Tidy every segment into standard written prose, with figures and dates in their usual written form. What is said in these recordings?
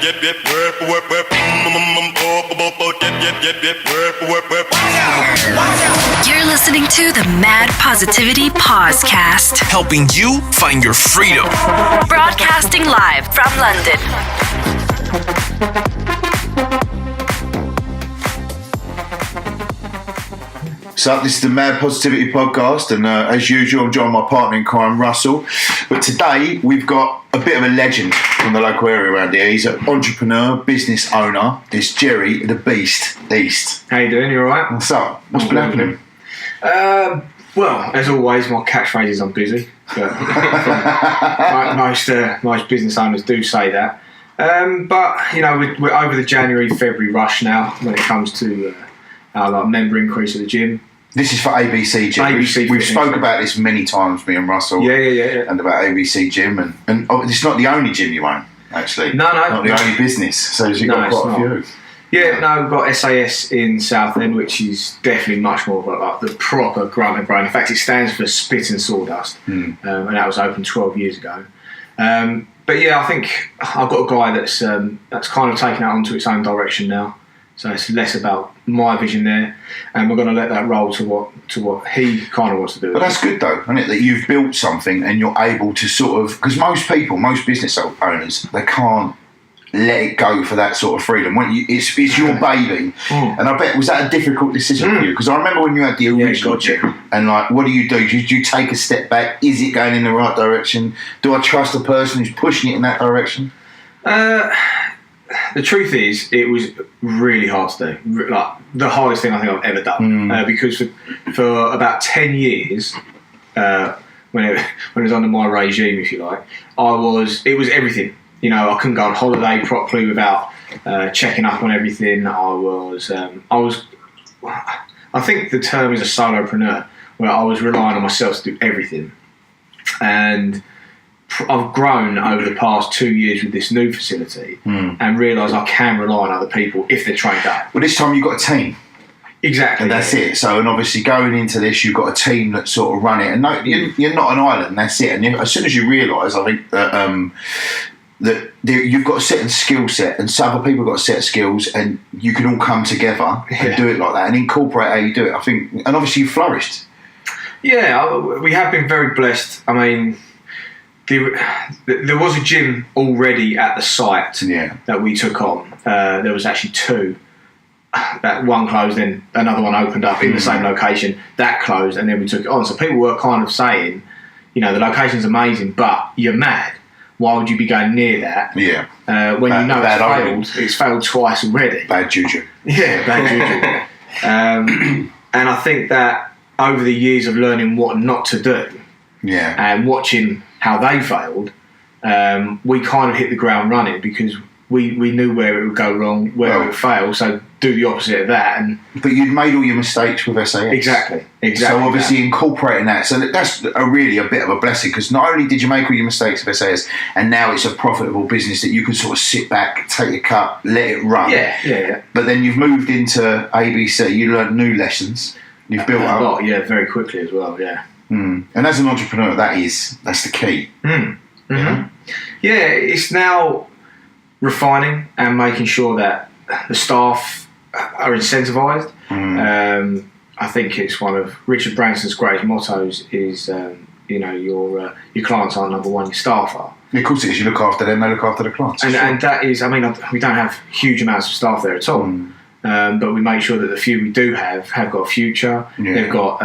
You're listening to the Mad Positivity Pos'Cast, helping you find your freedom. Broadcasting live from London. So this is the Mad Positivity Podcast, and as usual, I'm joined by my partner in crime, Russell. But today we've got a bit of a legend from the local area around here. He's an entrepreneur, business owner. It's Jerry the Beast East. How you doing? You all right? What's up? What's been happening? Well, as always, my catchphrase is I'm busy. But most business owners do say that. But, you know, we're over the January-February rush now when it comes to our member increase at the gym. This is for ABC Gym. We've spoke about this many times, me and Russell. Yeah. And about ABC Gym. And it's not the only gym you own, actually. No. Not the only business. So you've got quite a few. Yeah, no, we've got SAS in Southend, which is definitely much more like the proper grunt and brain. In fact, it stands for Spit and Sawdust. And that was opened 12 years ago. But yeah, I think I've got a guy that's kind of taken it onto its own direction now. So it's less about my vision there, and we're going to let that roll to what he kind of wants to do. But that's good though, isn't it? That you've built something and you're able to sort of, because most business owners, they can't let it go for that sort of freedom. It's your baby, and I bet was that a difficult decision for you? Because I remember when you had the original gym, and like, what do? Did you take a step back? Is it going in the right direction? Do I trust the person who's pushing it in that direction? The truth is, it was really hard to do. Like the hardest thing I think I've ever done. Because for about 10 years, when it was under my regime, if you like, it was everything. You know, I couldn't go on holiday properly without checking up on everything. I think the term is a solopreneur, where I was relying on myself to do everything. And I've grown over the past 2 years with this new facility and realised I can rely on other people if they're trained up. Well, this time you've got a team. Exactly. And that's it. So, and obviously going into this, you've got a team that sort of run it. And no, you're not an island, that's it. And as soon as you realise, I think that you've got a certain skill set and some other people have got a set of skills, and you can all come together and do it like that and incorporate how you do it. I think, and obviously you flourished. Yeah, we have been very blessed. I mean, there was a gym already at the site that we took on. There was actually two. That one closed, then another one opened up in the same location. That closed, and then we took it on. So people were kind of saying, you know, the location's amazing, but you're mad. Why would you be going near that? Yeah. When you know it's failed twice already. Bad juju. Yeah, bad juju. And I think that over the years of learning what not to do, and watching how they failed, we kind of hit the ground running because we knew where it would go wrong, where it would fail, so do the opposite of that. But you'd made all your mistakes with SAS. Exactly. So obviously incorporating that, so that's really a bit of a blessing, because not only did you make all your mistakes with SAS, and now it's a profitable business that you can sort of sit back, take a cut, let it run. Yeah. But then you've moved into ABC, you learned new lessons, you've built up. A lot, very quickly as well, yeah. And as an entrepreneur, that's the key. Yeah, it's now refining and making sure that the staff are incentivised. I think it's one of Richard Branson's greatest mottos is, your clients aren't number one, your staff are. Yeah, of course it is. You look after them, they look after the clients. And that is, I mean, we don't have huge amounts of staff there at all. But we make sure that the few we do have got a future. They've got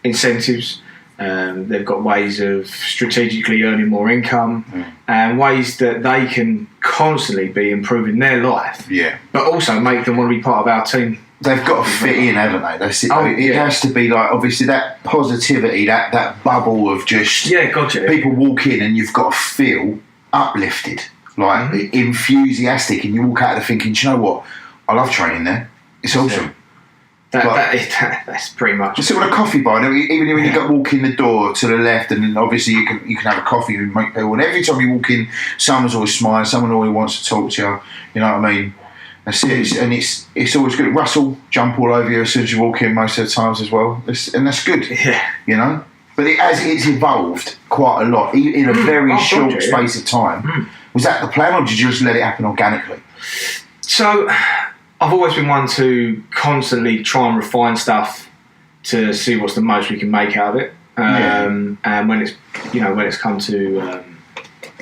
incentives. They've got ways of strategically earning more income and ways that they can constantly be improving their life. But also make them want to be part of our team. They've got to fit in, haven't they? That's it. It has to be like, obviously, that positivity, that bubble of just people walk in and you've got to feel uplifted, like enthusiastic, and you walk out of thinking, do you know what? I love training there. It's awesome. That's pretty much. Just sit with a coffee bar. Even when you walk in the door to the left, and then obviously you can have a coffee and make people. And every time you walk in, someone's always smiling. Someone always wants to talk to you. You know what I mean? That's it. And it's always good. Russell jump all over you as soon as you walk in most of the times as well. And that's good. Yeah. You know. But it's evolved quite a lot in a very short space of time. Was that the plan, or did you just let it happen organically? So I've always been one to constantly try and refine stuff to see what's the most we can make out of it. And when it's come to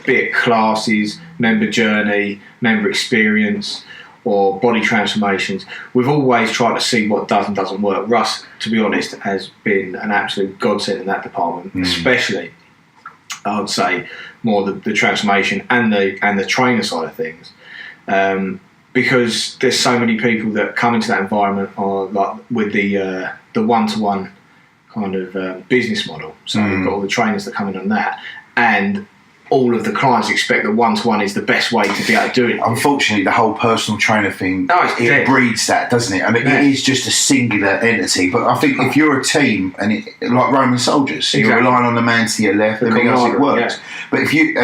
be it classes, member journey, member experience, or body transformations, we've always tried to see what does and doesn't work. Russ, to be honest, has been an absolute godsend in that department, especially, I would say, more the transformation and the trainer side of things, because there's so many people that come into that environment or like with the one-to-one kind of business model. So you've got all the trainers that come in on that, and all of the clients expect that one-to-one is the best way to be able to do it. Unfortunately, the whole personal trainer thing, it breeds that, doesn't it? I mean, it is just a singular entity. But I think if you're a team, and like Roman soldiers, you're relying on the man to your left, and it works. Yeah. But if you've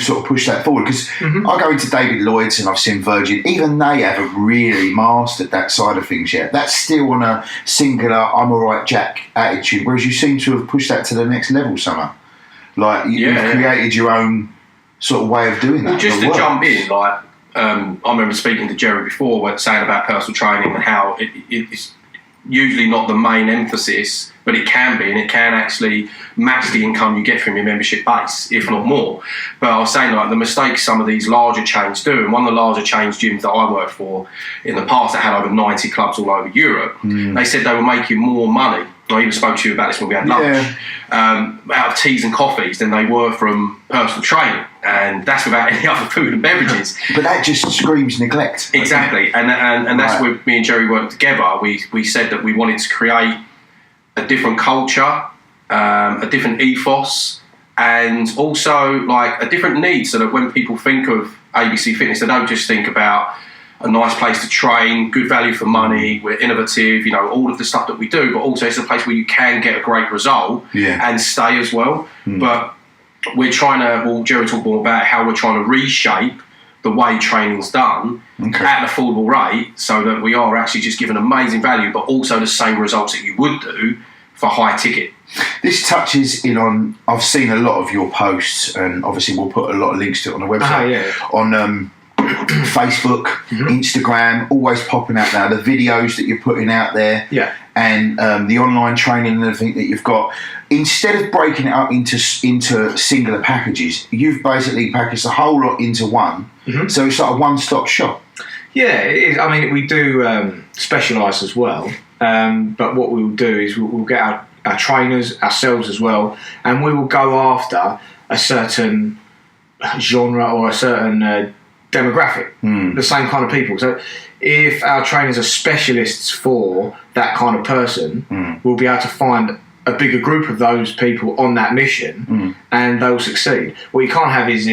sort of pushed that forward, because I go into David Lloyd's and I've seen Virgin, even they haven't really mastered that side of things yet. That's still on a singular, I'm all right, Jack attitude, whereas you seem to have pushed that to the next level somehow. Like, you've created your own sort of way of doing that. Well, just to jump in, like, I remember speaking to Jerry before, saying about personal training and how it's usually not the main emphasis, but it can be, and it can actually match the income you get from your membership base, if not more. But I was saying, like, the mistakes some of these larger chains do, and one of the larger chains gyms that I worked for in the past that had over 90 clubs all over Europe, they said they were making more money. I even spoke to you about this when we had lunch, out of teas and coffees than they were from personal training, and that's without any other food and beverages. But that just screams neglect. Exactly, and that's where me and Jerry worked together. We said that we wanted to create a different culture, a different ethos, and also like a different need, so that when people think of ABC Fitness, they don't just think about a nice place to train, good value for money, we're innovative, all of the stuff that we do, but also it's a place where you can get a great result and stay as well. But we're trying to, Jerry talked more about how we're trying to reshape the way training's done at an affordable rate, so that we are actually just giving amazing value, but also the same results that you would do for high ticket. This touches in on, I've seen a lot of your posts, and obviously we'll put a lot of links to it on the website, on Facebook, Instagram, always popping out now, the videos that you're putting out there, and the online training and everything that you've got. Instead of breaking it up into singular packages, you've basically packaged the whole lot into one, so it's like a one-stop shop. Yeah, it is. I mean, we do specialise as well, but what we will do is we'll get our trainers, ourselves as well, and we will go after a certain genre or a certain demographic, the same kind of people. So if our trainers are specialists for that kind of person, we'll be able to find a bigger group of those people on that mission, and they'll succeed. What you can't have is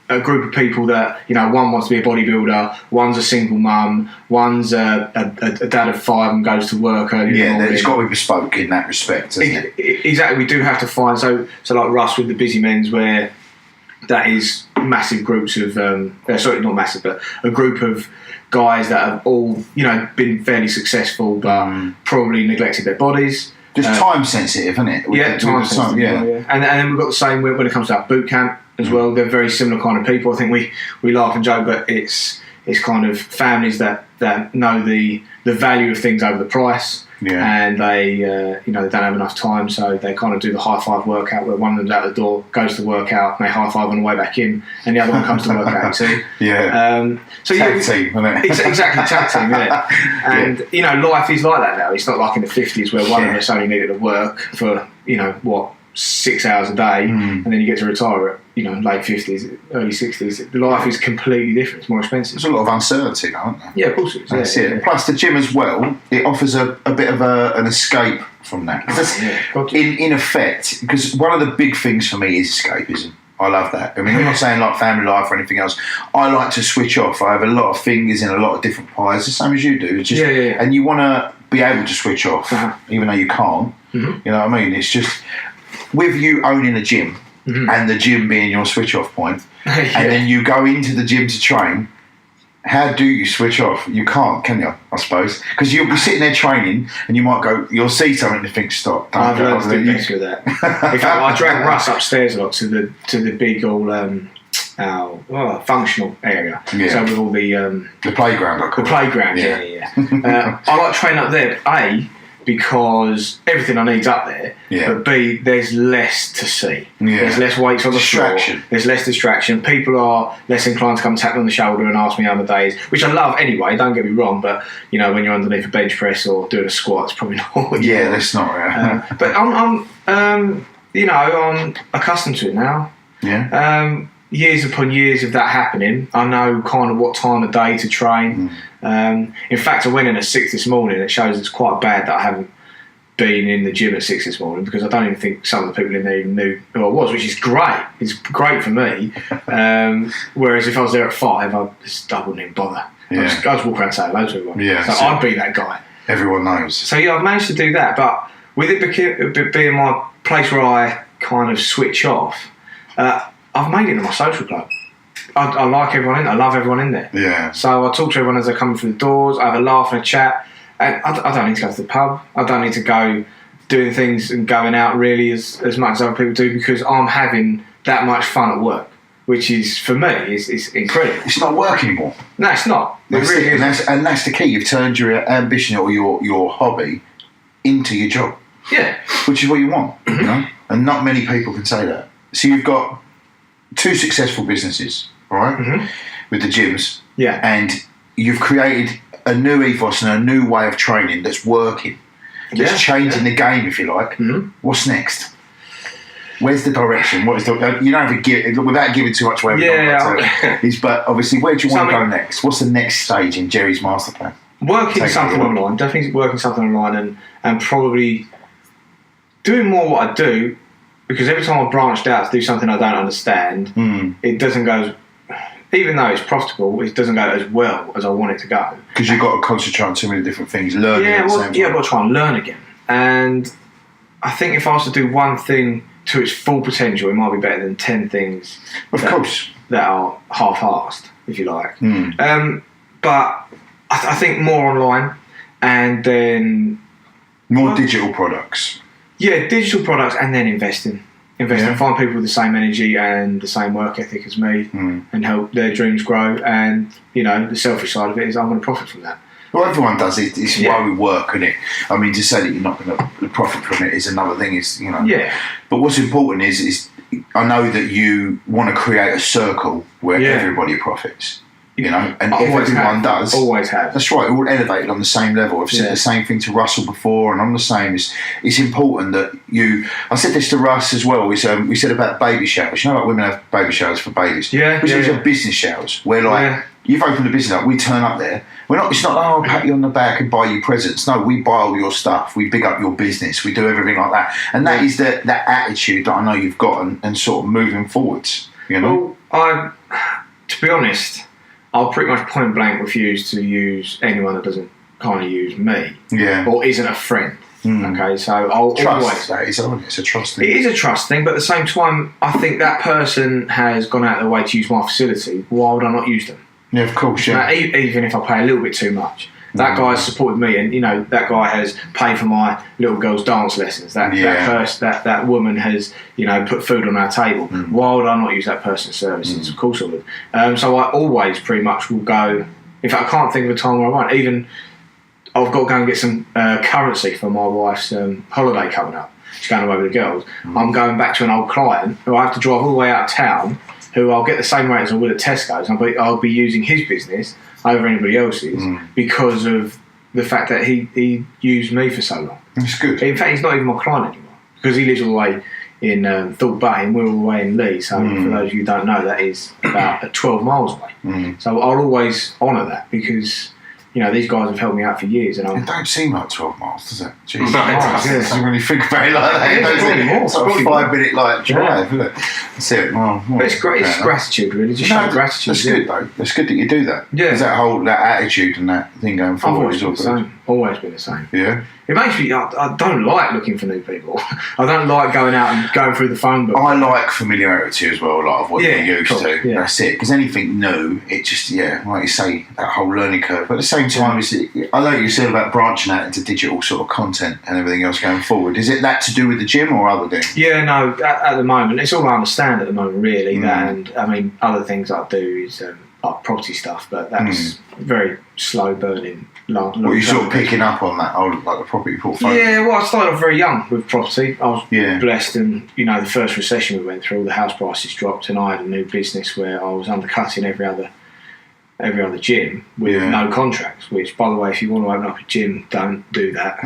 a group of people that, one wants to be a bodybuilder, one's a single mum, one's a dad of 5 and goes to work early in the morning. It's got to be bespoke in that respect, isn't it? Exactly. We do have to find, so like Russ with the Busy Men's, where that is massive groups of sorry, not massive, but a group of guys that have all been fairly successful, but probably neglected their bodies. Just time sensitive, isn't it? Time sensitive. Yeah. And then we've got the same when it comes to our boot camp as well. They're very similar kind of people. I think we laugh and joke, but it's kind of families that know the value of things over the price. And they they don't have enough time, so they kind of do the high five workout where one of them's out the door, goes to work out, and they high five on the way back in, and the other one comes to work out. So tag team, isn't it? Exactly, tag team, yeah. And life is like that now. It's not like in the 50s where one of us only needed to work for 6 hours a day, and then you get to retire at late 50s, early 60s. Life is completely different. It's more expensive. There's a lot of uncertainty, aren't there? Yeah, of course it is. That's it. Plus the gym as well, it offers a bit of an escape from that. In effect, because one of the big things for me is escapism. I love that. I mean, I'm not saying like family life or anything else. I like to switch off. I have a lot of fingers in a lot of different pies, the same as you do. It's just, and you want to be able to switch off, even though you can't. You know what I mean? It's just, with you owning a gym, and the gym being your switch off point, and then you go into the gym to train, how do you switch off? You can't, can you? I suppose, because you'll be sitting there training, and you'll see something and think, stop. I've learned to do better with that. In fact, I drag Russ upstairs a lot to the big old functional area. Yeah. So with all the playground, I call the playground. Yeah. I like training up there. A, because everything I need's up there. Yeah. But B, there's less to see. Yeah. There's less weights on the floor. There's less distraction. People are less inclined to come tap me on the shoulder and ask me how the day is, which I love anyway. Don't get me wrong, but you know when you're underneath a bench press or doing a squat, it's probably not what you want. that's not right. But I'm accustomed to it now. Yeah. Years upon years of that happening, I know kind of what time of day to train. In fact, I went in at 6 this morning. It shows it's quite bad that I haven't been in the gym at 6 this morning, because I don't even think some of the people in there even knew who I was, which is great. It's great for me. Whereas if I was there at 5, I wouldn't even bother. I just walk around and say hello to everyone. So I'd be that guy. Everyone knows. So yeah, I've managed to do that, but with it being my place where I kind of switch off, I've made it in my social club. I like everyone in there. I love everyone in there. Yeah. So I talk to everyone as they come through the doors. I have a laugh and a chat. And I don't need to go to the pub. I don't need to go doing things and going out really as much as other people do, because I'm having that much fun at work, which is, for me, is incredible. It's not work anymore. No, it's not. That's it really it. isn't. And that's the key. You've turned your ambition or your hobby into your job. Yeah. Which is what you want, you know? And not many people can say that. So you've got 2 successful businesses, all right, with the gyms. Yeah. And you've created a new ethos and a new way of training that's working. That's changing the game, if you like. What's next? Where's the direction? What is the? You don't have to give, without giving too much away. But obviously, where do you want to go next? What's the next stage in Jerry's master plan? Working something online, definitely working something online, and probably doing more what I do, because every time I've branched out to do something I don't understand, it doesn't go. Even though it's profitable, it doesn't go as well as I want it to go. Because you've got to concentrate on too many different things, learning at the same time. I've got to try and learn again. And I think if I was to do one thing to its full potential, it might be better than 10 things that are half-arsed, if you like. But I think more online, and then... More digital products. Yeah, digital products, and then investing. Find people with the same energy and the same work ethic as me, and help their dreams grow. And the selfish side of it is I'm going to profit from that. Well, everyone does it. It's why we work, isn't it? I mean, to say that you're not going to profit from it is another thing. Yeah. But what's important is I know that you want to create a circle where everybody profits. And everyone does. Always have. That's right. We're all elevated on the same level. I've said the same thing to Russell before, and I'm the same. It's important that you. I said this to Russ as well. We said about baby showers. Like women have baby showers for babies. Yeah. We have business showers where you've opened a business up. We turn up there. We're not. It's not. I'll pat you on the back and buy you presents. No, we buy all your stuff. We big up your business. We do everything like that. And that is that attitude that I know you've got, and sort of moving forwards. Well, to be honest, I'll pretty much point blank refuse to use anyone that doesn't kind of use me, or isn't a friend. Okay, so I'll trust. It's a trust thing. It is a trust thing, but at the same time, I think that person has gone out of their way to use my facility. Why would I not use them? Yeah, of course. Yeah. Now, even if I pay a little bit too much, that guy has supported me, and that guy has paid for my little girl's dance lessons. That woman has put food on our table. Why would I not use that person's services? Of course I would. So I always pretty much will go. In fact, I can't think of a time where I won't. Even I've got to go and get some currency for my wife's holiday coming up. She's going away with the girls. I'm going back to an old client who I have to drive all the way out of town, who I'll get the same rate as I would at Tesco's. I'll be using his business over anybody else's because of the fact that he used me for so long. That's good. In fact, he's not even my client anymore, because he lives all the way in Thorpe Bay and we're all the way in Leigh. So for those of you who don't know, that is about 12 miles away. So I'll always honour that, because these guys have helped me out for years. And it don't seem like 12 miles, does it? Jeez. No, it doesn't. When you think about it like that, it's like a 5-minute drive, isn't it? That's it. But it's great. It's gratitude, really. Just show gratitude. That's good, though. That's good that you do that. Yeah. Because that attitude and that thing going forward is all good. Always been the same. Yeah. It makes me. I don't like looking for new people. I don't like going out and going through the phone book. I like familiarity as well, like of what you're used to. Yeah. That's it. Because anything new, it just like you say, that whole learning curve. But at the same time, I know you said about branching out into digital sort of content and everything else going forward. Is it that to do with the gym or other things? Yeah, no. At the moment, it's all I understand at the moment, really. That, and I mean, other things I do is like property stuff, but that's very slow burning. What are you sort of picking up on that, like the property portfolio? Yeah, well, I started off very young with property. I was blessed, and the first recession we went through, the house prices dropped, and I had a new business where I was undercutting every other gym with no contracts. Which, by the way, if you want to open up a gym, don't do that.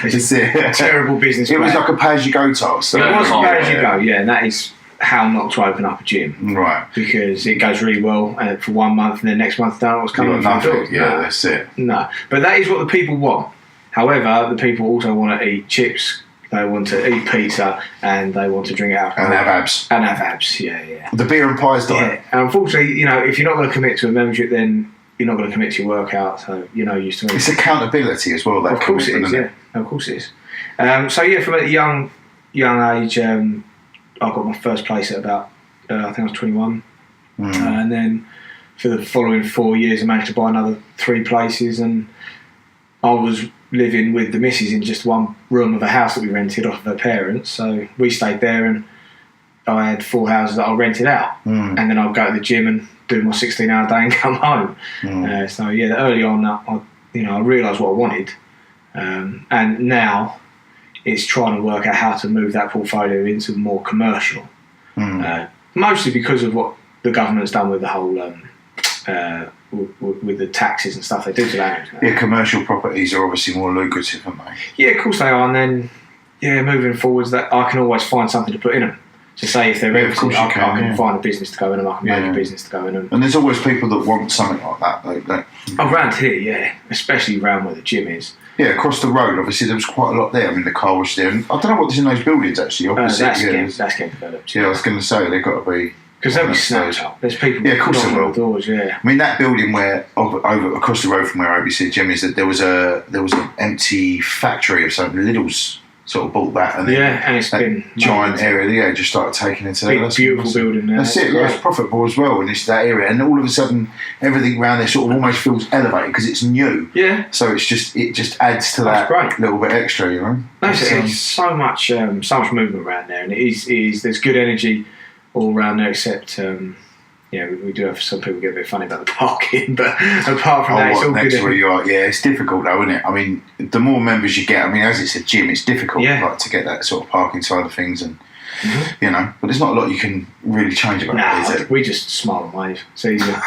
It's a terrible business. It was like a pay-as-you-go task. It was pay-as-you-go, and that is how not to open up a gym, right? Because it goes really well for 1 month, and then next month, don't know what's coming through the door. Yeah, that's it. No, but that is what the people want. However, the people also want to eat chips. They want to eat pizza, and they want to drink alcohol and have abs. Yeah. The beer and pies diet. Yeah. And unfortunately, if you're not going to commit to a membership, then you're not going to commit to your workout. So used to it. It's accountability as well. Of course it is. Yeah, of course it is. So from a young age. I got my first place at about, I think I was 21. And then for the following 4 years, I managed to buy another 3 places. And I was living with the missus in just one room of a house that we rented off of her parents. So we stayed there, and I had 4 houses that I rented out. And then I'd go to the gym and do my 16-hour day and come home. Early on, I realised what I wanted. And now it's trying to work out how to move that portfolio into more commercial. Mostly because of what the government's done with the whole with the taxes and stuff they do to land. Yeah, commercial properties are obviously more lucrative, aren't they? Yeah, of course they are. And then moving forwards, that I can always find something to put in them. So say if they're empty, I can find a business to go in them. I can make a business to go in them. And there's always people that want something like that. Around here, especially around where the gym is. Yeah, across the road, obviously, there was quite a lot there. I mean, the car was there. And I don't know what's in those buildings, actually. That's getting developed. Yeah, I was going to say, they've got to be... Because they'll be snapped up. There's people knocking on the doors, I mean, that building where, over across the road from where ABC Gym is, that there was an empty factory or something. Lidl's sort of bought that. And and it's been... giant area, just started taking into that. Beautiful building now. That's it, it's profitable as well, and it's that area. And all of a sudden, everything around there sort of almost feels elevated because it's new. Yeah. So it just adds to that little bit extra, There's so much movement around there, and there's good energy all around there, except we do have some people get a bit funny about the parking, but apart from that, it's all good. Where you are, it's difficult though, isn't it? I mean, the more members you get, as it's a gym, it's difficult to get that sort of parking side of things, and but there's not a lot you can really change about that, is it? We just smile and wave. It's easier.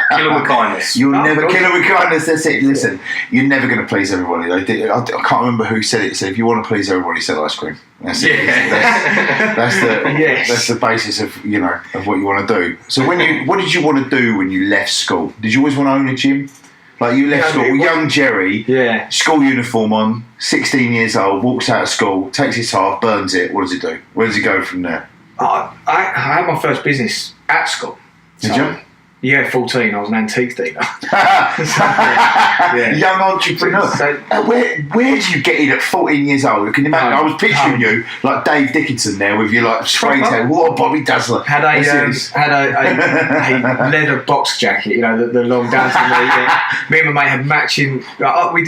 Kill them with kindness. You'll never kill them with kindness. That's it. Listen, you're never going to please everybody. I can't remember who said it. Said if you want to please everybody, sell ice cream. That's it. That's the basis of of what you want to do. So what did you want to do when you left school? Did you always want to own a gym? Like you left school, young Jerry, school uniform on, 16 years old, walks out of school, takes his half, burns it. What does he do? Where does he go from there? I had my first business at school. Did you? Yeah, 14. I was an antique dealer. Young entrepreneur. Where did you get in at 14 years old? Can you imagine? I was picturing you like Dave Dickinson there with your spray tan. What a Bobby Dazzler. Had a leather box jacket, the long dancing. Me and my mate had matching. We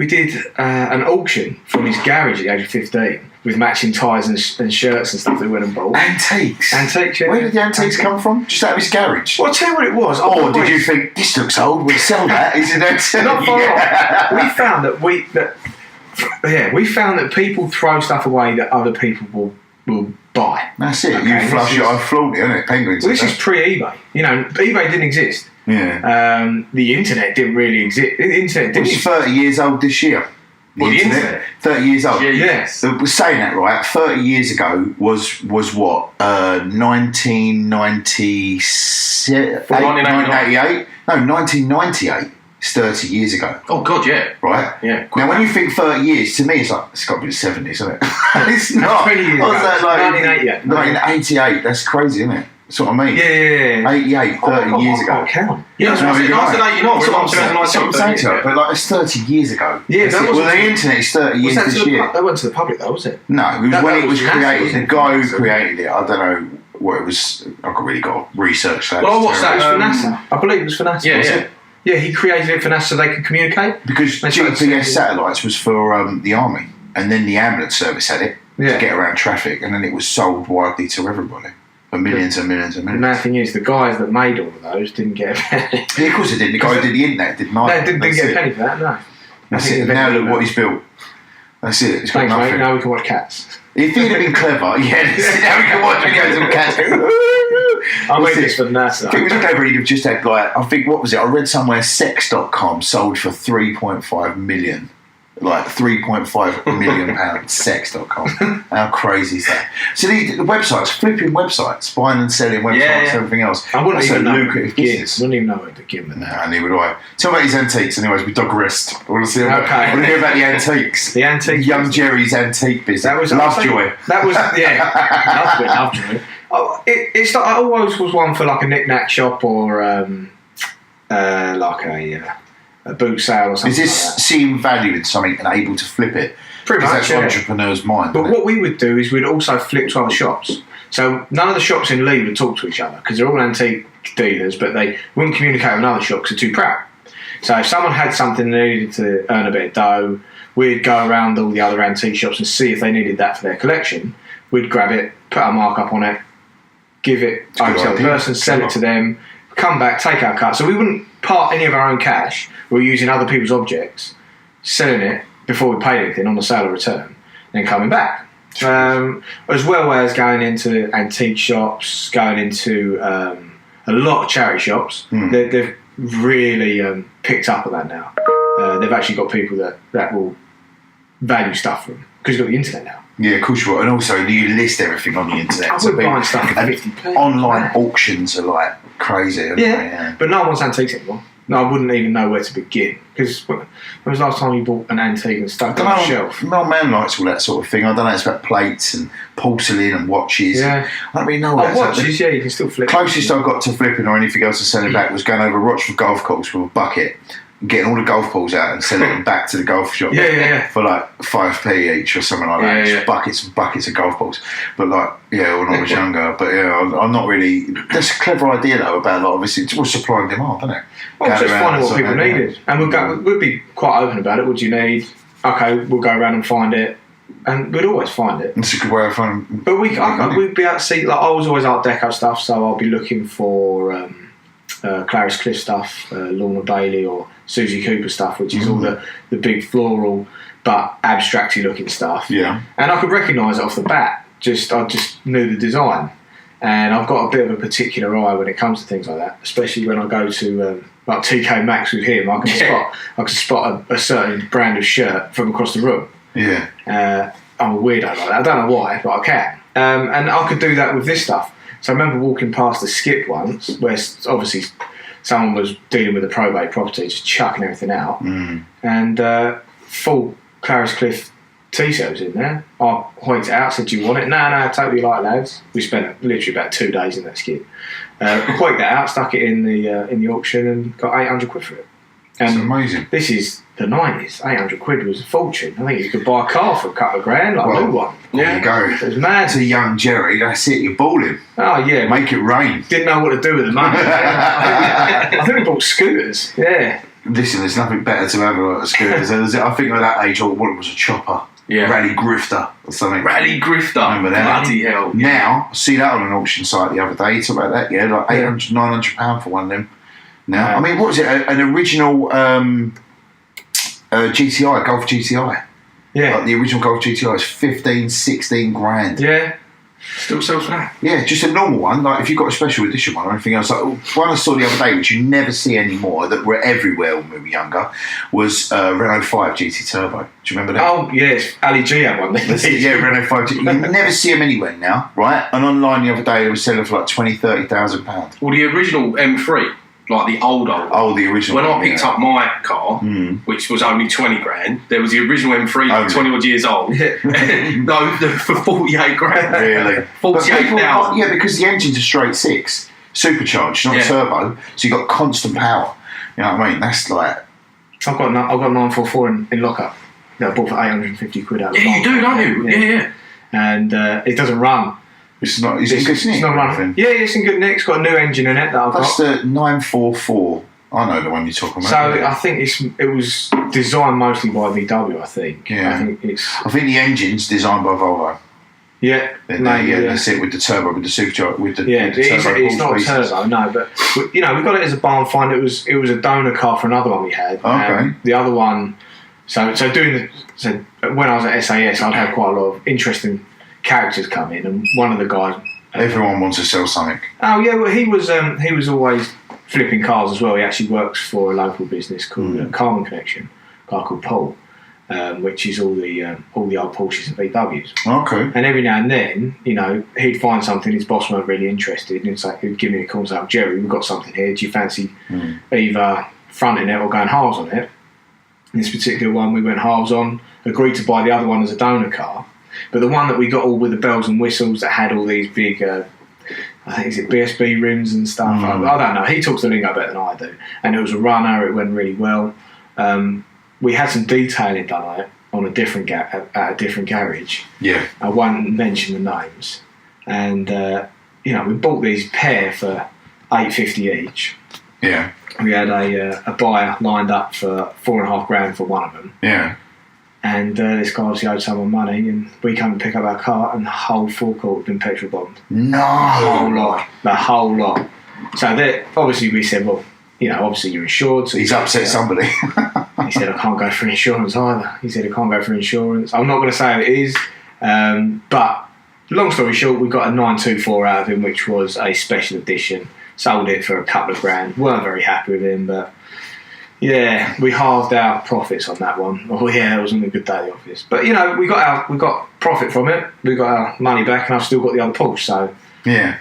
did an auction from his garage at the age of 15. With matching ties and shirts and stuff that we went and bought. Antiques? Yeah. Where did the antiques come from? Just out of his garage? Well, I'll tell you what it was. Or did you think, this looks old, we'll sell that? Isn't it? Not far off. We found that people throw stuff away that other people will buy. That's it. Okay, you flush it, I flaunt it, isn't it? Penguins. Well, this is pre-eBay. eBay didn't exist. Yeah. The internet didn't really exist. The internet didn't. He's 30 years old this year. The internet? 30 years old. Yes. We're saying that right. 30 years ago was what? 1997? 1988? No, 1998. It's 30 years ago. Oh, God, yeah. Right? Yeah. Now, when you think 30 years, to me, it's got to be the 70s, isn't it? It's not. 20 years ago. 1988. 1988. That's crazy, isn't it? That's what I mean. Yeah. 88, 30 years ago. I can't count. Yeah, No, you're right. 1989. That's what I'm saying. 2019. But like, it's 30 years ago. Yeah, that was. Well, the internet is 30 years this year. That went to the public, though, was it? No, it was when it was NASA, created. The wasn't guy it? who created it, I don't know what it was. I've really got to research that. Well, what's that? It was for NASA. I believe it was for NASA. Yeah. Yeah, he created it for NASA so they could communicate. Because GPS satellites was for the army, and then the ambulance service had it to get around traffic, and then it was sold widely to everybody for millions and millions and The millions. mad thing is, the guys that made all of those didn't get a penny. Yeah, of course it didn't. The guy who did the internet didn't either. No, didn't get a penny for that, no. That's it. Now look what he's built. That's it. It's got Thanks, nothing. mate. Now we can watch Cats. If he'd have been clever, now we can watch videos of cats. I made this for NASA. I think it was clever. He'd have just had like, I think, what was it? I read somewhere sex.com sold for 3.5 million. Like £3.5 million sex.com. How crazy is that? So the websites, flipping websites, buying and selling websites, everything else. I wouldn't even know lucrative business. Wouldn't even know where to begin with that. Nah, neither would I. Tell me about his antiques, anyways. We digressed. I want to hear about the antiques. The antiques. Young Jerry's antique business. That was Lovejoy. That was Lovejoy. Oh, it's like, I always was one for like a knick-knack shop or like a boot sale or something. Is this like that. seeing value in something and able to flip it? Pretty much, That's an entrepreneur's mind. But isn't what we would do is we'd also flip to other shops. So none of the shops in Lee would talk to each other because they're all antique dealers, but they wouldn't communicate with other shops. They're too proud. So if someone had something they needed to earn a bit of dough, we'd go around all the other antique shops and see if they needed that for their collection. We'd grab it, put our markup on it, give it over to the person, sell it to them, come back, take our cut. So we wouldn't part any of our own cash. We were using other people's objects, selling it before we paid anything on the sale or return, then coming back. As well as going into antique shops, going into a lot of charity shops. They've really picked up on that now. They've actually got people that will value stuff from them because you've got the internet now. Yeah, of course you will. And also, you list everything on the internet. I would buy stuff for 50p. Online auctions are like crazy. Yeah, but no one wants antiques anymore. No, I wouldn't even know where to begin. Because when was the last time you bought an antique and stuck it on a shelf? My man likes all that sort of thing. I don't know, it's about plates and porcelain and watches. Yeah. I don't really know what watches, you can still flip. Closest I got to flipping or anything else to selling back was going over Rochford golf course with a bucket, getting all the golf balls out and selling them back to the golf shop for like 5p each or something like that. Just buckets and buckets of golf balls. But like, when I was younger, but I'm not really. That's a clever idea though about like, obviously it's all supply and demand, isn't it? Well, just finding what people needed, and we'd be quite open about it. What do you need? Okay, we'll go around and find it, and we'd always find it. It's a good way of finding. But we'd be able to see. Like I was always Art Deco stuff, so I'll be looking for Clarice Cliff stuff, Lorna Bailey or Susie Cooper stuff, which is all the big floral but abstracty looking stuff. Yeah. And I could recognise it off the bat. I just knew the design, and I've got a bit of a particular eye when it comes to things like that, especially when I go to like TK Maxx with him. I can spot a certain brand of shirt from across the room. Yeah. I'm a weirdo like that. I don't know why, but I can. And I could do that with this stuff. So I remember walking past the skip once, where obviously someone was dealing with a probate property, just chucking everything out, and full Clarice Cliff T-shirts in there. I pointed it out, said, "Do you want it?" No, totally like lads. We spent literally about 2 days in that skip. Pointed that out, stuck it in the auction, and got 800 quid for it. That's amazing. This is the 90s. 800 quid was a fortune. I think you could buy a car for a couple of grand, like a new one. There you go. It was mad. To young Jerry, that's it, you're balling. Oh, yeah. Make it rain. Didn't know what to do with the money. I think we bought scooters, yeah. Listen, there's nothing better to have like a scooter. I think at that age, all I wanted was a chopper. Yeah. Rally Grifter or something. Rally Grifter. Remember that? Bloody hell. Now, I see that on an auction site the other day. You talk about that, like £800, £900 for one of them. Now, I mean, what was it? An original GTI, Golf GTI. Yeah. Like the original Golf GTI is 15, 16 grand. Yeah. Still sells for that? Yeah, just a normal one. Like if you've got a special edition one or anything else. Like one I saw the other day, which you never see anymore, that were everywhere when we were younger, was Renault 5 GT Turbo. Do you remember that? Oh, yes. Ali G had one. Yeah, Renault 5 GT. You never see them anywhere now, right? And online the other day, they were selling for like £20,000, £30,000. Well, the original M3 like the old. Oh, the original. When I picked up my car, which was only 20 grand, there was the original M3, 20 odd years old. No, for 48 grand. Really? 48,000. Yeah, because the engine's a straight 6, supercharged, not a turbo, so you got constant power. You know what I mean? That's like. I've got 944 in lockup that I bought for 850 quid out of Yeah, you do, don't you? Yeah. And it doesn't run. It's not. It's in good nick. It's not running. Yeah, it's in good nick. It's got a new engine in it that I've got. That's the 944. I know the one you're talking about. So I think it was designed mostly by VW. I think. Yeah. I think the engine's designed by Volvo. Yeah. That's it, with the turbo, with the supercharger, with the it's not a turbo, no. But we got it as a barn find. It was a donor car for another one we had. Okay. The other one. So when I was at SAS, I'd have quite a lot of interesting characters come in, and one of the guys. Everyone wants to sell something. Oh yeah, well he was always flipping cars as well. He actually works for a local business called Carman Connection, a guy called Paul, which is all the old Porsches and VWs. Okay. And every now and then, he'd find something his boss weren't really interested in, and he'd give me a call and say, "Jerry, we've got something here. Do you fancy either fronting it or going halves on it?" In this particular one, we went halves on. Agreed to buy the other one as a donor car. But the one that we got all with the bells and whistles that had all these big, I think is it BSB rims and stuff. I don't know. He talks the lingo better than I do. And it was a runner. It went really well. We had some detailing done on it on a different at a different garage. Yeah. I won't mention the names. And we bought these pair for $850 each. Yeah. We had a buyer lined up for $4.5 grand for one of them. Yeah. And this guy obviously owed someone money, and we come to pick up our car, and the whole forecourt had been petrol bombed. No! The whole lot. So obviously we said, well, obviously you're insured. So he's upset somebody. He said, I can't go for insurance either. He said, I can't go for insurance. I'm not going to say it is, but long story short, we got a 924 out of him, which was a special edition. Sold it for a couple of grand. Weren't very happy with him, but yeah, we halved our profits on that one. Oh yeah, it wasn't a good day at the office. But we got profit from it. We got our money back, and I've still got the other Porsche. So yeah.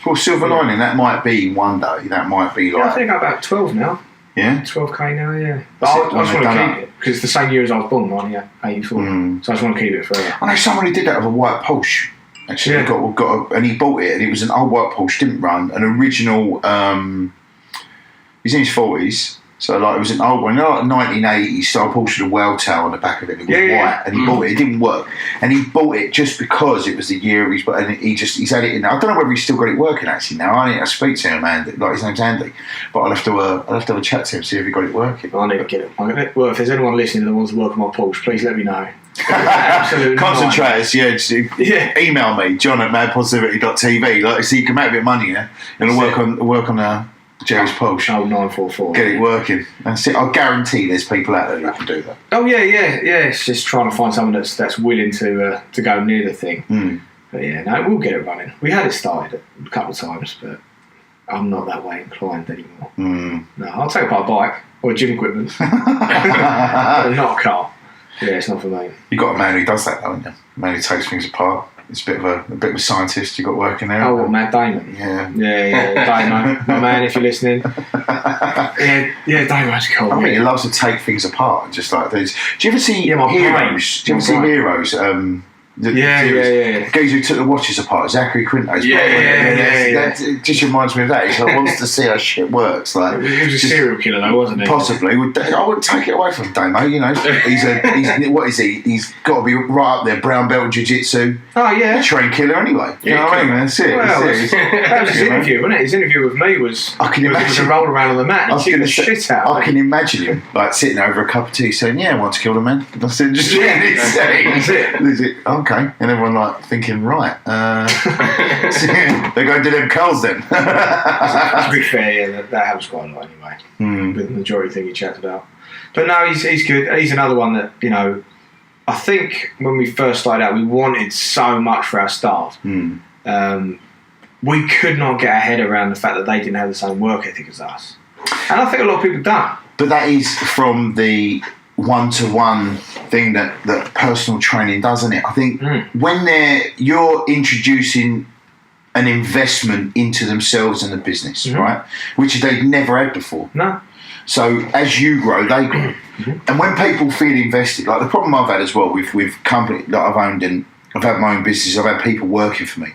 Well, silver lining. That might be one day. That might be like. I think I'm about 12 now. Yeah. 12k now. Yeah. But I just want to keep it because it's the same year as I was born, 1984. So I just want to keep it forever. I know someone who did that with a white Porsche. Actually, and he bought it, and it was an old white Porsche, didn't run, an original. He's in his 40s, so like it was an old one, like 1980s style Porsche with a whale tail on the back of it. It was white, and he bought it. It didn't work, and he bought it just because it was the year he's had it in. I don't know whether he's still got it working actually now. I need to speak to him, man. Like his name's Andy, but I'll have to have a chat to him, see if he got it working. I need to get it. Well, if there's anyone listening that wants to work on my Porsche, please let me know. Concentrators, email me, john@madpositivity.tv. Like, so you can make a bit of money, yeah, and work on Jerry's Porsche. Oh, 944. Get it working. That's it. I guarantee there's people out there that can do that. Oh yeah. It's just trying to find someone that's willing to go near the thing. But yeah, no, we'll get it running. We had it started a couple of times, but I'm not that way inclined anymore. No, I'll take apart a bike or gym equipment, but not a car. Yeah, it's not for me. You got a man who does that, though, haven't you? A man who takes things apart. It's a bit of a scientist you got working there. Oh, what, Matt Damon? Yeah, Damon, my man, if you're listening. Damon's cool. I mean, he loves to take things apart, just like those. Do you ever see Heroes? Do you ever see Heroes? The guys who took the watches apart, Zachary Quinto's. That just reminds me of that. He wants to see how shit works. Like, he was a serial killer, though, wasn't he? Possibly. I wouldn't take it away from Damo. He's what is he? He's got to be right up there. Brown belt jiu-jitsu. Oh yeah, trained killer anyway. You know what I mean? That's it. Well, that was his interview, wasn't it? His interview with me was. I can imagine. A roll around on the mat and kick the shit out. I can imagine him like sitting over a cup of tea, saying, "Yeah, I want to kill the man." I said, "Just that's it." Okay, and everyone like thinking, right, they're going to do them curls then. To be fair, that happens quite a lot anyway. With the majority thing you chatted about, but no, he's good. He's another one that I think when we first started out, we wanted so much for our staff. We could not get our head around the fact that they didn't have the same work ethic as us, and I think a lot of people don't. But that is from the one-to-one thing that personal training does, isn't it? I think when you're introducing an investment into themselves and the business, right? Which they've never had before. No. So as you grow, they grow. And when people feel invested, like the problem I've had as well with company that I've owned and I've had my own business, I've had people working for me,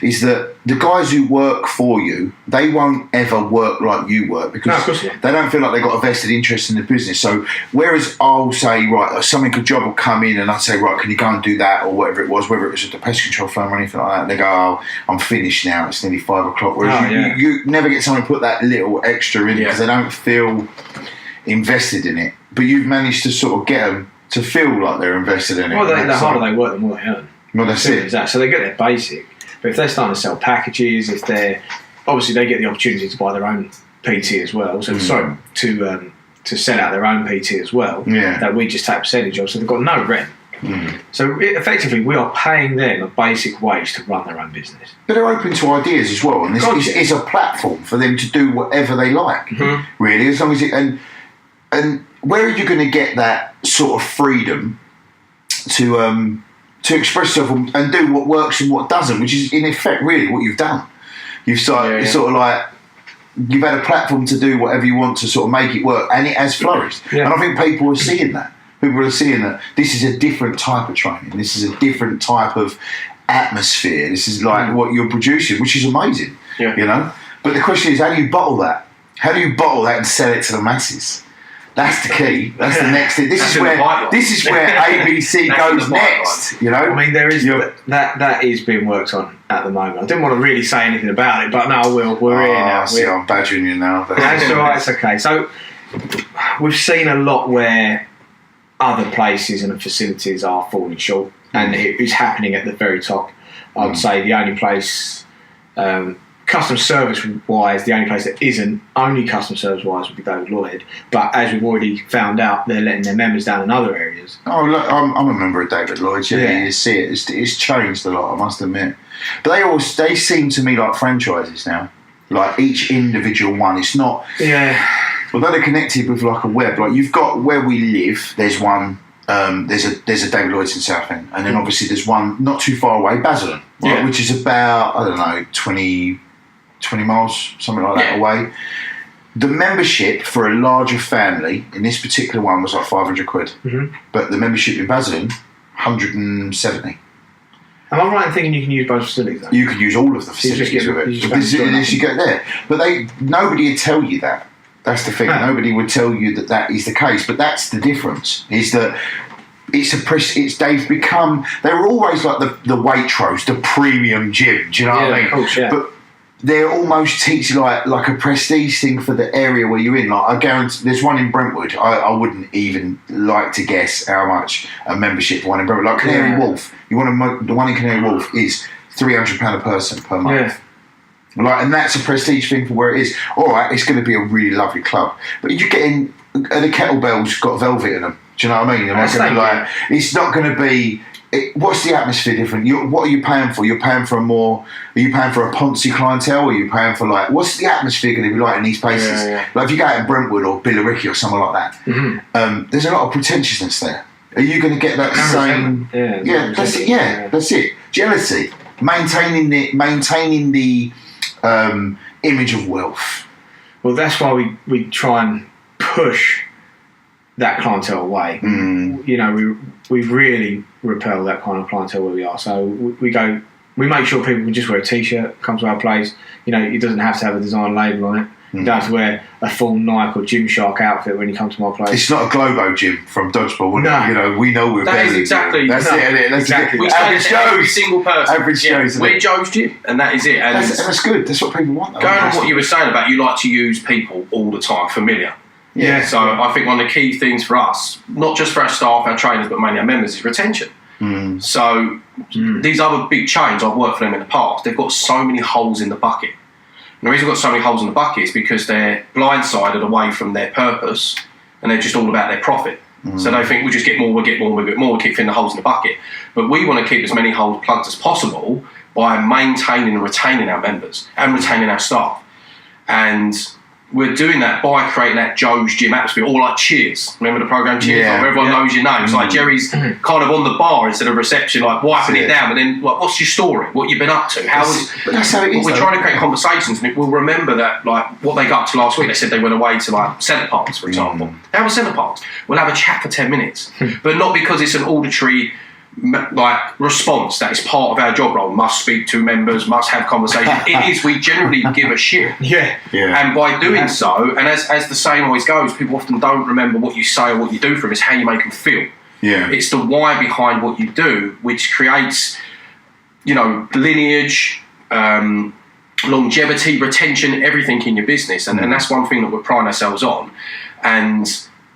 is that the guys who work for you, they won't ever work like you work because they don't feel like they've got a vested interest in the business. So whereas I'll say, right, a job will come in and I'd say, right, can you go and do that or whatever it was, whether it was at the pest control firm or anything like that, and they go, oh, I'm finished now, it's nearly 5 o'clock. Whereas you never get someone to put that little extra in because they don't feel invested in it. But you've managed to sort of get them to feel like they're invested in it. Well, the harder they work, the more they earn. Well, that's it. So they get their basic. But if they're starting to sell packages, if they're obviously they get the opportunity to buy their own PT as well. So to sell out their own PT as well. Yeah. That we just take a percentage of. So they've got no rent. So effectively, we are paying them a basic wage to run their own business. But they're open to ideas as well, and this is a platform for them to do whatever they like. Really, as long as it and where are you going to get that sort of freedom to express yourself and do what works and what doesn't, which is in effect really what you've done. You've sort of like you've had a platform to do whatever you want to sort of make it work, and it has flourished. And I think people are seeing that. People are seeing that this is a different type of training. This is a different type of atmosphere. This is like what you're producing, which is amazing. You know. But the question is, how do you bottle that? How do you bottle that and sell it to the masses? That's the key. That's the next thing. This is where ABC goes next. You know, I mean, there is that is being worked on at the moment. I didn't want to really say anything about it, but no, I will. We're here now. I'm badgering you now. That's all right. It's okay. So we've seen a lot where other places and facilities are falling short, and it's happening at the very top. I would say the only place. Customer service wise, the only place that isn't only customer service wise would be David Lloyd. But as we've already found out, they're letting their members down in other areas. Oh, look, I'm a member of David Lloyd's. Yeah, you see it. It's changed a lot, I must admit. But they seem to me like franchises now. Like each individual one. It's not. Yeah. Although they're connected with like a web. Like you've got where we live. There's one. There's a David Lloyd's in Southend, and then obviously there's one not too far away, Basildon, right, which is about 20 miles, something like that away. The membership for a larger family in this particular one was like 500 quid. But the membership in Basildon, 170. Am I right in thinking you can use both facilities though? You can use all of the facilities with it. You get there. But nobody would tell you that. That's the thing. Nobody would tell you that is the case. But that's the difference, is that they've become, they were always like the Waitrose, the premium gym. Do you know what I mean? Of course, But they're almost teaching like a prestige thing for the area where you're in. Like I guarantee, there's one in Brentwood. I wouldn't even like to guess how much a membership for one in Brentwood. Like Canary Wharf, the one in Canary Wharf is £300 a person per month. Like, and that's a prestige thing for where it is. All right, it's going to be a really lovely club, but you're getting the kettlebells got velvet in them. Do you know what I mean? It's not going to be. What's the atmosphere different? What are you paying for? You're paying for Are you paying for a Ponzi clientele? Or are you paying for what's the atmosphere going to be like in these places? Like if you go out in Brentwood or Billericay or somewhere like that, there's a lot of pretentiousness there. Are you going to get that same? That's it. That's it. Jealousy, maintaining the image of wealth. Well, that's why we try and push that clientele away. You know, we really repel that kind of clientele where we are. So we make sure people can just wear a t-shirt, come to our place. You know, it doesn't have to have a design label on it. You don't have to wear a full Nike or Gymshark outfit when you come to my place. It's not a Globo gym from Dodgeball, it? You know, we know we're better. That is exactly. That's it. That's exactly. We say it to every single person. Average shows. We're Joe's gym, and that is it. And that's good. That's what people want. Going on what you were saying about, you like to use people all the time, familiar. Yeah. So I think one of the key things for us, not just for our staff, our trainers, but mainly our members, is retention. So these other big chains, I've worked for them in the past, they've got so many holes in the bucket. And the reason they've got so many holes in the bucket is because they're blindsided away from their purpose, and they're just all about their profit. So they think we'll just get more, we keep filling the holes in the bucket. But we want to keep as many holes plugged as possible by maintaining and retaining our members and retaining our staff. And we're doing that by creating that Joe's Gym atmosphere, or like Cheers. Remember the program Cheers, like, where everyone knows your name. It's like Jerry's kind of on the bar instead of reception, like wiping it down. And then, like, what's your story? What you've been up to? But that's how it is. We're trying to create conversations, and we'll remember that, like, what they got up to last week. They said they went away to like Centre Parks, for example. How was Centre Parks? We'll have a chat for 10 minutes, but not because it's an auditory like response that is part of our job role. Must speak to members, must have conversation. It is, we generally give a shit. And by doing so, and as the saying always goes, people often don't remember what you say or what you do for them, it's how you make them feel. It's the why behind what you do which creates, you know, lineage, longevity, retention, everything in your business. And that's one thing that we're priding ourselves on. And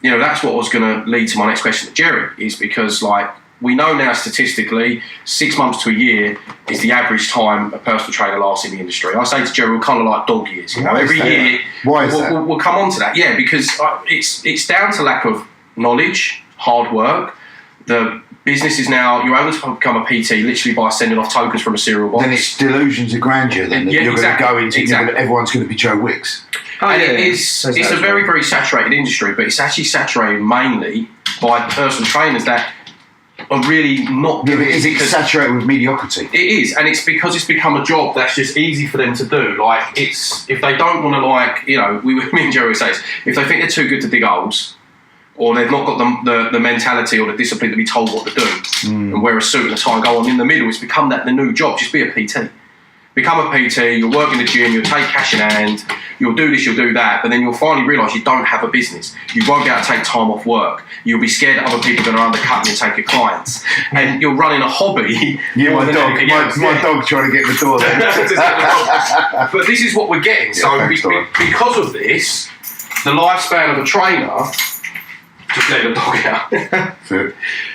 you know, that's what was going to lead to my next question to Jerry, is because, like, we know now statistically 6 months to a year is the average time a personal trainer lasts in the industry. I say to Jerry, we're kind of like dog years. You know, every year. Why is that? We'll come on to that. Yeah, because it's down to lack of knowledge, hard work. The business is now, you're able to become a PT literally by sending off tokens from a cereal box. Then it's delusions of grandeur. Then you're going to go into. Everyone's going to be Joe Wicks. It's a very, very saturated industry, but it's actually saturated mainly by personal trainers that are really not doing it. It's saturated with mediocrity. It is, and it's because it's become a job that's just easy for them to do. Like, it's, if they don't want to, like, you know, me and Jerry say, if they think they're too good to dig holes, or they've not got the mentality or the discipline to be told what to do, and wear a suit and a tie and go on in the middle, it's become that the new job. Just be a PT. Become a PT, you'll work in the gym, you'll take cash in hand, you'll do this, you'll do that, but then you'll finally realise you don't have a business. You won't be able to take time off work. You'll be scared that other people are going to undercut you and take your clients. And you're running a hobby. My dog trying to get in the door there. But this is what we're getting. Because of this, the lifespan of a trainer... Just let the dog out.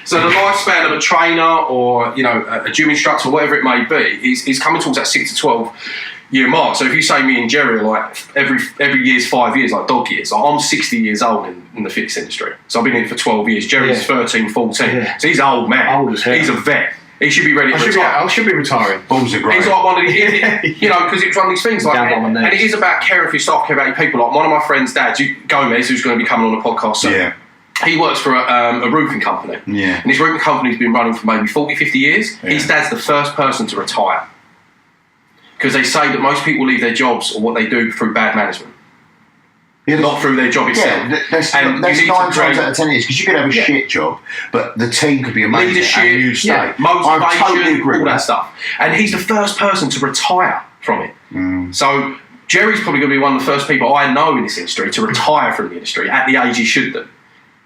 So the lifespan of a trainer, or, you know, a gym instructor, whatever it may be, is coming towards that 6 to 12 year mark. So if you say me and Jerry are like every year's 5 years, like dog years. Like, I'm 60 years old in the fitness industry, so I've been in it for 12 years. Jerry's 13, 14, so he's an old man. Old as hell. He's a vet. He should be ready to retire. I should be retiring. Balls are great. He's like one of the, you know, because it's one of these things, like, and it is about caring for your staff, care about your people. Like, one of my friends' dads, Gomez, who's going to be coming on the podcast soon. He works for a roofing company. And his roofing company's been running for maybe 40, 50 years. His dad's the first person to retire. Because they say that most people leave their jobs or what they do through bad management. Not through their job itself. That's 9 times out of 10 years, because you could have a shit job, but the team could be amazing. Leadership, and you stay. Motivation, I totally agree all with that stuff. And he's the first person to retire from it. So Jerry's probably going to be one of the first people I know in this industry to retire from the industry at the age he should do.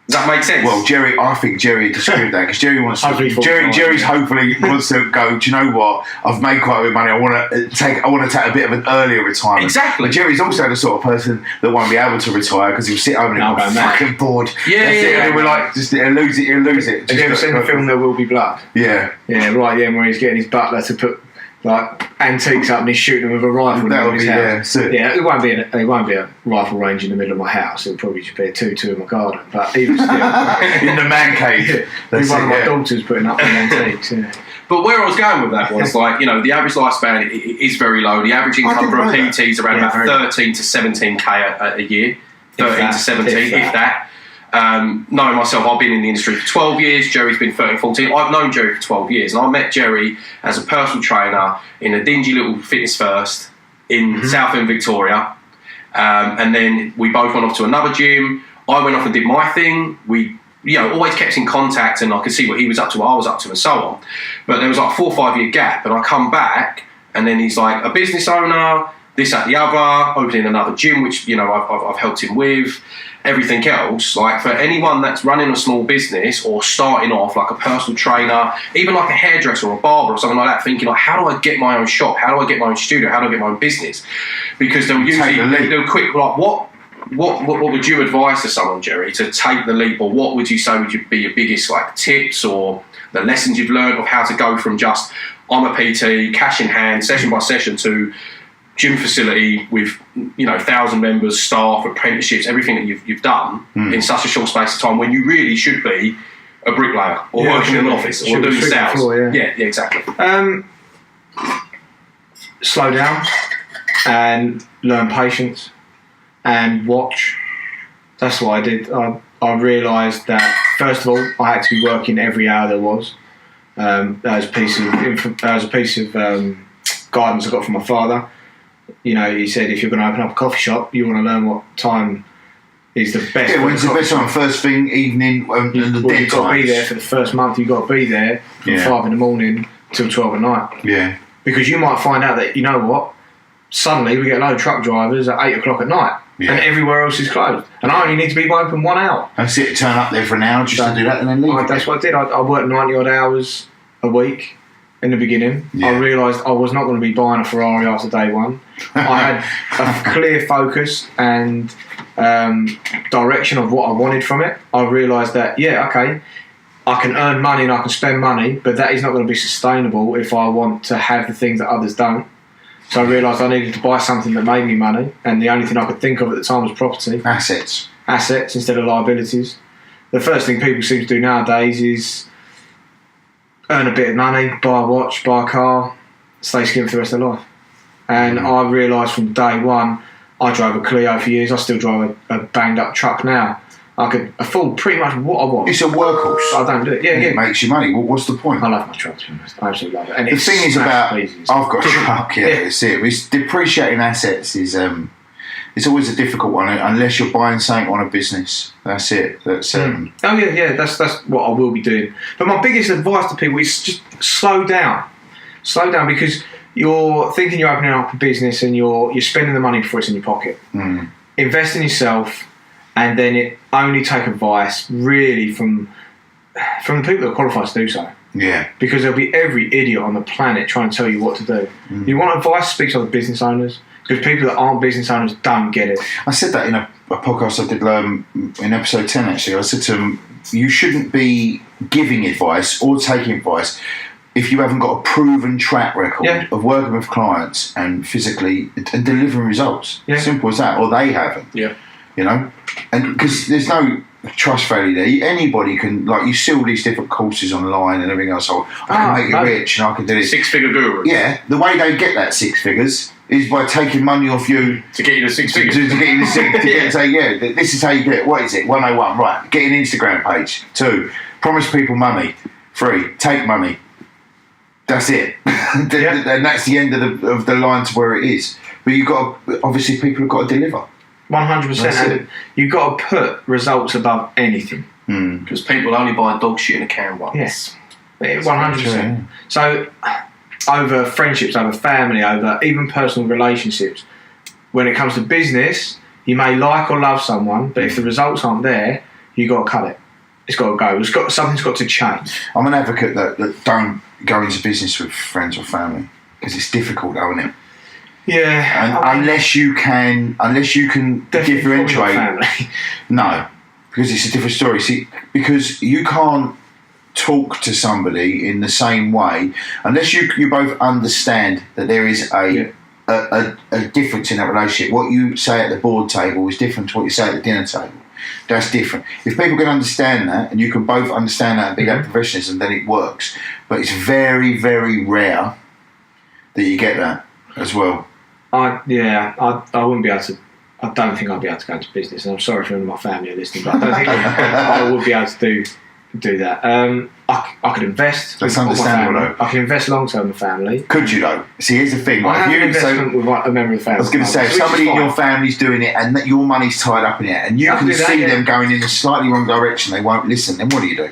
Does that make sense? Well, I think Jerry disagreed with that, because Jerry wants to. Jerry's hopefully wants to go. Do you know what? I've made quite a bit of money. I want to take a bit of an earlier retirement. Exactly. But Jerry's also the sort of person that won't be able to retire because he'll sit home and he'll be fucking bored. And we're like, just he'll lose it. Have you ever seen the film There Will Be Blood? Yeah, right. Yeah, where he's getting his butler to put like antiques up and he's shooting them with a rifle. That would be it won't be a rifle range in the middle of my house. It'll probably just be a 2-2 in my garden. But even still, in the man cave. One of my daughters putting up antiques. But where I was going with that was, like, you know, the average lifespan is very low. The average income for a PT is around about 13 to 17k a year. 13 to 17, if that. Knowing myself, I've been in the industry for 12 years. Jerry's been 13, 14. I've known Jerry for 12 years, and I met Jerry as a personal trainer in a dingy little Fitness First in Southend, Victoria. And then we both went off to another gym. I went off and did my thing. We, you know, always kept in contact, and I could see what he was up to, what I was up to, and so on. But there was like a 4 or 5 year gap, and I come back, and then he's like a business owner, this, that, the other, opening another gym, which, you know, I've helped him with. Everything else, like, for anyone that's running a small business or starting off, like a personal trainer, even like a hairdresser or a barber or something like that, thinking like, how do I get my own shop? How do I get my own studio? How do I get my own business? Because they'll quick, like, what would you advise to someone, Jerry, to take the leap, or what would you say would be your biggest, like, tips or the lessons you've learned of how to go from just, I'm a PT, cash in hand, session by session, to gym facility with, you know, 1,000 members, staff, apprenticeships, everything that you've done in such a short space of time, when you really should be a bricklayer or working in an office or doing sales. Floor, exactly. Slow down and learn patience. and watch. That's what I did. I realised that first of all, I had to be working every hour there was. That was a piece of guidance I got from my father. You know, he said if you're going to open up a coffee shop, you want to learn what time is the best. Yeah, when's the best time? First thing, evening, and the dead you've got to be there for the first month. You've got to be there from 5 a.m. till 12 at night. Yeah. Because you might find out that, you know what, suddenly we get a load of truck drivers at 8 o'clock at night. Yeah. And everywhere else is closed. And I only need to be open 1 hour. That's it, turn up there for an hour just to do that and then leave. That's what I did. I worked 90 odd hours a week in the beginning. Yeah. I realised I was not going to be buying a Ferrari after day one. I had a clear focus and direction of what I wanted from it. I realised that, okay, I can earn money and I can spend money, but that is not going to be sustainable if I want to have the things that others don't. So I realised I needed to buy something that made me money, and the only thing I could think of at the time was property. Assets instead of liabilities. The first thing people seem to do nowadays is earn a bit of money, buy a watch, buy a car, stay skint for the rest of their life. And I realised from day one, I drove a Clio for years, I still drive a banged up truck now. I could afford pretty much what I want. It's a workhorse. I don't do it. Yeah, It makes you money. Well, what's the point? I love my truck, to be honest. I absolutely love it. And the thing is about, pleases. I've got a truck, that's it. It's depreciating assets is it's always a difficult one unless you're buying something on a business. That's it. That's that's what I will be doing. But my biggest advice to people is just slow down. Slow down, because you're thinking you're opening up a business and you're spending the money before it's in your pocket. Invest in yourself. And then it only take advice really from the people that are qualified to do so. Yeah. Because there'll be every idiot on the planet trying to tell you what to do. You want advice, speak to other business owners, because people that aren't business owners don't get it. I said that in a podcast I did in episode 10 actually. I said to them, you shouldn't be giving advice or taking advice if you haven't got a proven track record of working with clients and physically and delivering results. Yeah. Simple as that. Or they haven't. Yeah. You know, and because there's no trust value there. Anybody can, like, you see all these different courses online and everything else. I can make you rich and I can do this. 6-figure guru. Yeah, the way they get that 6 figures is by taking money off you to get you the 6 figures. To get you the 6 to get say, this is how you get it. What is it? 101, right? Get an Instagram page. 2, promise people money. 3, take money. That's it. And that's the end of the line to where it is. But you've got obviously people have got to deliver. 100%. And you've got to put results above anything. Because people only buy dog shit in a can once. Yes. 100%. So, over friendships, over family, over even personal relationships, when it comes to business, you may like or love someone, but if the results aren't there, you've got to cut it. It's got to go. Something's got to change. I'm an advocate that don't go into business with friends or family, because it's difficult, though, isn't it? Yeah, and unless you can differentiate, no, because it's a different story. See, because you can't talk to somebody in the same way unless you both understand that there is a difference in that relationship. What you say at the board table is different to what you say at the dinner table. That's different. If people can understand that, and you can both understand that and be that professionalism, then it works. But it's very, very rare that you get that as well. I wouldn't be able to. I don't think I'd be able to go into business, and I'm sorry if any of my family are listening, but I don't think I would be able to do that. I could invest. That's understandable, though. I can invest long term with family. Could you though? See, here's the thing. I have an investment with a member of the family. I was going to say, if somebody in your family's doing it and that your money's tied up in it, and you can see them going in a slightly wrong direction, they won't listen. Then what do you do?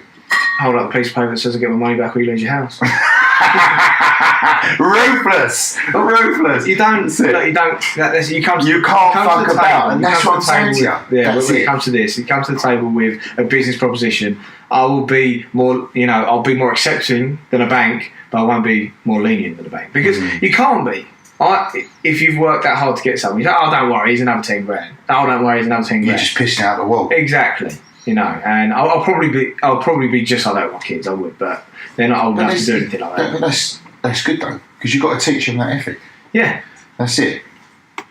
Hold up a piece of paper that says I get my money back or you lose your house. Ruthless. You don't. You can't fuck about, and that's what I'm saying to you. Yeah, when it comes to this, you come to the table with a business proposition. I will be more. I'll be more accepting than a bank, but I won't be more lenient than a bank, because you can't be. If you've worked that hard to get something, you say, "Oh, don't worry, he's another 10 grand." Oh, don't worry, he's another 10 grand. You're just pissing out the wall. Exactly. And I'll probably be just like that with my kids. I would, but they're not old enough to do anything like that. That's good though, because you've got to teach them that ethic. Yeah, that's it.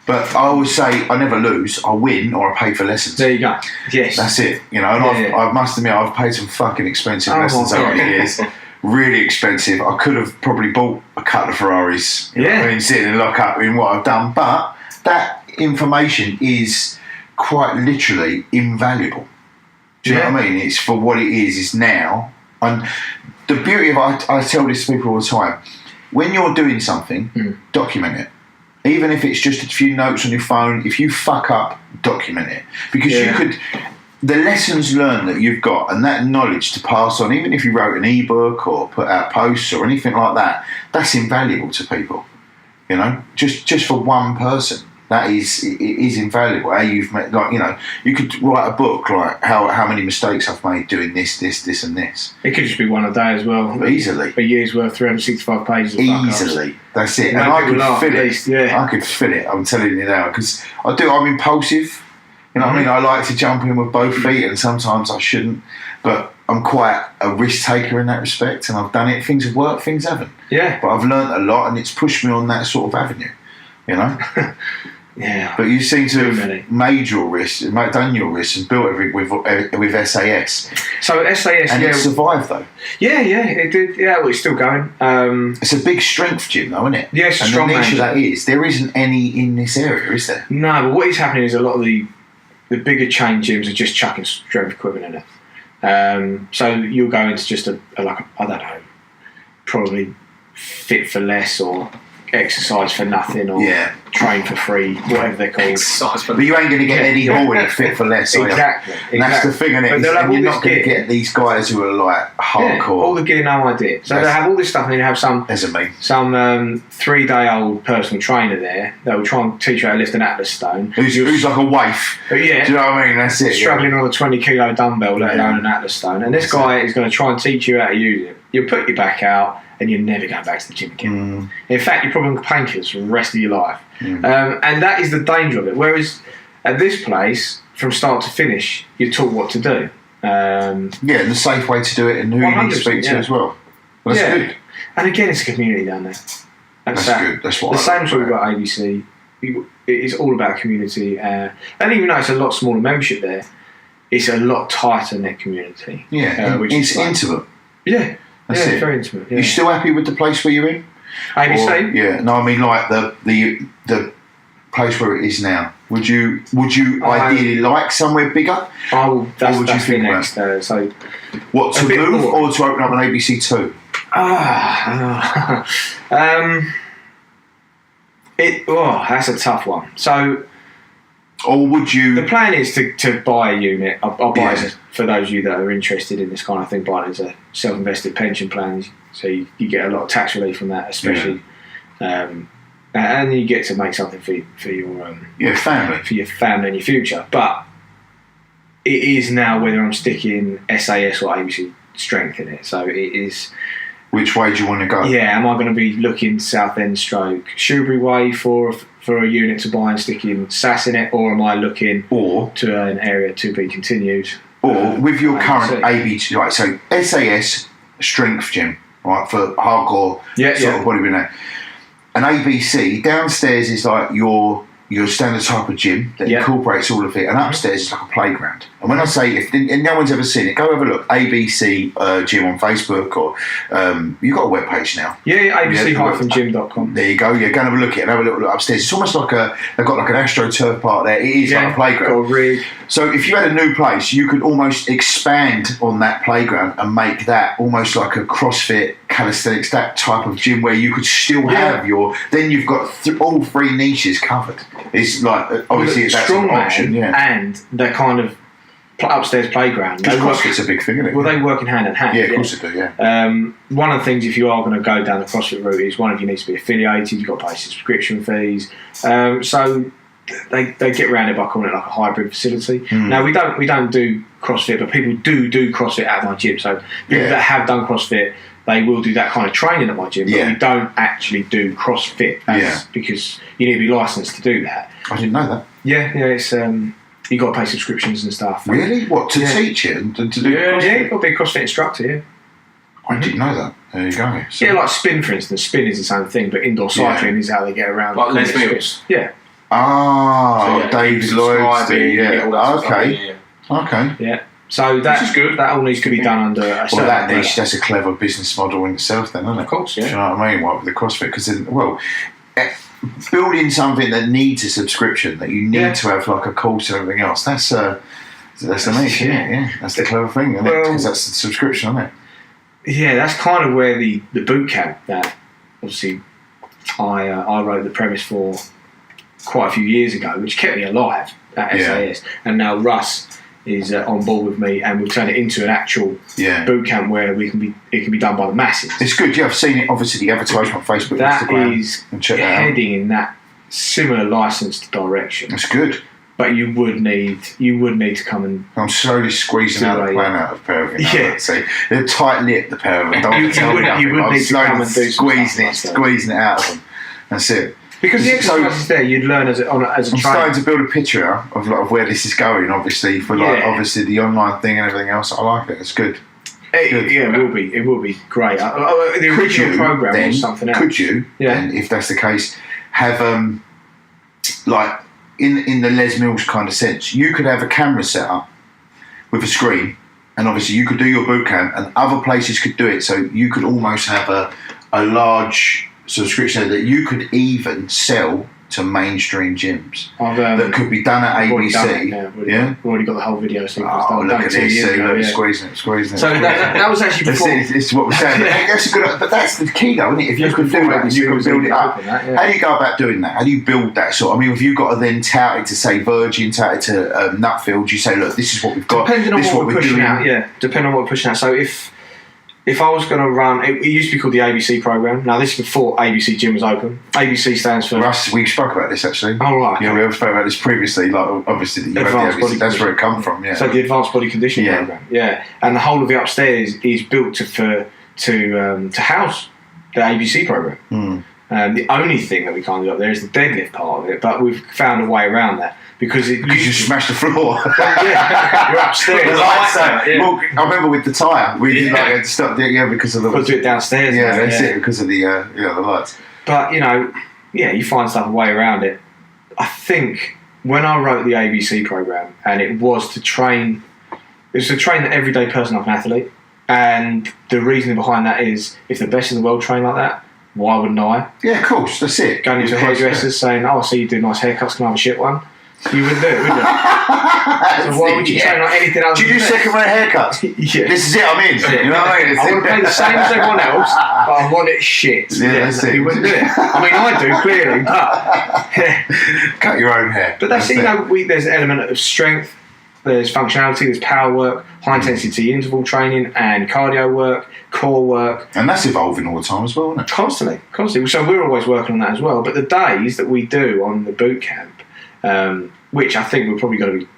But I always say I never lose. I win or I pay for lessons. There you go. Yes, that's it. And I must admit I've paid some fucking expensive lessons over the years. Really expensive. I could have probably bought a couple of Ferraris. Sitting in lockup in what I've done, but that information is quite literally invaluable. Do you know what I mean? It's for what it is now. And the beauty of I tell this to people all the time, when you're doing something, document it. Even if it's just a few notes on your phone, if you fuck up, document it. Because you could, the lessons learned that you've got and that knowledge to pass on, even if you wrote an ebook or put out posts or anything like that, that's invaluable to people. You know, just for one person. It is invaluable. How you've met, like, you know, you could write a book like how many mistakes I've made doing this, and this. It could just be one a day as well. Easily. A year's worth, 365 pages. Of Easily. That's it. And I could fit it. I could fit it. I'm telling you now, because I'm impulsive. You know what I mean? I like to jump in with both feet, and sometimes I shouldn't. But I'm quite a risk taker in that respect, and I've done it. Things have worked, things haven't. Yeah. But I've learnt a lot, and it's pushed me on that sort of avenue. You know. Yeah, but you seem to have made your risks, done your risks, and built everything with SAS. So SAS, and it survived though. Yeah, it did. Yeah, well, it's still going. It's a big strength, Jim, though, isn't it? Yeah, it's a strong. And the niche of that is there isn't any in this area, is there? No, but what is happening is a lot of the bigger chain gyms are just chucking strength equipment in it. So you'll go into just I don't know, probably fit for less or exercise for nothing or train for free, whatever they're called. But you ain't going to get Eddie Hall in a fit for less, are you? Exactly. And that's the thing, isn't it? And you're not going to get these guys who are like hardcore. Yeah, all the gear, no idea. So they have all this stuff, and then you have some 3-day-old personal trainer there that will try and teach you how to lift an Atlas stone. Who's like a waif. But yeah. Do you know what I mean? That's it. Struggling on a 20-kilo dumbbell, let alone an Atlas stone. And this guy is going to try and teach you how to use it. You'll put your back out, and you're never going back to the gym again. In fact, you're probably on painkillers for the rest of your life. And that is the danger of it. Whereas at this place, from start to finish, you're taught what to do. And the safe way to do it, and who you need to speak to as well. Well, that's good. And again, it's a community down there. That's good. That's what the same as we've got ABC. It is all about community. And even though it's a lot smaller membership there, it's a lot tighter knit community. Yeah, it's intimate. Yeah. That's it. Very intimate. Yeah. You still happy with the place where you're in? ABC? No, I mean like the place where it is now. Would you ideally like somewhere bigger? That's the next. So, what, to move or to open up an ABC 2? That's a tough one. So, or would you? The plan is to buy a unit. I'll buy it for those of you that are interested in this kind of thing. Buy it as a self-invested pension plan, so you get a lot of tax relief from that, especially, and you get to make something for your family, for your family and your future. But it is now whether I'm sticking SAS or ABC strength in it. So it is. Which way do you want to go? Yeah, am I going to be looking Southend stroke Shoebury way for a unit to buy and sticking SAS in it, or am I looking to an area to be continued? Or with your current ABC, right? So SAS strength gym, right, for hardcore sort of bodybuilding. An ABC downstairs is like your standard type of gym that incorporates all of it, and upstairs is like a playground. And when I say, if no one's ever seen it, go have a look. ABC Gym on Facebook, or you've got a webpage now. Yeah, abc-gym.com. There you go. Yeah, go and have a look at it and have a little look upstairs. It's almost like they've got like an AstroTurf part there. It is like a playground. Got a rig. So if you had a new place, you could almost expand on that playground and make that almost like a CrossFit, calisthenics, that type of gym where you could still have then you've got all three niches covered. It's like, obviously that's an option, and the kind of upstairs playground. CrossFit's a big thing, isn't it? Well, they work in hand in hand. Yeah, of course they do, yeah. One of the things, if you are going to go down the CrossFit route, is one of you needs to be affiliated, you've got to pay subscription fees. So they get around it by calling it like a hybrid facility. Now, we don't do CrossFit, but people do CrossFit at my gym. So people that have done CrossFit, they will do that kind of training at my gym, but we don't actually do CrossFit because you need to be licensed to do that. I didn't know that. Yeah, it's you got to pay subscriptions and stuff. Really? What, to teach it and to do CrossFit? Yeah, you've got to be a CrossFit instructor, yeah. I didn't know that. There you go. So, like spin, for instance. Spin is the same thing, but indoor cycling is how they get around. Like Les Mills? Yeah. David Lloyd's. Okay. Yeah. So that is good. That all needs to be done under a certain that niche, that's a clever business model in itself then, isn't it? Of course, yeah. Do you know what I mean? With the CrossFit, because building something that needs a subscription, that you need to have like a course and everything else. That's amazing. Yeah, that's the clever thing, isn't it? Because that's the subscription, isn't it? Yeah, that's kind of where the boot camp that obviously I wrote the premise for quite a few years ago, which kept me alive at SAS, and now Russ is on board with me, and we've turned it into an actual boot camp where it can be done by the masses. It's good. Yeah, I've seen it. Obviously, the advertisement on Facebook, Instagram. That is heading in that similar licensed direction. That's good. But you would need to come and. I'm slowly squeezing out the plan out of a pair of them. Yeah, see, they're tight-lipped, the pair of them. Don't tell me nothing. I'm slowly squeezing it out of them. That's it. Because the exercise is there, you'd learn as a trainer. I'm starting to build a picture of where this is going. Obviously, for obviously the online thing and everything else. I like it. It's good. It will be great. The original program was something else. Could you? Then, if that's the case, have like. In the Les Mills kind of sense, you could have a camera set up with a screen, and obviously you could do your boot camp, and other places could do it. So you could almost have a large subscription that you could even sell to mainstream gyms that could be done at ABC. We've already got the whole video sequence done. Look at this, squeezing it. So that was actually before. This is what we're saying. That's a good, but that's the key, though, isn't it? If you can do that, you can build it up. How do you go about doing that? How do you build that sort? I mean, if you've got to then tout it to say Virgin, tout it to Nutfield, you say, look, this is what we've got. Depending on what we're pushing out, depending on what we're pushing out. So if I was going to run, it used to be called the ABC program. Now, this is before ABC Gym was open. ABC stands for... Russ, we spoke about this, actually. Oh, right. Yeah, we spoke about this previously. Like, obviously, you had the ABC. That's where it come from, yeah. So the Advanced Body Conditioning program, and the whole of the upstairs is built to house the ABC program. The only thing that we can't do up there is the deadlift part of it, but we've found a way around that. Because you smash the floor. You're upstairs. Well, I remember with the tyre, we had to stop because of the. Got to do it downstairs. Yeah, that's it, because of the lights. But you find stuff a way around it. I think when I wrote the ABC program, and it was to train the everyday person of an athlete, and the reasoning behind that is if the best in the world train like that, why wouldn't I? Yeah, of course, that's it. Going into hairdressers saying, "Oh, I see you do nice haircuts. Can I have a shit one?" You wouldn't do it, would you? So why would you train like anything else? Do you do second-rate haircuts? Yeah. This is it, I'm in. You know what I mean? I want to play the same as everyone else, but I want it shit. Yeah, that's it. You wouldn't do it. I mean, I do, clearly, but... Cut your own hair. But that's it. There's an element of strength, there's functionality, there's power work, high-intensity interval training, and cardio work, core work. And that's evolving all the time as well, isn't it? Constantly. So we're always working on that as well. But the days that we do on the boot camp, which I think we're probably going to be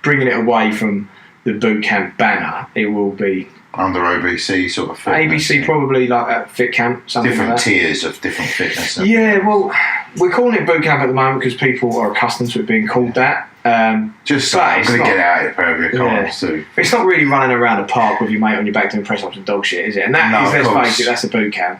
bringing it away from the boot camp banner. It will be under ABC sort of fitness. ABC probably like at fit camp, something different like that. Tiers of different fitness. Yeah, well, we're calling it boot camp at the moment because people are accustomed to it being called that. I'm going to get out of here, too. It's not really running around a park with your mate on your back doing press ups and dog shit, is it? And that is, let's face it, that's a boot camp.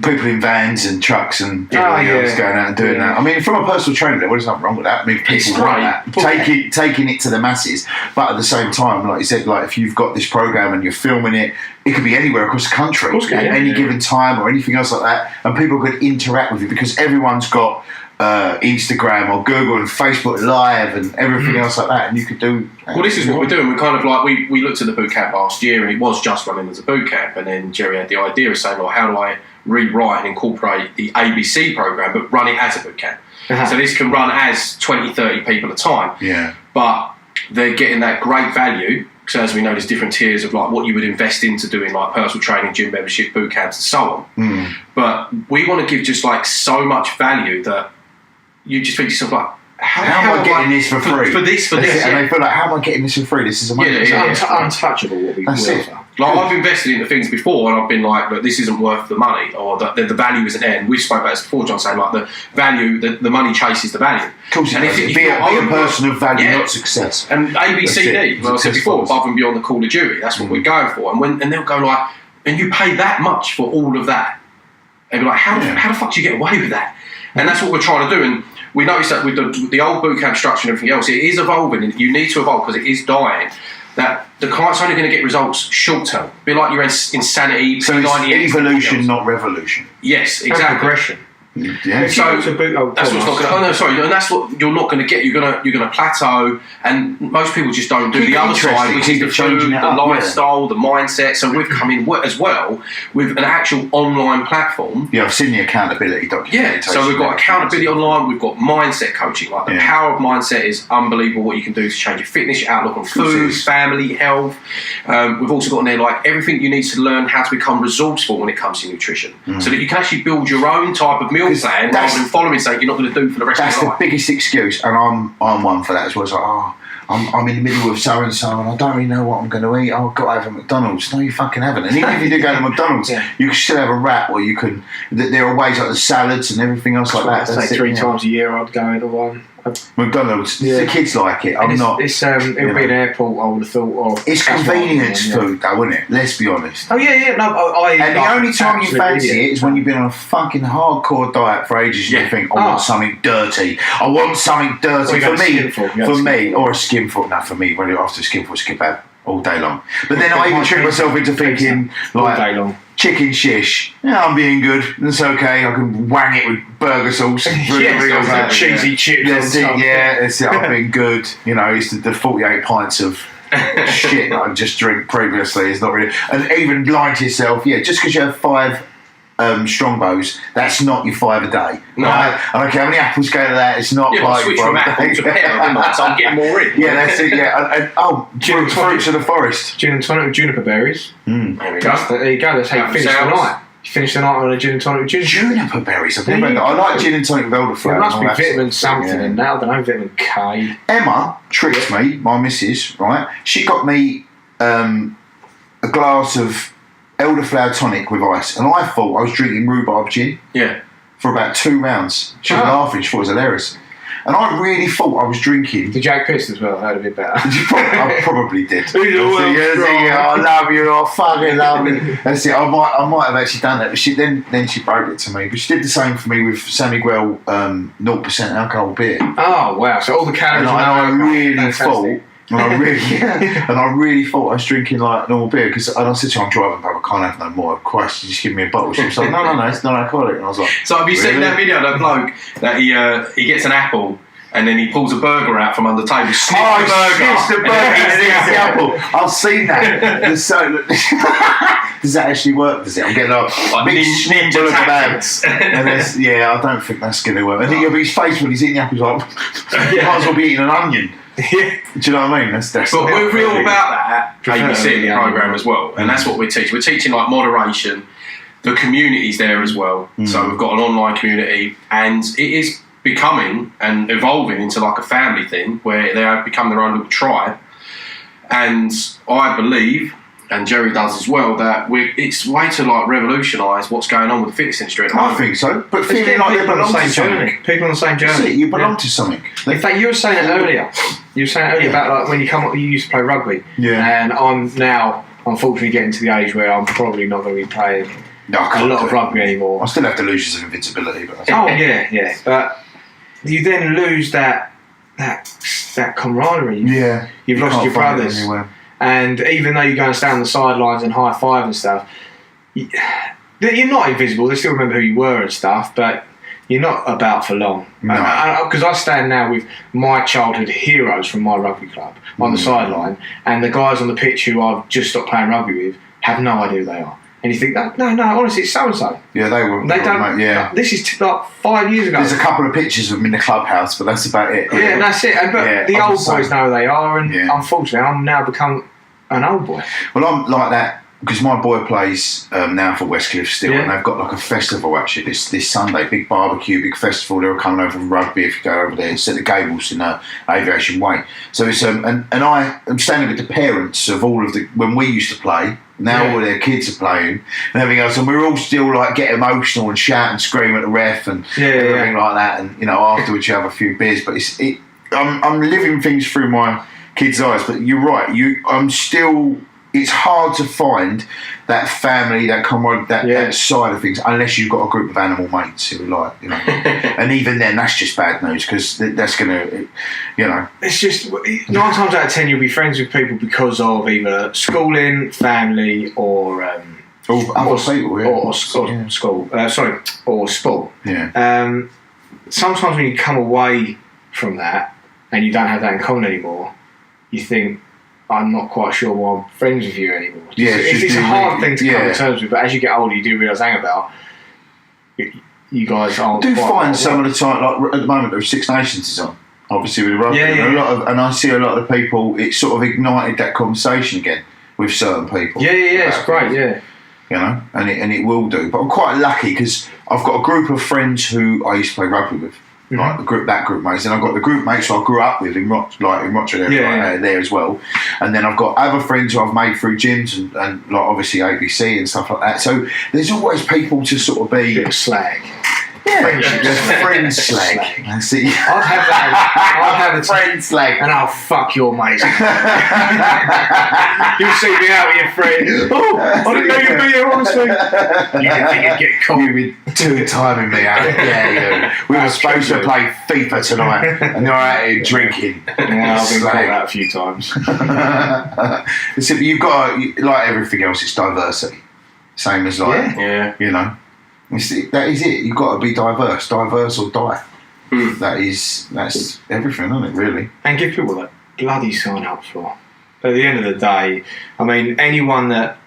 People in vans and trucks and everything else going out and doing that. I mean, from a personal trainer, there was nothing wrong with that. I mean, people want that. Taking it to the masses, but at the same time, like you said, like if you've got this program and you're filming it, it could be anywhere across the country at any given time or anything else like that, and people could interact with you because everyone's got Instagram or Google and Facebook Live and everything else like that, and you could do. Well, this is what we're doing. We're kind of like we looked at the boot camp last year, and it was just running as a boot camp, and then Jerry had the idea of saying, "Well, how do I rewrite and incorporate the ABC program, but run it as a boot camp?" So this can run as 20, 30 people at a time. Yeah. But they're getting that great value. So as we know, there's different tiers of like what you would invest into doing like personal training, gym membership, boot camps, and so on. But we want to give just like so much value that you just think to yourself like, how am I getting this for free? For this. And they feel like, how am I getting this for free? This is amazing. It's untouchable what we offer. Like I've invested into things before, and I've been like, "Look, this isn't worth the money, or the value isn't there." And we spoke about this before, John, saying like the value, the money chases the value. Of course, it does. Be a person of value, not success. And ABCD, well, I said before, above and beyond the call of duty. That's what we're going for. And they'll go like, "And you pay that much for all of that?" And be like, "How the fuck do you get away with that?" And that's what we're trying to do. And we noticed that with the old boot camp structure and everything else, it is evolving, and you need to evolve because it is dying. That the client's only going to get results short term. Be like your insanity. So it's evolution, not revolution. Yes, exactly. Progression. Yeah. So that's what's not going to. Oh no, sorry, and that's what you're not going to get. You're going to plateau, and most people just don't do Keep the it other side, interesting, which keep is it the food, changing the it up, lifestyle, the mindset. So we've come in as well with an actual online platform. Yeah, I've seen the accountability documentation. Yeah, so we've got accountability online, we've got mindset coaching. Like the power of mindset is unbelievable. What you can do to change your fitness, your outlook on food, family, health. We've also got in there like everything you need to learn how to become resourceful when it comes to nutrition, so that you can actually build your own type of meal plan rather than following something you're not going to do for the rest of your life. That's the biggest excuse, and I'm one for that as well. It's like, I'm in the middle of so and so, and I don't really know what I'm going to eat. I've got to have a McDonald's. No, you fucking haven't. And even if you do go to McDonald's, you can still have a wrap, or you can. There are ways like the salads and everything else like that. I'd say 3 times a year I'd go into one. McDonald's, the kids like it. I'm not. It's it would be an airport, I would have thought. Or it's convenience food, though, isn't it? Let's be honest. Oh yeah. No, and the only time you fancy it is when you've been on a fucking hardcore diet for ages, and you think, I want something dirty. I want something dirty for me, or a skinful. No, for me, after a skinful, it's kebab all day long. But then I even trick myself into thinking, like, all day long. Chicken shish. Yeah, I'm being good. It's okay. I can wang it with burger sauce and cheesy chips. That's it. I've been good. You know, it's the 48 pints of shit that I just drink previously. It's not really. And even lying to yourself, just because you have 5 Strongbows, that's not your 5 a day. No. Right? I don't care how many apples go to that. It's not like switch from apple to pear, didn't I? So I'm getting more in. Yeah, that's it. Yeah, fruits of the forest. Gin and tonic with juniper berries. There we go. There you go. That's how you finish the night. You finish the night on a gin and tonic with juniper berries. I've never had that. I like gin and tonic with elderflower. There must be vitamin something in that. I don't know, vitamin K. Emma tricked me, my missus. Right, she got me a glass of elderflower tonic with ice, and I thought I was drinking rhubarb gin for about 2 rounds. She was laughing, she thought it was hilarious, and I really thought I was drinking. Did Jack Piss as well? That'd have been better. I probably did. I love you, I fucking love you. That's it. I might have actually done that, but she broke it to me. But she did the same for me with San Miguel 0% alcohol beer. Oh wow! So all the calories. And I really thought. And I really thought I was drinking like normal beer, and I said to her, I'm driving, but I can't have no more. Christ, you just give me a bottle. She was like, no, it's not alcoholic. And I was like, so have you seen that video of that bloke that he gets an apple and then he pulls a burger out from under the table, sniffs the burger, and eats the apple. I've seen that. Does that actually work? Does it? I'm getting a big snimble of kebabs. I don't think that's going to work. I think his face when he's eating the apple, he's like, might as well be eating an onion. Do you know what I mean? That's but we're all about that at ABC in the programme as well, and that's what we're teaching. We're teaching like moderation. The community's there as well, so we've got an online community, and it is becoming and evolving into like a family thing where they have become their own little tribe. And I believe, and Jerry does as well, that it's way to like revolutionise what's going on with the fitness industry at the moment. I think so, but feeling like you belong to something. People on the same journey. You belong to something. In fact, you were saying it earlier. About like when you used to play rugby. Yeah. And I'm now, unfortunately, getting to the age where I'm probably not going to be playing a lot of rugby anymore. I still have to lose some invincibility. But yeah. But you then lose that camaraderie. You've lost your brothers. And even though you go and stand on the sidelines and high five and stuff, you're not invisible. They still remember who you were and stuff, but you're not about for long. Because I stand now with my childhood heroes from my rugby club on the sideline, and the guys on the pitch who I've just stopped playing rugby with have no idea who they are. And you think, no, honestly, it's so-and-so. Yeah, they were. They don't. Yeah. This is like 5 years ago. There's a couple of pictures of them in the clubhouse, but that's about it. Yeah, that's it. But the old boys know who they are, and unfortunately, I'm now become an old boy. Well, I'm like that because my boy plays now for Westcliff still, and they've got like a festival actually this Sunday, big barbecue, big festival. They're coming over from rugby if you go over there. It's at the Gables in Aviation Way. So it's and I am standing with the parents of all of when we used to play. Now all their kids are playing and everything else, and we're all still like get emotional and shout and scream at the ref and everything like that. And afterwards you have a few beers, but I'm living things through my kids' eyes. But you're right, I'm still. It's hard to find that family, that camaraderie, that side of things, unless you've got a group of animal mates who like, and even then, that's just bad news because that's going to, It's just 9 times out of 10 you'll be friends with people because of either schooling, family, or Other people, yeah. Or school. Or sport. Yeah. Sometimes when you come away from that and you don't have that in common anymore, you think, I'm not quite sure why I'm friends with you anymore. Yeah, it's a hard thing to come to terms with, but as you get older, you do realise, hang about, you guys aren't. I do find some of the time, like at the moment, there's Six Nations is on, obviously with rugby, and I see a lot of the people. It sort of ignited that conversation again with certain people. Yeah, it's great. Yeah. You know, and it will do. But I'm quite lucky because I've got a group of friends who I used to play rugby with, like that group mates, and I've got the group mates who I grew up with in Rochester there as well. And then I've got other friends who I've made through gyms and like obviously ABC and stuff like that. So there's always people to sort of be bit of slag. Yeah, friend slag. I'd have that. I'd have a friend slag, and I'll fuck your mate. You see me out with your friend. Oh, I didn't know you'd be here, honestly. You didn't think you'd get caught. You've been two-timing me out. Yeah. We were supposed to play FIFA tonight, and you're out here drinking. Yeah, I've been caught out a few times. So you've got, like everything else, it's diversity. Same as like, you know. That is it. You've got to be diverse or die. That's everything, isn't it? Really. And give people that bloody sign up for. At the end of the day, I mean, anyone that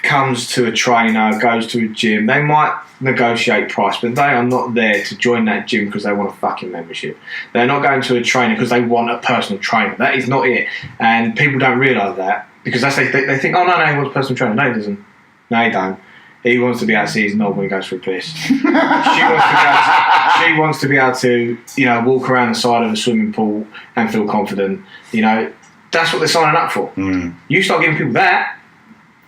comes to a trainer, goes to a gym, they might negotiate price, but they are not there to join that gym because they want a fucking membership. They're not going to a trainer because they want a personal trainer. That is not it. And people don't realise that because they think, oh no, he wants a personal trainer. No, he doesn't. No, he don't. He wants to be able to see his knob when he goes for a piss. She wants to be able to, you know, walk around the side of a swimming pool and feel confident. You know, that's what they're signing up for. You start giving people that,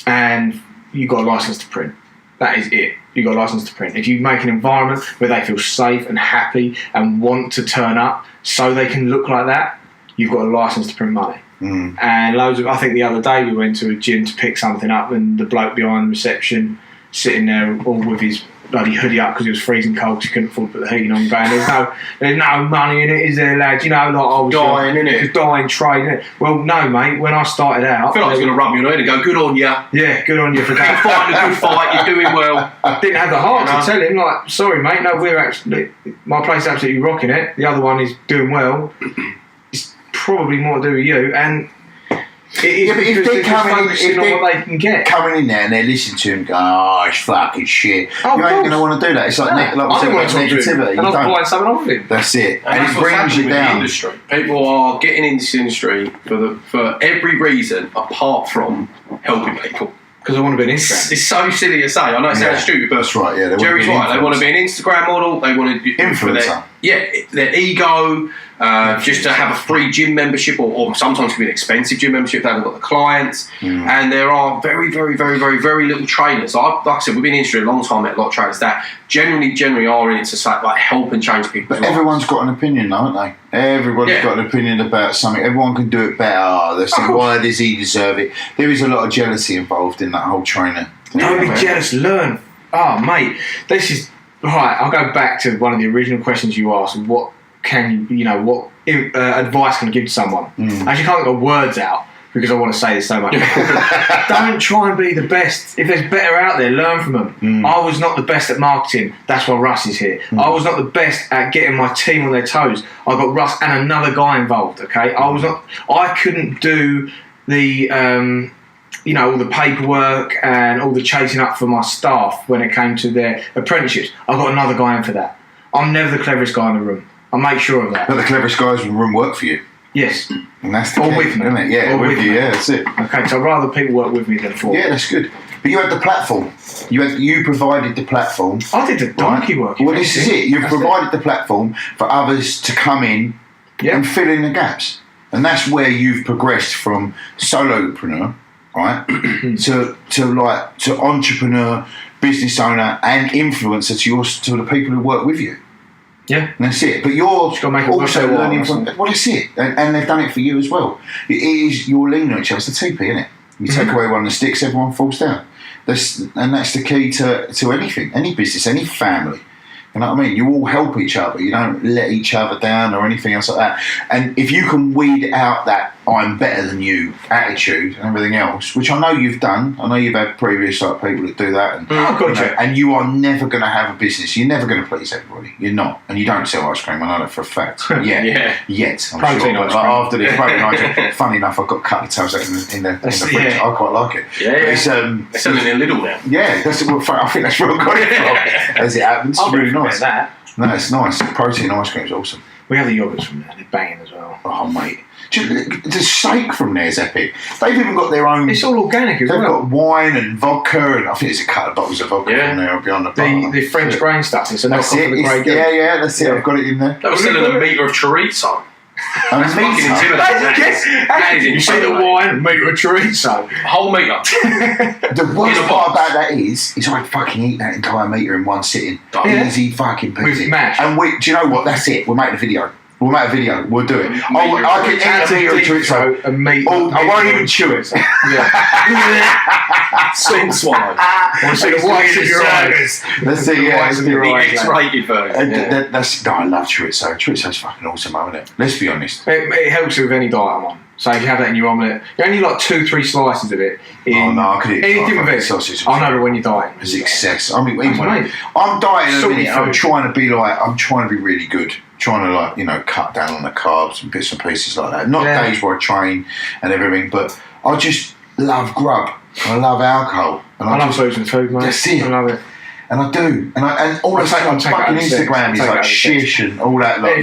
and you've got a license to print. That is it. You've got a license to print. If you make an environment where they feel safe and happy and want to turn up so they can look like that, you've got a license to print money. And I think the other day we went to a gym to pick something up, and the bloke behind the reception sitting there all with his bloody hoodie up because it was freezing cold because he couldn't afford to put the heating on, going, there's no money in it, is there, lad? You know, like I was dying, innit? It's dying trade, innit? Well, no, mate, when I started out, I feel like I was going to rub you on the head and go, good on you. Yeah, good on you for You're fighting a good fight, you're doing well. I didn't have the heart to tell him, like, sorry mate, no, we're actually, my place is absolutely rocking it, the other one is doing well, it's probably more to do with you, and it is but if they're what they can get. Coming in there and they're listening to him going, oh, it's fucking shit. Oh, you ain't going to want to do that. It's like, I don't want to talk to him. And I'm buying something off him. That's it. And it brings you down. The industry. People are getting into this industry for every reason apart from helping people. Because I want to be an Instagram. It's so silly to say. I know it sounds stupid, but that's right. Yeah, Jerry's right. They want to be an Instagram model. They want to be influencer. Their ego. Just to have a free gym membership, or sometimes it can be an expensive gym membership if they haven't got the clients. And there are very, very, very, very, very little trainers. Like I said, we've been in the industry a long time, met a lot of trainers that generally are in it to like help and change people. But everyone's got an opinion, haven't they? Everybody's got an opinion about something. Everyone can do it better. They say, why does he deserve it? There is a lot of jealousy involved in that whole trainer. Don't be jealous, learn. Oh, mate, this is... Right, I'll go back to one of the original questions you asked. What advice can I give to someone? I actually can't get words out because I want to say this so much. Don't try and be the best. If there's better out there, learn from them. I was not the best at marketing. That's why Russ is here. I was not the best at getting my team on their toes. I got Russ and another guy involved. Okay, I couldn't do the all the paperwork and all the chasing up for my staff when it came to their apprenticeships. I got another guy in for that. I'm never the cleverest guy in the room. I make sure of that. But the cleverest guys in the room work for you. Yes. And that's the key, with me. isn't it? Yeah, with you. Yeah, that's it. Okay, so I'd rather people work with me than for me. Yeah, that's good. But you had the platform. You provided the platform. I did the donkey work. Well, this is it. You've provided the platform for others to come in and fill in the gaps. And that's where you've progressed from solopreneur, right, to entrepreneur, business owner, and influencer to the people who work with you. Yeah, and that's it. But you're also learning from. Well, that's it, and they've done it for you as well. It is you're leaning on each other. It's the TP, isn't it? You take away one of the sticks, everyone falls down. That's the key to anything, any business, any family. You know what I mean? You all help each other. You don't let each other down or anything else like that. And if you can weed out that I'm better than you attitude and everything else, which I know you've done. I know you've had previous like people that do that, and and you are never going to have a business. You're never going to please everybody. You're not, and you don't sell ice cream. I know that for a fact. Yet, I'm protein sure. ice Like, cream. after this protein ice cream, funny enough, I've got a couple of tails in the fridge. I quite like it. They're selling it in Lidl now. Yeah, that's what I think that's where I got it from. As it happens, it's really nice. That. No, it's nice. Protein ice cream is awesome. We have the yogurts from there. They're banging as well. Oh, mate. The shake from there is epic. They've even got their own... It's all organic as well. They've got wine and vodka, and I think there's a couple of bottles of vodka from there behind the bar. The French grain stuff. It's a knockoff of the Grey Goose. Yeah, that's it. I've got it in there. They were selling a metre of chorizo. That's fucking intimidating. You see the wine, metre of chorizo. Whole metre. The worst part about that is I'd fucking eat that entire metre in one sitting. Easy fucking peasy. With mash. And do you know what? That's it. We'll make the video. We'll make a video. We'll do it. I can eat a metre of chorizo. A meat. I won't even chew it. Salt swallow. I see the whites of your eyes. That's it, yeah. The X-rated version. I love chorizo. Chorizo's fucking awesome, isn't it? Let's be honest. It helps with any diet I'm on. So if you have that in your omelette, you only like 2-3 slices of it. I could eat anything with it. sausage. I know, but when you're dieting, it's excess. I mean, even I'm dieting at the minute, I'm food. trying to be really good. Trying to cut down on the carbs and bits and pieces like that. Not days where I train and everything, but I just love grub. I love alcohol. And I love losing food, mate. That's it. I love it. And I do. And all the time, fucking Instagram is like shish and all that. Like,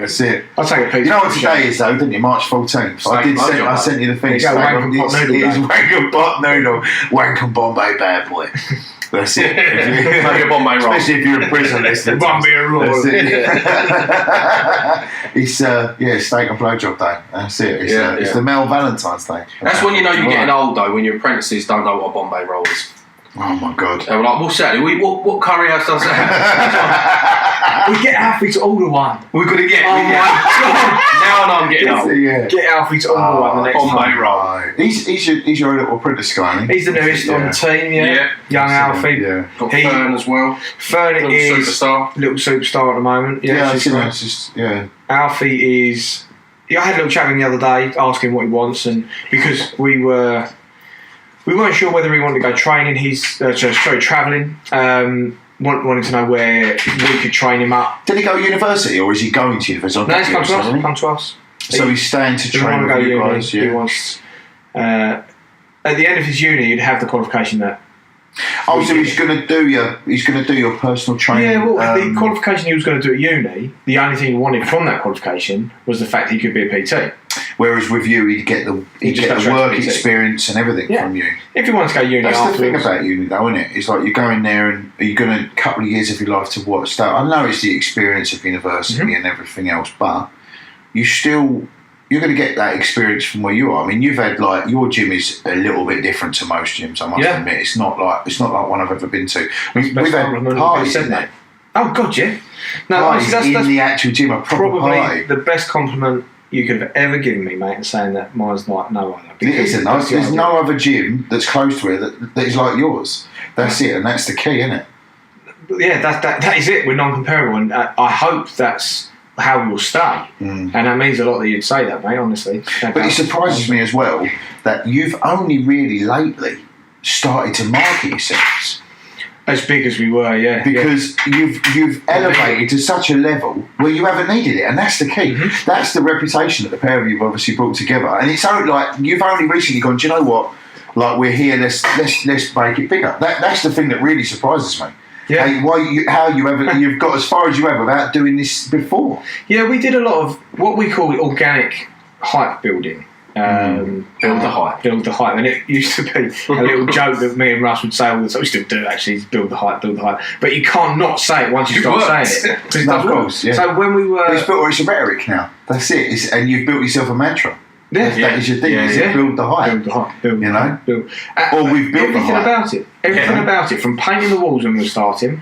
that's it. I'll take a piece. You know what today is, though, didn't you? March 14th. I sent you the thing. It's wank and pot noodle. It's wank and pot noodle. Wank and Bombay bad boy. That's it. Make a Bombay roll. Especially if you're in prison listening. Bombay roll. That's it. It's steak and blowjob day. That's it. It's the Mel Valentine's Day. That's when you know you're getting old, though, when your apprentices don't know what a Bombay roll is. Oh my god. They were like, what's that? What curry house does that? We get Alfie to order one. We're going to get. Oh my god. Now I know I'm getting old. Get Alfie to order one the next Bombay time. roll. He's your little apprentice guy, isn't he? He's the newest on the team, Young Alfie. Yeah. Got Fern as well. Fern Little is superstar. Little superstar at the moment. Alfie is. I had a little chat with him the other day, asking what he wants, and because we weren't sure whether he wanted to go training. He's travelling. Wanted to know where we could train him up. Did he go to university, or is he going to university? No, he's come to us. So he's staying to train with you guys. He wants. At the end of his uni, he'd have the qualification that. Oh, so he's going to do your personal training. Yeah, well, the qualification he was going to do at uni, the only thing he wanted from that qualification was the fact he could be a PT. Whereas with you, he'd get the work experience and everything from you. If he wants to go uni, that's afterwards. the thing about uni, though, isn't it? It's like you're going there, and are you going to a couple of years of your life to what? Start. I know it's the experience of university and everything else, but you're going to get that experience from where you are. I mean, you've had your gym is a little bit different to most gyms. I must admit, it's not like one I've ever been to. We've had parties in there. Oh God, yeah. No, parties that's the actual gym, a proper probably party. The best compliment you could have ever given me, mate, and saying that mine's like no other. It isn't. There's no other gym that's close to it that is like yours. That's it, and that's the key, isn't it? Yeah, that is it. We're non-comparable, and I hope that's how we will stay. And that means a lot that you'd say that, mate, honestly. But it surprises me as well that you've only really lately started to market yourselves. As big as we were, yeah. Because you've elevated to such a level where you haven't needed it, and that's the key. That's the reputation that the pair of you have obviously brought together. And it's only like you've only recently gone, do you know what? Like, we're here, let's make it bigger. That's the thing that really surprises me. Yeah. You've got as far as you have without doing this before. Yeah, we did a lot of what we call organic hype building. Build the hype, and it used to be a little joke that me and Russ would say all the time. We still do actually, build the hype. But you can't not say it once you start saying it. No, of course, yeah. So when we were, it's a rhetoric now. That's it. And you've built yourself a mantra. Yeah, that is your thing. Build the hype. Build the hype. Build. Or we've built everything about it. Everything about it, from painting the walls when we were starting.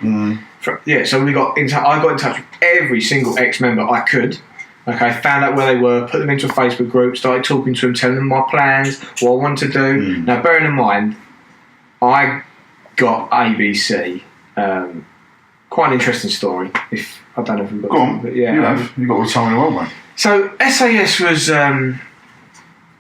So I got in touch with every single ex-member I could. Okay, found out where they were, put them into a Facebook group, started talking to them, telling them my plans, what I want to do. Now, bearing in mind, I got ABC. Quite an interesting story. I don't know if we've got. Go on. But yeah, you've got all the time in the world, mate. So SAS was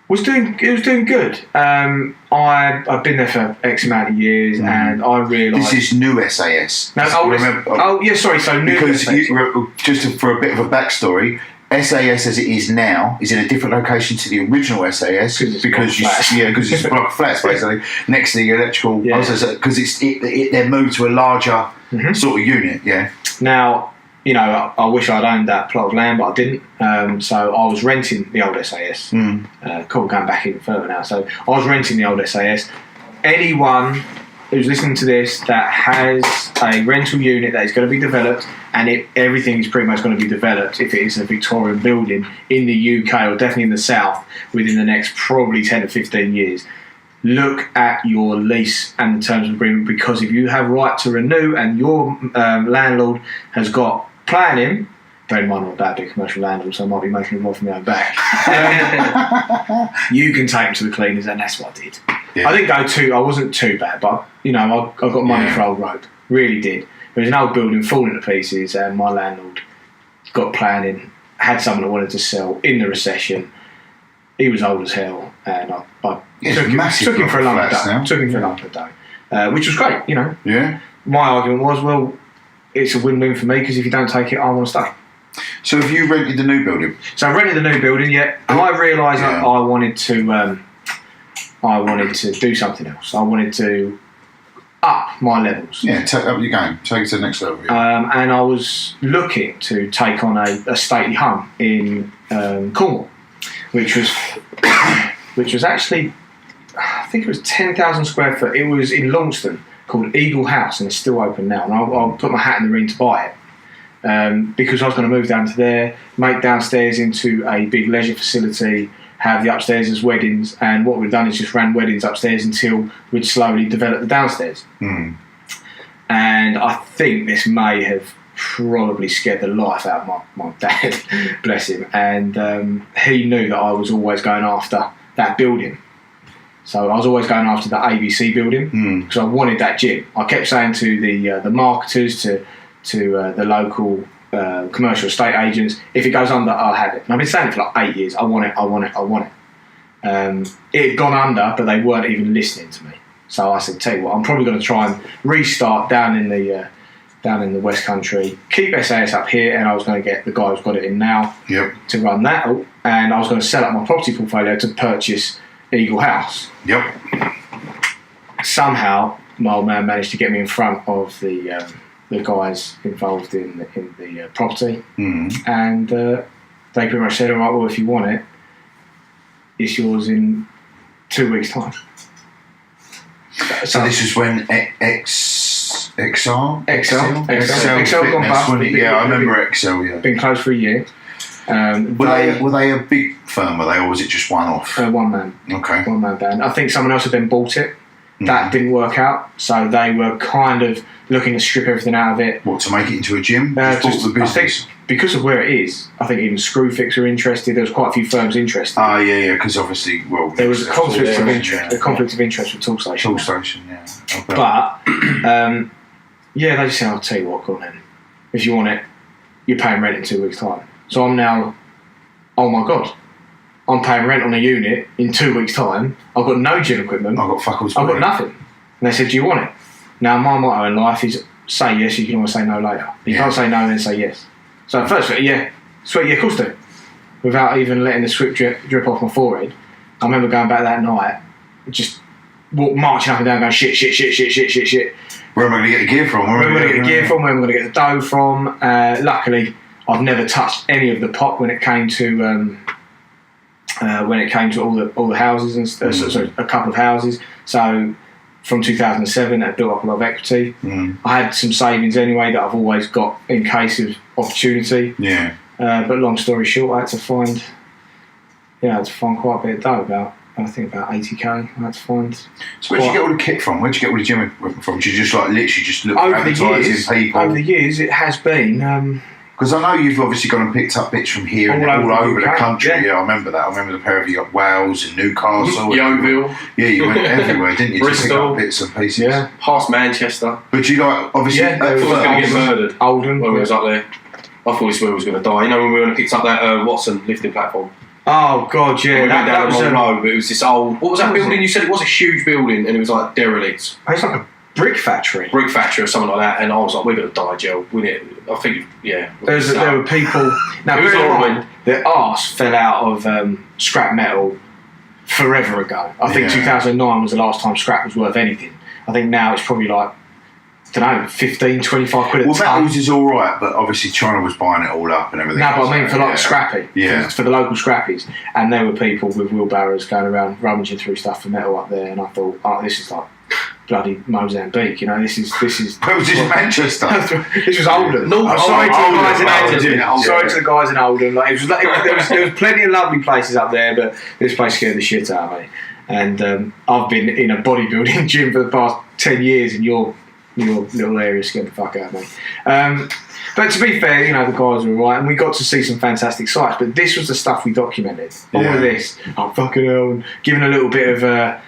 was doing good. I've been there for X amount of years, and I realised this is new SAS. No, sorry. So new because SAS. For a bit of a backstory. SAS as it is now is in a different location to the original SAS because it's a block of flats basically next to the electrical. Because they're moved to a larger sort of unit. Yeah. Now, I wish I'd owned that plot of land, but I didn't. So I was renting the old SAS. Going back even further now. So I was renting the old SAS. Anyone who's listening to this that has a rental unit that is going to be developed, and everything is pretty much going to be developed if it is a Victorian building in the UK or definitely in the South within the next probably 10 to 15 years, look at your lease and the terms of agreement, because if you have right to renew and your landlord has got planning, bear in mind I'm about to be a commercial landlord, so I might be making it more from my own back, you can take them to the cleaners, and that's what I did. Yeah. I wasn't too bad, but I got money for Old Road, really did. There was an old building falling to pieces, and my landlord got planning, had someone that wanted to sell in the recession. He was old as hell, and I took him for a lump of dough, which was great, Yeah. My argument was, well, it's a win-win for me, because if you don't take it, I want to stay. So have you rented the new building? So I rented the new building, yeah. And I realised I wanted to do something else. I wanted to up my levels. Yeah, take up your game. Take it to the next level. Yeah. And I was looking to take on a stately home in Cornwall, which was actually, I think it was 10,000 square foot. It was in Launceston, called Eagle House, and it's still open now. And I'll put my hat in the ring to buy it, because I was going to move down to there, make downstairs into a big leisure facility, have the upstairs as weddings, and what we've done is just ran weddings upstairs until we'd slowly develop the downstairs. And I think this may have probably scared the life out of my dad, bless him, and he knew that I was always going after that building. So I was always going after the ABC building, because I wanted that gym. I kept saying to the marketers, to the local commercial estate agents, if it goes under, I'll have it. And I've been saying it for like 8 years. I want it. It had gone under, but they weren't even listening to me. So I said, tell you what, I'm probably going to try and restart down in the West Country, keep SAS up here, and I was going to get the guy who's got it in now to run that, and I was going to sell up my property portfolio to purchase Eagle House. Somehow my old man managed to get me in front of the guys involved in the property, and they pretty much said, all right, well, if you want it, it's yours in 2 weeks' time. So this is when XL gone bust. I remember XL. Yeah, been closed for a year. Were they a big firm? Or was it just one off? One man. Okay. One man band. I think someone else had then bought it. That didn't work out, so they were kind of looking to strip everything out of it. What, to make it into a gym? Just bought the business? I think because of where it is, I think even Screwfix were interested. There was quite a few firms interested. Because obviously, there was a conflict of interest. A conflict of interest with Toolstation. Toolstation, yeah. Okay. But they just said, "I'll tell you what, go on then. If you want it, you're paying rent in 2 weeks' time." So I'm now, oh my god, I'm paying rent on a unit in 2 weeks' time. I've got no gym equipment. I've got I've got nothing. And they said, "Do you want it?" Now my motto in life is say yes. You can always say no later. You can't say no then say yes. So at first, sweet, of course do. Without even letting the sweat drip off my forehead. I remember going back that night, just marching up and down, going shit. Where am I going to get the gear from? Where am I going to get the gear from? Where am I going to get the dough from? Luckily, I've never touched any of the pot when it came to all the houses and sorry, a couple of houses. So from 2007, that built up a lot of equity. I had some savings anyway that I've always got in case of opportunity. But long story short, I had to find quite a bit of dough. I think about 80k. I had to find. So where'd you get all the kit from? Where'd you get all the gym equipment from? Did you just literally just look at advertising people? Over the years, it has been. Because I know you've obviously gone and picked up bits from here all over the country. Yeah, I remember that. I remember the pair of you got Wales and Newcastle. Yeovil. Yeah, you went everywhere, didn't you? Bristol. Just pick up bits and pieces. Yeah. Past Manchester. But you obviously... I thought I was going to get murdered. Oldham. When we was up there. I thought this where we was going to die. You know when we went and picked up that Watson lifting platform? Oh God, yeah. We went down the wrong a, road, but it was this old. What was that building? You said it was a huge building, and it was like derelict. It's like a brick factory. Brick factory or something like that, and I was like, we're going to die, Joe. I think, yeah. There were people. Now, It was horrible. their arse fell out of scrap metal forever ago. I think 2009 was the last time scrap was worth anything. I think now it's probably like, I don't know, 15, 25 quid a ton. Well, metals is all right, but obviously China was buying it all up and everything. No, but I mean for like the scrappy. Yeah. For the local scrappies. And there were people with wheelbarrows going around rummaging through stuff for metal up there, and I thought, oh, this is like bloody Mozambique, you know, this is Where was this, Manchester? This was Oldham. I'm sorry to the guys in Oldham. Sorry to the guys in Oldham. Like, there was plenty of lovely places up there, but this place scared the shit out of me. And I've been in a bodybuilding gym for the past 10 years, and your little area scared the fuck out of me. But to be fair, you know, the guys were right, and we got to see some fantastic sights. But this was the stuff we documented. All of this, fucking hell, and giving a little bit of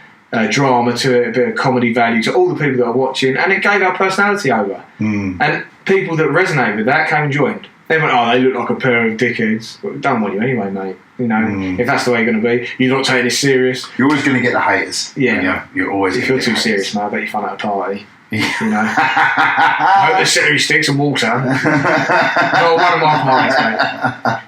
drama to it, a bit of comedy value to all the people that are watching, and it gave our personality over. And people that resonate with that came and joined. They went, oh, they look like a pair of dickheads. Well, we don't want you anyway, mate. You know, if that's the way you're going to be, you're not taking this serious. You're always going to get the haters. Yeah. You're always. If you're too serious, mate, I bet you find out a party. You know, I hope there's celery sticks and water. Not one of my parties, mate.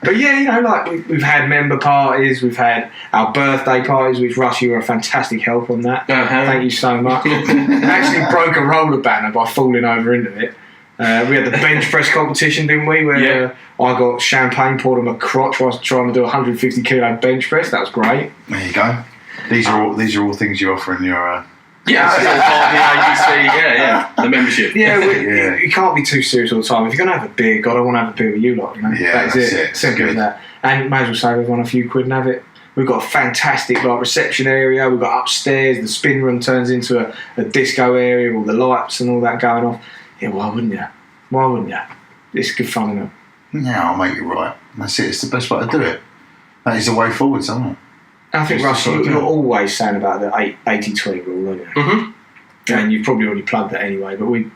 But yeah, you know, like we've had member parties, we've had our birthday parties, which Russ, you were a fantastic help on that. Thank you so much. Actually broke a roller banner by falling over into it. We had the bench press competition, didn't we? Where I got champagne poured on my crotch while I was trying to do a 150 kilo bench press. That was great. There you go. These are all things you offer in your. The membership. You can't be too serious all the time. If you're going to have a beer, God, I want to have a beer with you lot. You know, that's it. Simple as that. And may as well save everyone a few quid and have it. We've got a fantastic reception area. We've got upstairs. The spin room turns into a disco area with all the lights and all that going off. Yeah, why wouldn't you? Why wouldn't you? It's good fun, isn't it? No, I'll make it right. That's it. It's the best way to do it. That is the way forward, isn't it? I think, Russell, you're always saying about the 80-20 rule, aren't you? Mm-hmm. And you've probably already plugged that anyway, but we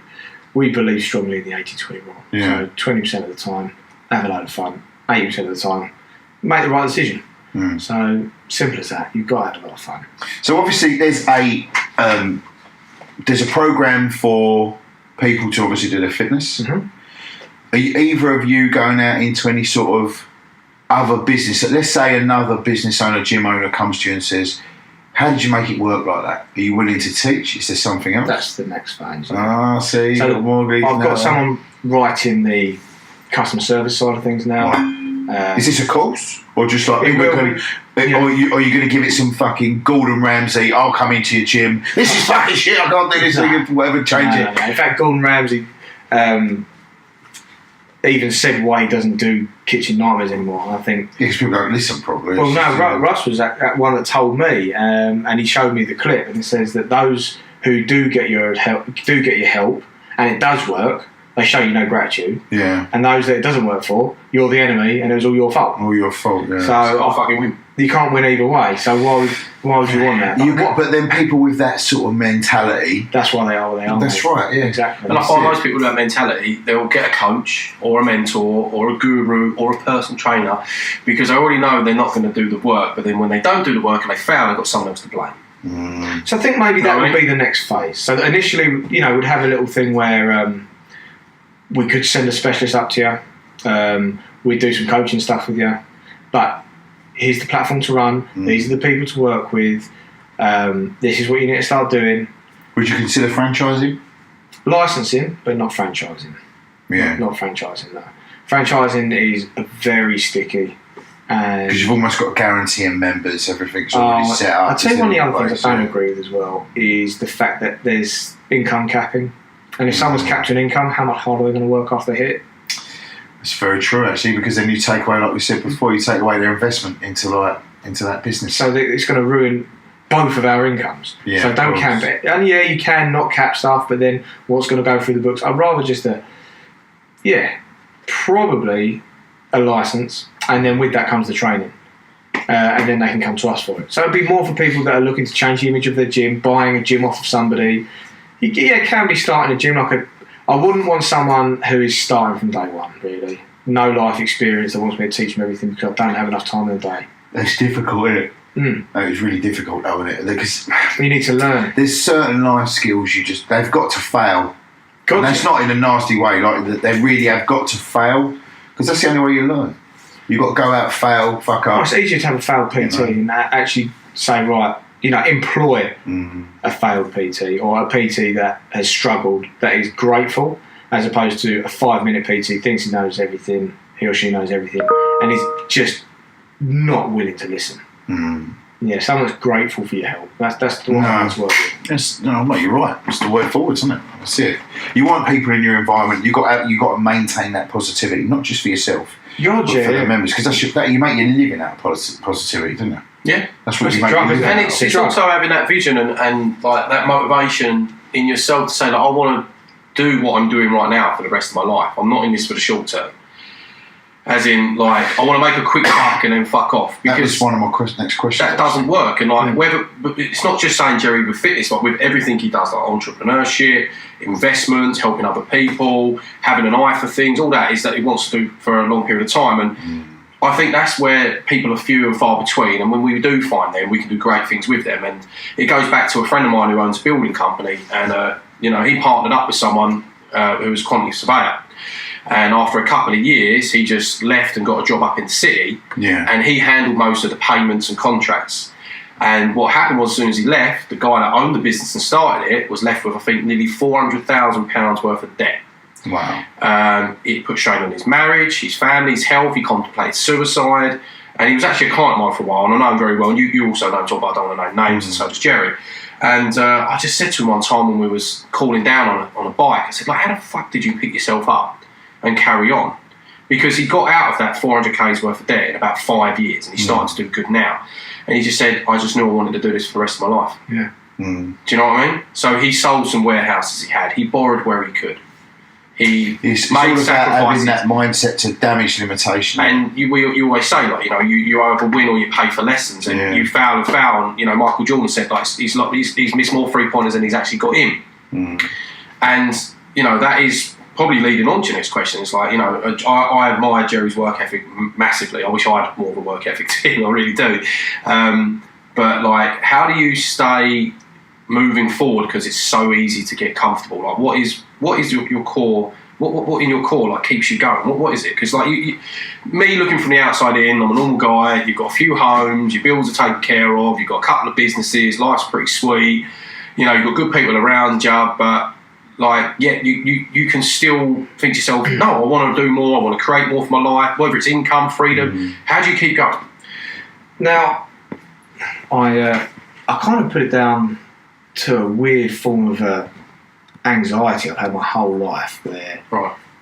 believe strongly in the 80-20 rule. Yeah. So 20% of the time, have a load of fun. 80% of the time, make the right decision. So simple as that. You've got to have a lot of fun. So obviously there's a program for people to obviously do their fitness. Mm-hmm. Are either of you going out into any sort of other business? Let's say another business owner, gym owner comes to you and says, how did you make it work like that? Are you willing to teach? Is there something else? That's the next phase. See, so I've got someone writing the customer service side of things now. Right. Is this a course? Or just like, or are you going to give it some fucking Gordon Ramsay, I'll come into your gym, this is fucking shit, I can't do this, whatever, change it. No. In fact, Gordon Ramsay even said why he doesn't do kitchen nightmares anymore. I think because people don't listen probably. Well, no, Russ was that one that told me, and he showed me the clip, and it says that those who do get your help, and it does work, they show you no gratitude. Yeah. And those that it doesn't work for, you're the enemy, and it was all your fault. All your fault. Yeah. So I'll fucking win. You can't win either way. So why would you want that? But then people with that sort of mentality. That's why they are where they are. That's right. Yeah, exactly. And I find most people with that mentality, they'll get a coach or a mentor or a guru or a personal trainer because they already know they're not going to do the work. But then when they don't do the work and they fail, they've got someone else to blame. So I think maybe that would be the next phase. So initially, we'd have a little thing where we could send a specialist up to you. We'd do some coaching stuff with you, but here's the platform to run. These are the people to work with. This is what you need to start doing. Would you consider franchising? Licensing, but not franchising. Yeah. Not franchising, no. Franchising is very sticky. Because you've almost got guaranteeing members, everything's already set up. I'll tell you one of the other things I don't agree with as well is the fact that there's income capping. And if someone's capped an income, how much harder are they going to work after they hit it? It's very true, actually, because then you take away, like we said before, you take away their investment into that business. So it's going to ruin both of our incomes. Yeah, so don't cap it. And yeah, you can not cap stuff, but then what's going to go through the books? I'd rather just probably a license, and then with that comes the training. And then they can come to us for it. So it'd be more for people that are looking to change the image of their gym, buying a gym off of somebody. It can be starting a gym I wouldn't want someone who is starting from day one, really. No life experience that wants me to teach them everything because I don't have enough time in the day. It's difficult, isn't it? It's really difficult, though, isn't it? Because you need to learn. There's certain life skills they've got to fail. And that's not in a nasty way. Like they really have got to fail because that's the only way you learn. You've got to go out, fail, fuck up. It's easier to have a failed PT than actually say, right, employ a failed PT or a PT that has struggled, that is grateful, as opposed to a 5-minute PT, thinks he knows everything, he or she knows everything, and is just not willing to listen. Yeah, someone's grateful for your help. That's the one that's working. You're right. It's the way forward, isn't it? That's it. You want people in your environment. You got to maintain that positivity, not just for yourself, but for the members, because you make your living out of positivity, don't you? Yeah, that's what you make. And it's also having that vision and like that motivation in yourself to say, like, I want to do what I'm doing right now for the rest of my life. I'm not in this for the short term. As in, like, I want to make a quick buck and then fuck off. Because that was one of my next questions. That doesn't work. And like, but it's not just saying Jerry with fitness, like with everything he does, like entrepreneurship, investments, helping other people, having an eye for things, all that is that he wants to do for a long period of time. And I think that's where people are few and far between. And when we do find them, we can do great things with them. And it goes back to a friend of mine who owns a building company, and he partnered up with someone who was a quantity surveyor. And after a couple of years, he just left and got a job up in the city. Yeah. And he handled most of the payments and contracts. And what happened was, as soon as he left, the guy that owned the business and started it was left with, I think, nearly £400,000 worth of debt. Wow. It put strain on his marriage, his family, his health. He contemplated suicide. And he was actually a client of mine for a while, and I know him very well. And you also know him, but I don't want to name names, and so does Jerry. And I just said to him one time when we was cooling down on a bike, I said, like, how the fuck did you pick yourself up and carry on? Because he got out of that 400k's worth of debt in about 5 years, and he started to do good now. And he just said, I just knew I wanted to do this for the rest of my life. Yeah. Do you know what I mean? So he sold some warehouses he had. He borrowed where he could. He it's made all sacrifices. About having that mindset to damage limitation. And you always say, like, you either win or you pay for lessons, and you foul and foul. And Michael Jordan said, like, he's missed more 3-pointers than he's actually got in. And that is probably leading on to your next question. It's like, I admire Jerry's work ethic massively. I wish I had more of a work ethic too. I really do. But like, how do you stay moving forward? Because it's so easy to get comfortable. Like, what is your core? What in your core like keeps you going? What is it? Because like me looking from the outside in, I'm a normal guy. You've got a few homes, your bills are taken care of. You've got a couple of businesses. Life's pretty sweet. You've got good people around you, but like, you can still think to yourself, no, I want to do more. I want to create more for my life. Whether it's income, freedom. How do you keep going? Now, I kind of put it down to a weird form of anxiety I've had my whole life, where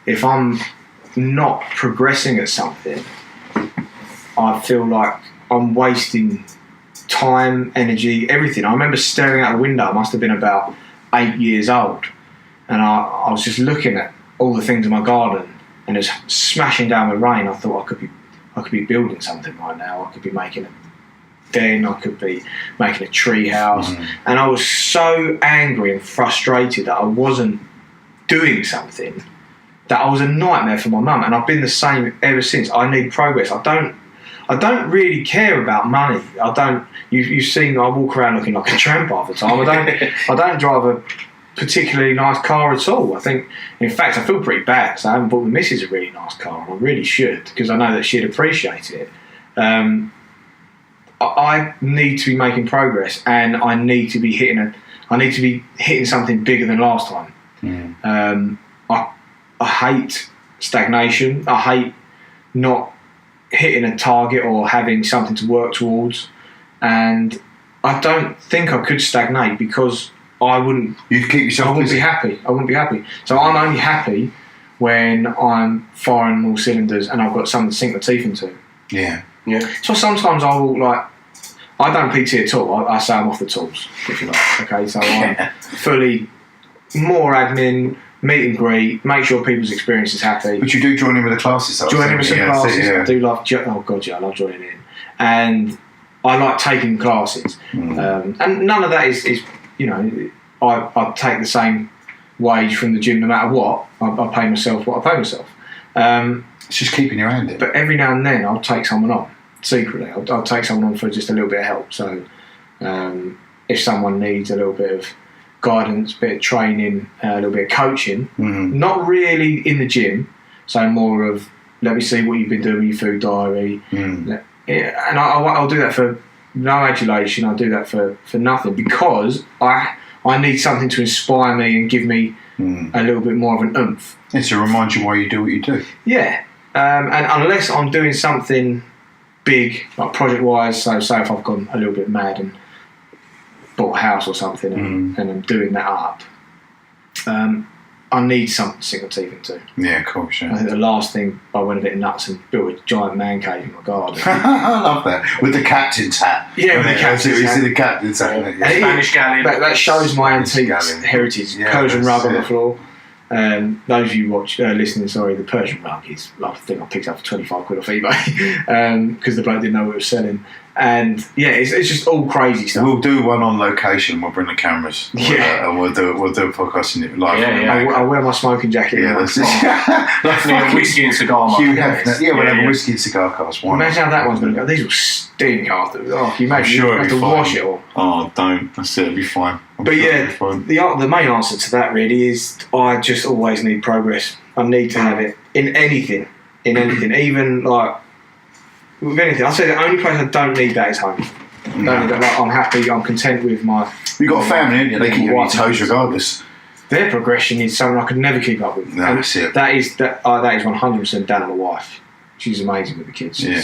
if I'm not progressing at something, I feel like I'm wasting time, energy, everything. I remember staring out the window. I must have been about 8 years old, and I was just looking at all the things in my garden, and it was smashing down with rain. I thought I could be building something right now. I could be making a den, I could be making a tree house. And I was so angry and frustrated that I wasn't doing something, that I was a nightmare for my mum. And I've been the same ever since. I need progress. I don't really care about money. I don't. You've seen I walk around looking like a tramp half the time. I don't drive a particularly nice car at all. I think, in fact, I feel pretty bad because I haven't bought the missus a really nice car, and I really should, because I know that she'd appreciate it. I need to be making progress, and I need to be hitting something bigger than last time. I hate stagnation. I hate not hitting a target or having something to work towards, and I don't think I could stagnate because I wouldn't. You'd keep yourself. I wouldn't be happy. So I'm only happy when I'm firing all cylinders and I've got something to sink my teeth into. Yeah. So sometimes I will, like, I don't PT at all. I say I'm off the tools, if you like. Okay, so I'm fully more admin, meet and greet, make sure people's experience is happy. But you do join in with the classes. Join in with some classes. I do love. Oh god, yeah, I love joining in, and I like taking classes. And none of that is I take the same wage from the gym no matter what. I pay myself what I pay myself. It's just keeping your hand in. But every now and then I'll take someone on. secretly. I'll take someone on for just a little bit of help. So if someone needs a little bit of guidance, bit of training, a little bit of coaching, not really in the gym, so more of let me see what you've been doing with your food diary, and I'll do that for no adulation. I'll do that for nothing, because I need something to inspire me and give me a little bit more of an oomph. It's to remind you why you do what you do. Yeah, and unless I'm doing something big, like project-wise, so say if I've gone a little bit mad and bought a house or something and I'm doing that up, I need something to sink my teeth into. Yeah, of course, yeah. I think the last thing, I went a bit nuts and built a giant man cave in my garden. I love that. With the captain's hat. Yeah, with the captain's hat. You see the captain's hat. Spanish galleon. That shows my antique heritage. Yeah, Persian rug on the it. floor. Those of you listening, the Persian rug is like a thing I picked up for 25 quid off eBay because the bloke didn't know what it was selling. And yeah, it's just all crazy stuff. We'll do one on location. We'll bring the cameras. Yeah, and we'll do a podcast in it live. I'll wear my smoking jacket. Yeah, that's definitely a whiskey and cigar. We'll have a whiskey and cigar cast. Imagine how that one's going to go. These will stink after. Oh, can you imagine? Sure, you have to wash it all. Oh, don't. That's it. It'll be fine. But yeah, the main answer to that really is I just always need progress. I need to have it in anything, even like with anything. I say the only place I don't need that is home. I'm happy. I'm content with my. You've got a family, haven't you? They keep you on your toes regardless. Their progression is something I could never keep up with. No, that's it. That is 100% down to my wife. She's amazing with the kids. Yeah.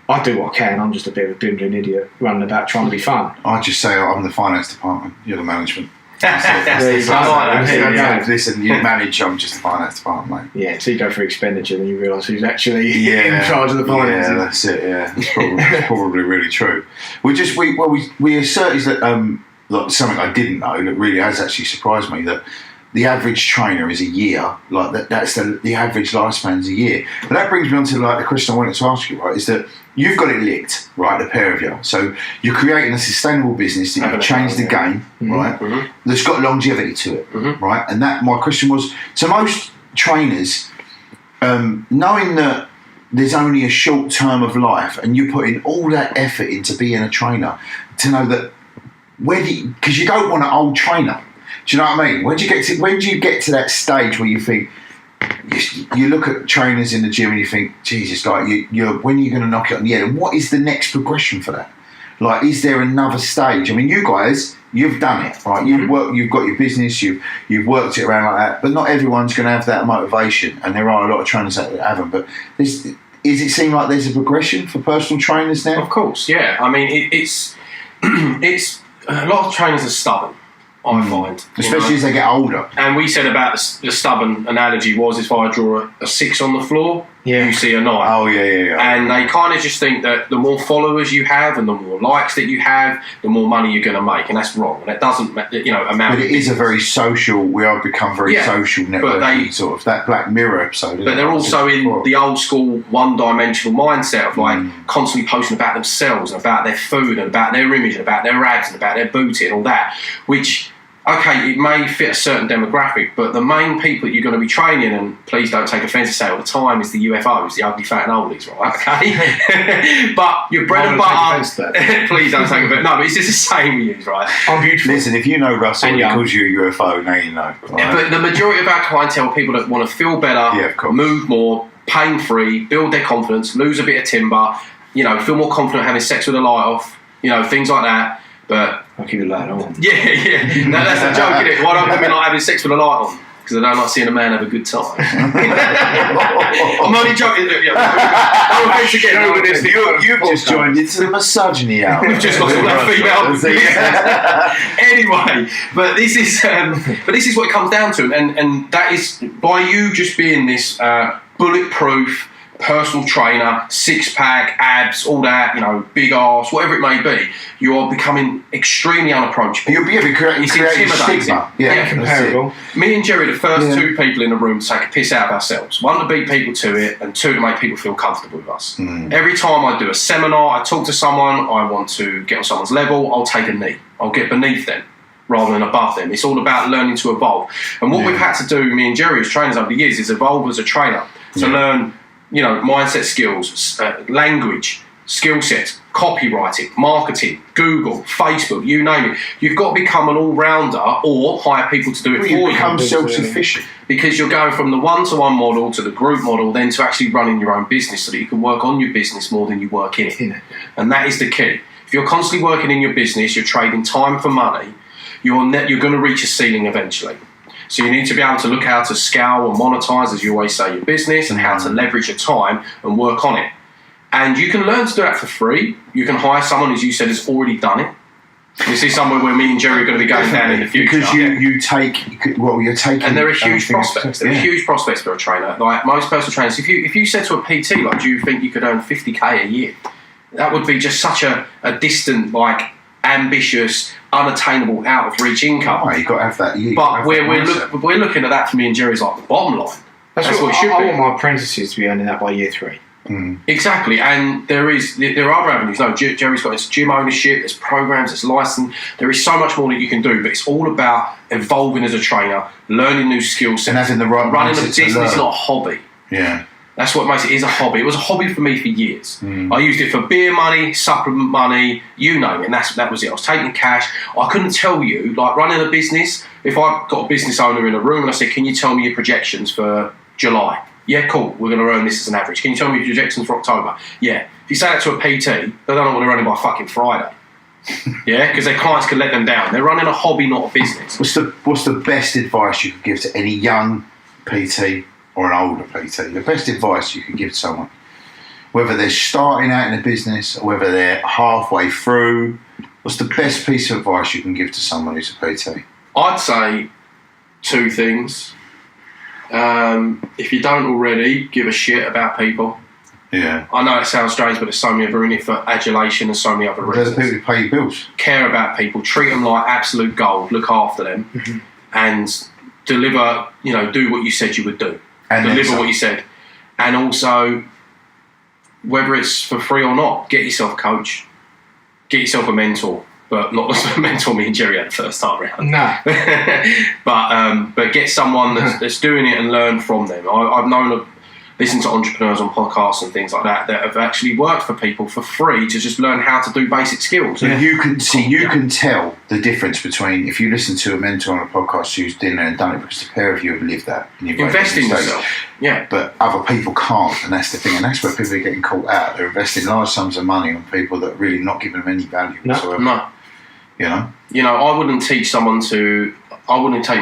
I do what I can. I'm just a bit of a bimbling idiot running about trying to be fun. I just say I'm the finance department. You're the management. Listen, you manage. I'm just the finance department, mate. Yeah, until you go through expenditure, then you realise who's actually in charge of the finances. Yeah, that's it. Yeah, it's probably really true. We asserted that like something I didn't know that really has actually surprised me, that the average trainer is a year. Like that's the average lifespan is a year. But that brings me on to like the question I wanted to ask you, right? Is that you've got it licked, right? The pair of you. So you're creating a sustainable business that you've changed the game, right? That's got longevity to it, right? And that my question was to most trainers, knowing that there's only a short term of life, and you put in all that effort into being a trainer, to know that because you don't want an old trainer. Do you know what I mean? When do you get to that stage where you think, you look at trainers in the gym and you think, Jesus, like when are you going to knock it on the head? And what is the next progression for that? Like, is there another stage? I mean, you guys, you've done it, right? You've got your business, you've worked it around like that. But not everyone's going to have that motivation, and there are a lot of trainers that haven't. But does it seem like there's a progression for personal trainers now? Of course, yeah. I mean, it's a lot of trainers are stubborn. I find, especially as they get older. And we said about the stubborn analogy was if I draw a 6 on the floor, you see a 9. Oh yeah. And they kind of just think that the more followers you have and the more likes that you have, the more money you're going to make, and that's wrong. And it doesn't, amount. But it is a very social. We have become very social networking, sort of that Black Mirror episode. But they're also in the old school one-dimensional mindset of like constantly posting about themselves and about their food and about their image and about their abs and about their booty and all that, which. Okay, it may fit a certain demographic, but the main people you're going to be training, and please don't take offence to say it all the time, is the UFOs, the ugly fat and oldies, right? Okay? But your bread and butter... Please don't take offence. No, but it's just the same we use, right? I'm beautiful. Listen, if you know Russell and he calls you a UFO, now you know. Right? But the majority of our clientele are people that want to feel better, move more, pain-free, build their confidence, lose a bit of timber, feel more confident having sex with the light off, things like that. But I'll keep the light on. Yeah. No, that's a joke, isn't it? Why don't women like having sex with the light on? Because they don't like seeing a man have a good time. I'm only joking. You've just joined into the misogyny hour. We've just got all that female. Anyway, but this is what it comes down to, and that is by you just being this bulletproof personal trainer, 6-pack, abs, all that, big arse, whatever it may be, you are becoming extremely unapproachable. You're creating stigma. Yeah, comparable. Me and Jerry, the first 2 people in the room to take a piss out of ourselves. 1, to beat people to it, and 2, to make people feel comfortable with us. Every time I do a seminar, I talk to someone, I want to get on someone's level, I'll take a knee. I'll get beneath them rather than above them. It's all about learning to evolve. And what we've had to do, me and Jerry as trainers over the years, is evolve as a trainer to learn mindset skills, language, skill sets, copywriting, marketing, Google, Facebook, you name it. You've got to become an all-rounder or hire people to do it for you. You become self-sufficient. Because you're going from the one-to-one model to the group model, then to actually running your own business so that you can work on your business more than you work in it. And that is the key. If you're constantly working in your business, you're trading time for money, you're going to reach a ceiling eventually. So you need to be able to look how to scale and monetize, as you always say, your business and how to leverage your time and work on it. And you can learn to do that for free. You can hire someone, as you said, has already done it. You see somewhere where me and Jerry are going to be going down in the future. Because you're taking... And there are huge prospects. There are huge prospects for a trainer. Like most personal trainers, if you said to a PT, like, do you think you could earn 50k a year? That would be just such a distant, like, ambitious, unattainable, out of reach income. Oh, you've got to have that. But we're looking at that for me and Jerry's like the bottom line. That's what it should be. I want my apprentices to be earning that by year 3. Exactly, and there are other avenues. No, Jerry's got his gym ownership, there's programs, there's license. There is so much more that you can do, but it's all about evolving as a trainer, learning new skill sets, and having the right running a mindset business, not a hobby. Yeah. That's what makes it is a hobby. It was a hobby for me for years. I used it for beer money, supplement money, you name it, and that was it. I was taking cash. I couldn't tell you, like running a business, if I got a business owner in a room and I said, can you tell me your projections for July? Yeah, cool, we're going to earn this as an average. Can you tell me your projections for October? Yeah. If you say that to a PT, they don't know what they're running by fucking Friday. Yeah, because their clients can let them down. They're running a hobby, not a business. What's the best advice you could give to any young PT or an older PT? The best advice you could give to someone, whether they're starting out in a business or whether they're halfway through, what's the best piece of advice you can give to someone who's a PT? I'd say 2 things. If you don't already, give a shit about people. Yeah. I know it sounds strange, but there's so many of in it for adulation and so many other reasons. There's people who pay your bills. Care about people, treat them like absolute gold, look after them, and deliver, do what you said you would do. And deliver what you said. And also, whether it's for free or not, get yourself a coach, get yourself a mentor. But not the mentor me and Jerry had the first time around. No. but get someone that's doing it and learn from them. I've listened to entrepreneurs on podcasts and things like that have actually worked for people for free to just learn how to do basic skills. And you can tell the difference between if you listen to a mentor on a podcast who's been there and done it, because the pair of you have lived that. And you've invest in yourself. Yeah. But other people can't, and that's the thing, and that's where people are getting caught out. They're investing large sums of money on people that are really not giving them any value whatsoever. No. I wouldn't take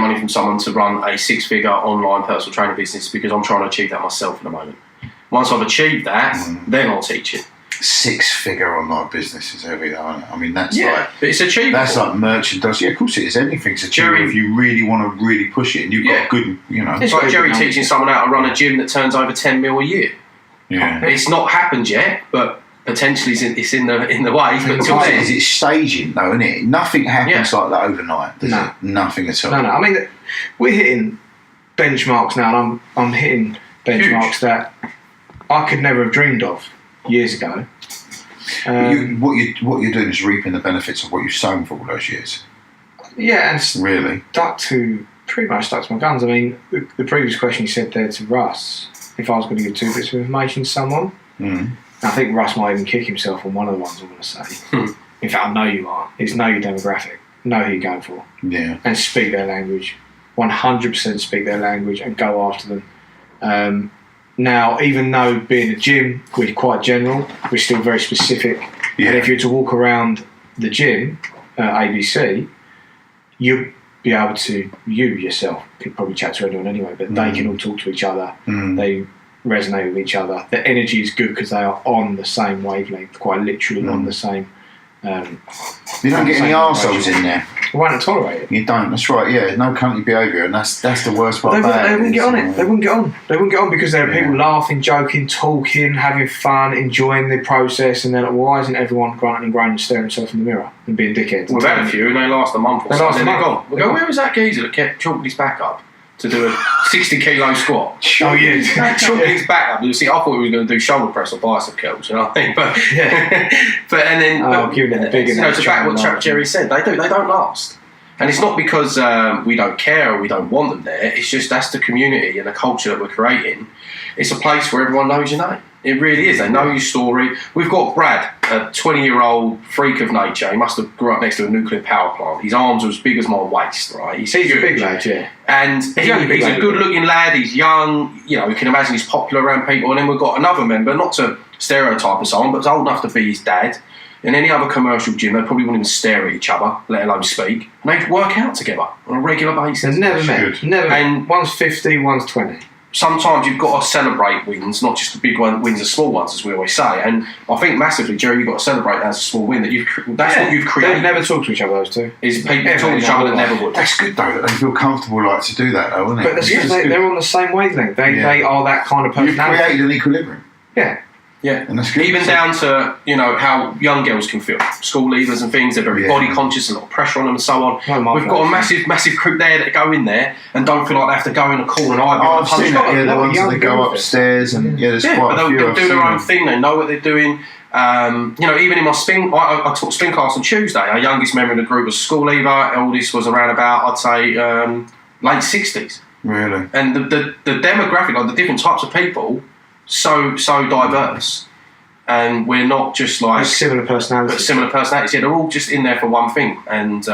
money from someone to run a 6-figure online personal training business because I'm trying to achieve that myself at the moment. Once I've achieved that, then I'll teach it. 6-figure online business is heavy, though, isn't it? I mean, that's but it's achievable. That's like merchandise. Yeah, of course it is. Anything's achievable if you really want to really push it and you've got a good, It's like Jerry teaching someone how to run a gym that turns over 10 mil a year. Yeah. It's not happened yet, but potentially it's in the way. But until then, it's staging, though, isn't it? Nothing happens like that overnight, does it? Nothing at all. No. I mean, we're hitting benchmarks now, and I'm hitting benchmarks that I could never have dreamed of years ago. What you're doing is reaping the benefits of what you've sown for all those years. Yeah, and really pretty much stuck to my guns. I mean, the previous question you said there to Russ, if I was going to give 2 bits of information to someone. I think Russ might even kick himself on one of the ones I'm going to say. In fact, I know you are. It's know your demographic, know who you're going for, and speak their language. 100% speak their language and go after them. Now, even though being a gym, we're quite general, we're still very specific. Yeah. And if you were to walk around the gym, ABC, you'll be able to, you yourself could probably chat to anyone anyway, but they can all talk to each other. They resonate with each other. The energy is good because they are on the same wavelength, quite literally on the same. You don't get any arseholes in there. You won't tolerate it. You don't. That's right. Yeah, no country behaviour, and that's the worst part. They wouldn't get on it. They wouldn't get on. They wouldn't get on because there are people laughing, joking, talking, having fun, enjoying the process, and they're like, why isn't everyone grunting and groaning and staring themselves in the mirror and being dickheads? We've had a few, and they last a month or so. Then they're gone. We go, where was that geezer that kept chalking his back up to do a 60 kilo squat? Oh yeah, chalking his back up. You see, I thought we were going to do shoulder press or bicep curls, you know what I mean? But giving it the big. To back what Jerry said, they don't last. And it's not because we don't care or we don't want them there. It's just that's the community and the culture that we're creating. It's a place where everyone knows your name. It really is. They know your story. We've got Brad, a 20-year-old freak of nature. He must have grew up next to a nuclear power plant. His arms are as big as my waist, right? He's a big lad, yeah. And he's a good-looking lad. He's young. You know, you can imagine he's popular around people. And then we've got another member, not to stereotype and so on, but he's old enough to be his dad. In any other commercial gym, they probably wouldn't even stare at each other, let alone speak. And they work out together on a regular basis. They've never met. Never. And one's 50, one's 20. Sometimes you've got to celebrate wins, not just the big wins, the small ones, as we always say. And I think massively, Jerry, you've got to celebrate that as a small win. What you've created. They never talk to each other, those two. Is people talk to each other that never would. That's good though. They feel comfortable like to do that, though, isn't it? But that's because they're on the same wavelength. They are that kind of personality. You've created an equilibrium. Yeah. Yeah, and that's good. Even down to how young girls can feel, school leavers and things. They're very body conscious, a lot of pressure on them and so on. We've got a massive group there that go in there and don't feel like they have to go in a corner. I've seen that. Yeah, the ones that go upstairs and there's quite a few. They'll do their own thing. They know what they're doing. Even in my spin, I taught spin class on Tuesday. Our youngest member in the group was a school leaver. Eldest was around about, I'd say, late 60s. Really. And the demographic, like the different types of people. So diverse, and we're not just like similar personalities. Yeah, they're all just in there for one thing, and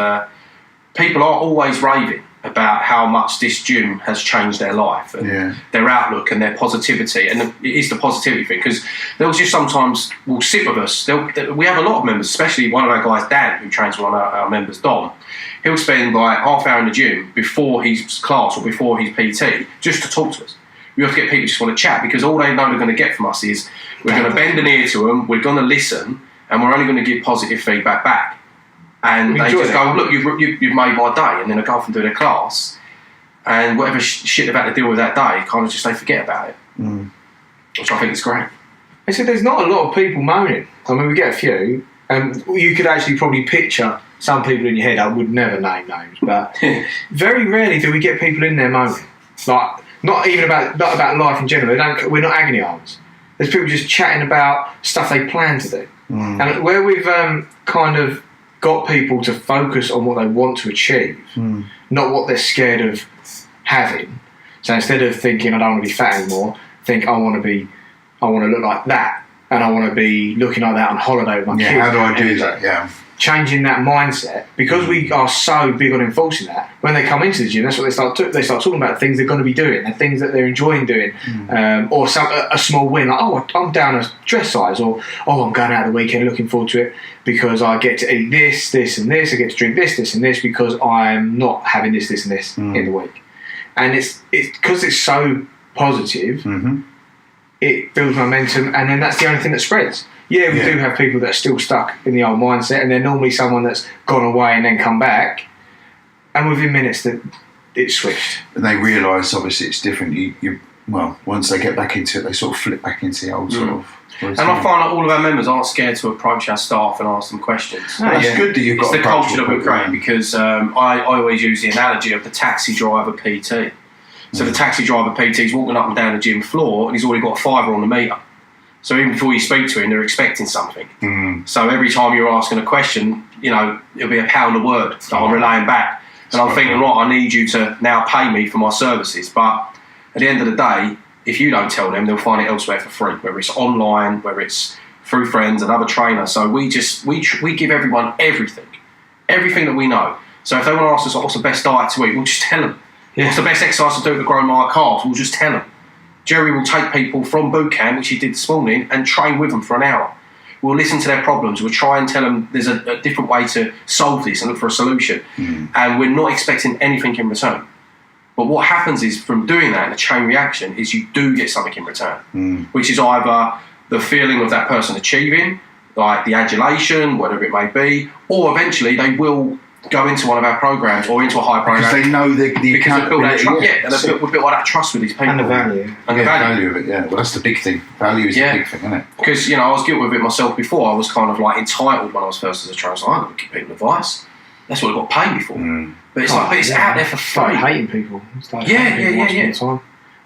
people are always raving about how much this gym has changed their life and their outlook and their positivity. And it is the positivity thing, because they'll just sometimes will sit with us. We have a lot of members, especially one of our guys, Dan, who trains one of our members, Dom. He'll spend like half hour in the gym before his class or before his PT just to talk to us. We have to get people who just want to chat, because all they know they're going to get from us is we're going to bend an ear to them, we're going to listen, and we're only going to give positive feedback back. And they just go, look, you've made my day, and then they go off and do their class, and whatever shit they've had to deal with that day, kind of just they forget about it, which I think is great. I said there's not a lot of people moaning. I mean, we get a few, and you could actually probably picture some people in your head. I would never name names, but very rarely do we get people in there moaning. Like, not about life in general. We're not agony aunts. There's people just chatting about stuff they plan to do. And where we've kind of got people to focus on what they want to achieve, not what they're scared of having. So instead of thinking I don't want to be fat anymore, think I want to look like that, and I want to be looking like that on holiday with my kids. How do I do that? Yeah. Changing that mindset, because we are so big on enforcing that. When they come into the gym, that's what they start talking about, things they're going to be doing, and things that they're enjoying doing, or a small win, like I'm down a dress size, or I'm going out the weekend, looking forward to it because I get to eat this, and this. I get to drink this, and this because I'm not having this, and this in the week. And it's because it's so positive, it builds momentum, and then that's the only thing that spreads. Yeah, we do have people that are still stuck in the old mindset, and they're normally someone that's gone away and then come back, and within minutes that it's switched. And they realise, obviously, it's different. Once they get back into it, they sort of flip back into the old sort of. And I find that all of our members aren't scared to approach our staff and ask them questions. That's good that you've got. It's the culture that we're creating, because I always use the analogy of the taxi driver PT. So the taxi driver PT is walking up and down the gym floor, and he's already got a fiver on the meter. So even before you speak to him, they're expecting something. So every time you're asking a question, it'll be a pound a word that I'm relaying back. And I'm thinking, right, I need you to now pay me for my services. But at the end of the day, if you don't tell them, they'll find it elsewhere for free, whether it's online, whether it's through friends, another trainer. So we give everyone everything that we know. So if they want to ask us what's the best diet to eat, we'll just tell them. What's the best exercise to do to grow my calves, we'll just tell them. Jerry will take people from boot camp, which he did this morning, and train with them for an hour. We'll listen to their problems. We'll try and tell them there's a different way to solve this and look for a solution. And we're not expecting anything in return. But what happens is, from doing that, and the chain reaction, is you do get something in return, which is either the feeling of that person achieving, like the adulation, whatever it may be, or eventually they will go into one of our programs or into a high program because they know they build that trust. And we build that trust with these people and the value value of it. Yeah, well, that's the big thing. Value is the big thing, isn't it? Because I was guilty of it myself before. I was kind of like entitled when I was first as a trainer. I was like, I'm going to give people advice. That's what I got paid me for. But it's it's out there for free. Started hating people. Yeah.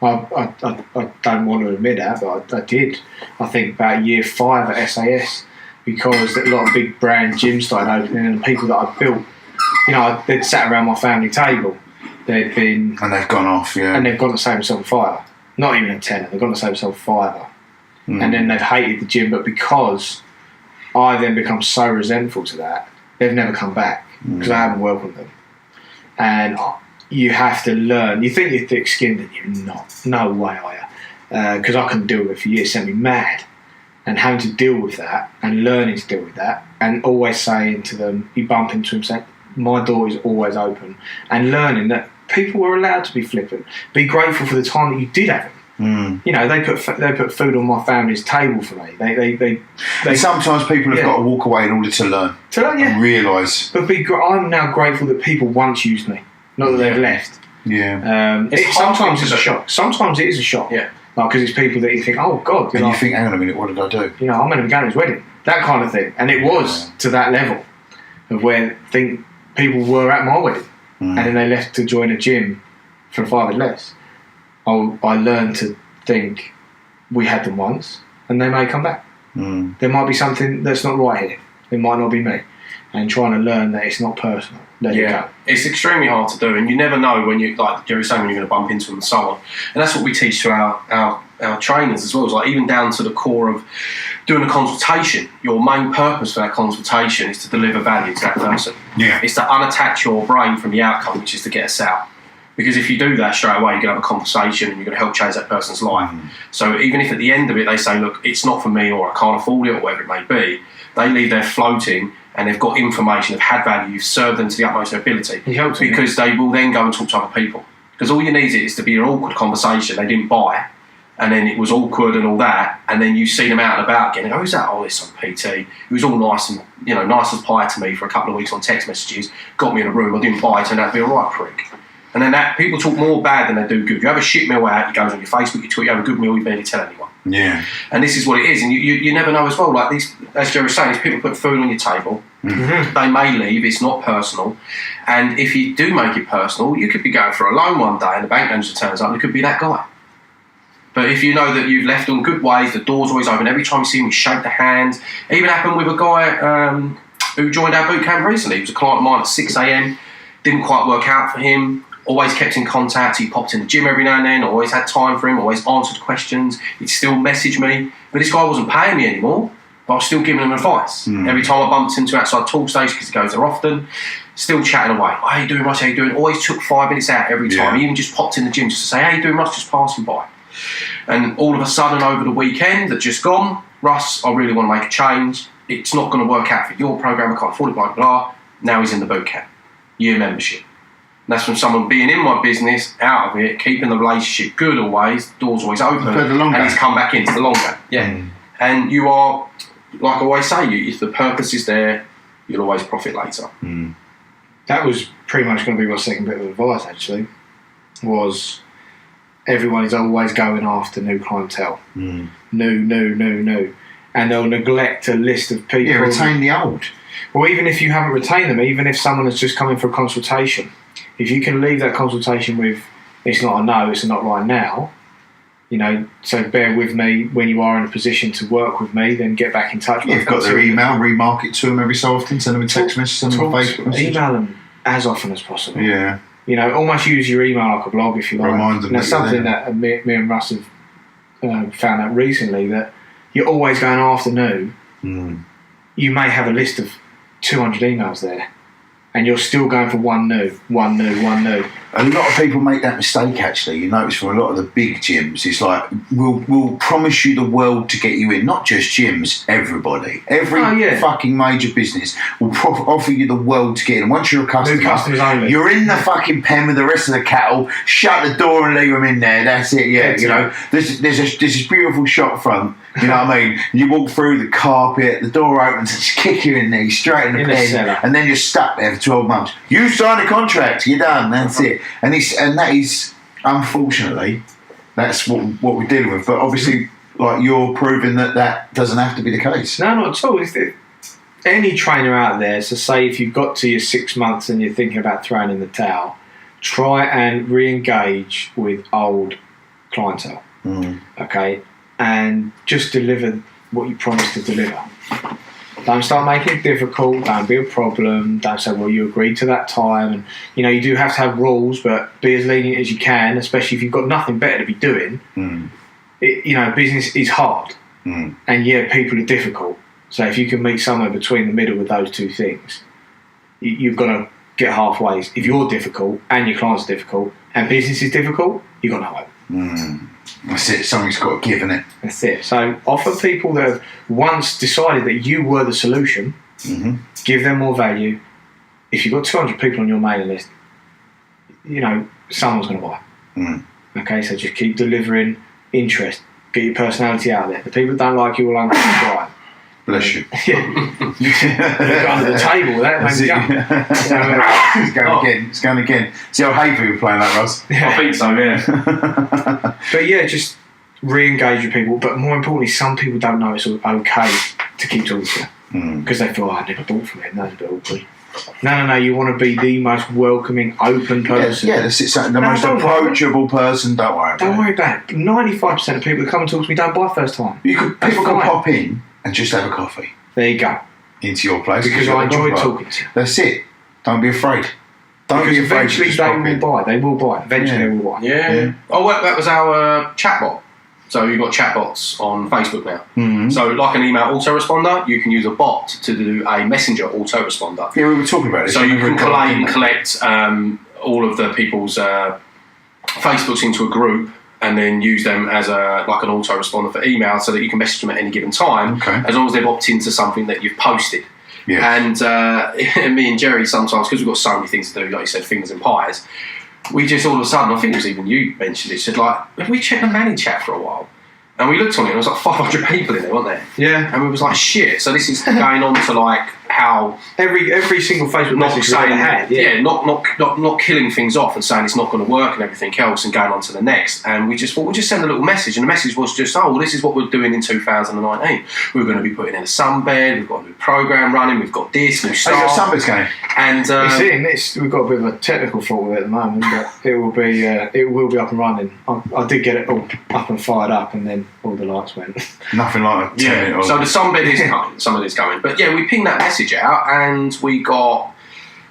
I don't want to admit that, but I did. I think about year 5 at SAS, because a lot of big brand gyms started opening, and the people that I built they'd sat around my family table. They'd been... And they've gone off, yeah. And they've gone to save themselves a fiver. Not even a tenner. They've gone to save themselves a fiver. And then they've hated the gym, but because I then become so resentful to that, they've never come back because I haven't welcomed them. And you have to learn. You think you're thick-skinned and you're not. No way are you. Because I couldn't deal with it for years. It sent me mad. And having to deal with that and learning to deal with that and always saying to them, you bump into them saying, my door is always open. And learning that people were allowed to be flippant. Be grateful for the time that you did have them. They put food on my family's table for me. They and sometimes people have got to walk away in order to learn. And realise. But I'm now grateful that people once used me, not that they've left. Yeah. Sometimes it's a shock. Sometimes it is a shock. Yeah. Because it's people that you think, oh God. You think, hang on a minute, what did I do? I'm going to go to his wedding. That kind of thing. And it was to that level of where people were at my wedding. And then they left to join a gym for a fiver less. I learned to think we had them once and they may come back. There might be something that's not right here. It might not be me. And trying to learn that it's not personal. Let it go. It's extremely hard to do, and you never know when you, like Jerry was saying, when you're going to bump into them and so on. And that's what we teach to our trainers as well. It's like even down to the core of doing a consultation. Your main purpose for that consultation is to deliver value to that person. Yeah. It's to unattach your brain from the outcome, which is to get us out. Because if you do that straight away, you're going to have a conversation and you're going to help change that person's life. So even if at the end of it they say, look, it's not for me, or I can't afford it, or whatever it may be, they leave there floating and they've got information, they've had value, you've served them to the utmost of their ability. Because they will then go and talk to other people. Because all you need is to be an awkward conversation they didn't buy, and then it was awkward and all that, and then you see them out and about again, and go, who's that? Oh, it's some PT. It was all nice and, nice as pie to me for a couple of weeks on text messages, got me in a room, I didn't buy it, turned out to be a right prick. And then people talk more bad than they do good. You have a shit meal out, it goes on your Facebook, you tweet, you have a good meal, you barely tell anyone. Yeah. And this is what it is. And you never know as well. Like these, as Jerry was saying, these people put food on your table. They may leave, it's not personal. And if you do make it personal, you could be going for a loan one day and the bank manager turns up and it could be that guy. But if you know that you've left on good ways, the door's always open, every time you see him, you shake the hand. It even happened with a guy who joined our boot camp recently. He was a client of mine at 6 a.m, didn't quite work out for him. Always kept in contact. He popped in the gym every now and then. Always had time for him. Always answered questions. He'd still message me. But this guy wasn't paying me anymore. But I was still giving him advice. Every time I bumped into outside talk stage, because he goes there often, still chatting away. Oh, how you doing, Russ? How you doing? Always took 5 minutes out every time. He even just popped in the gym just to say, how you doing, Russ? Just passing by. And all of a sudden, over the weekend that just gone, Russ, I really want to make a change. It's not going to work out for your program. I can't afford it, blah, blah. Now he's in the boot camp. Year membership. And that's from someone being in my business, out of it, keeping the relationship good always, doors always open, and he's come back into the long game. Yeah. And you are, like I always say, if the purpose is there, you'll always profit later. That was pretty much going to be my second bit of advice, actually, was everyone is always going after new clientele. New. And they'll neglect a list of people. Yeah, retain the old. Well, even if you haven't retained them, even if someone has just come in for a consultation, if you can leave that consultation with, it's not a no, it's a not right now, so bear with me when you are in a position to work with me, then get back in touch with them. You've got their email, remark it to them every so often, send them a text message, send them a Facebook message. Email them as often as possible. Yeah. Almost use your email like a blog if you like. Remind them. That's something that me and Russ have found out recently, that you're always going after new. You may have a list of 200 emails there, and you're still going for one new. A lot of people make that mistake, actually. You notice from a lot of the big gyms, it's like, we'll promise you the world to get you in. Not just gyms, everybody. Every fucking major business will offer you the world to get in. And once you're a customer, new customers only. You're in the fucking pen with the rest of the cattle, shut the door and leave them in there. That's it, yeah. There's this beautiful shop front, you know what I mean? You walk through the carpet, the door opens, and just kick you in there, straight in the pen, and then you're stuck there for 12 months. You signed a contract, you're done, that's it. And that is, unfortunately, that's what we're dealing with. But obviously, like, you're proving that doesn't have to be the case. No, not at all. Any trainer out there, so say if you've got to your 6 months and you're thinking about throwing in the towel, try and re-engage with old clientele. Okay? And just deliver what you promised to deliver. Don't start making it difficult. Don't be a problem. Don't say, well, you agreed to that time. And, you do have to have rules, but be as lenient as you can, especially if you've got nothing better to be doing. Business is hard. And, people are difficult. So if you can meet somewhere between the middle with those two things, you've got to get halfway. If you're difficult and your clients are difficult and business is difficult, you've got no hope. That's it. Something's got to give, innit? That's it. So offer people that have once decided that you were the solution, give them more value. If you've got 200 people on your mailing list, someone's going to buy. Okay, so just keep delivering interest. Get your personality out there. The people that don't like you will unsubscribe. Bless you. Look under the table. That makes me jump. It's going again. See how hateful you're playing that, Ross? Yeah. I think so, yeah. But just re-engage with people. But more importantly, some people don't know it's okay to keep talking to you because they feel, I never bought from him. That's a bit awkward. No. You want to be the most welcoming, open person. That's it. The most approachable person. Don't worry about it. 95% of people that come and talk to me don't buy first time. People can pop in and just have a coffee. There you go. Into your place. Because I enjoy talking to you. That's it. Don't be afraid. Because eventually they will buy. They will buy. Eventually they will buy. Yeah. Oh, well, that was our chatbot. So you've got chatbots on Facebook now. So like an email autoresponder, you can use a bot to do a messenger autoresponder. Yeah, we were talking about it. So you can collate and collect all of the people's Facebooks into a group and then use them as an autoresponder for email so that you can message them at any given time, as long as they've opted into something that you've posted. Yeah. And me and Jerry sometimes, because we've got so many things to do, like you said, fingers and pies, we just all of a sudden, I think it was even you mentioned it, said have we checked the Manny chat for a while? And we looked on it and there was like 500 people in there, weren't there? Yeah. And we was like, shit, so this is going on to how every single Facebook message saying we had, not killing things off and saying it's not going to work and everything else and going on to the next. And we just thought, we'll just send a little message, and the message was just, this is what we're doing in 2019. We're going to be putting in a sunbed, we've got a new program running, we've got this new stuff. Oh, your sunbed's going. And we've got a bit of a technical fault with it at the moment, but it will be up and running. I did get it all up and fired up, and then all the lights went. Nothing like a 10-minute. So the sunbed is coming. Somebody's going. But we pinged that message out, and we got,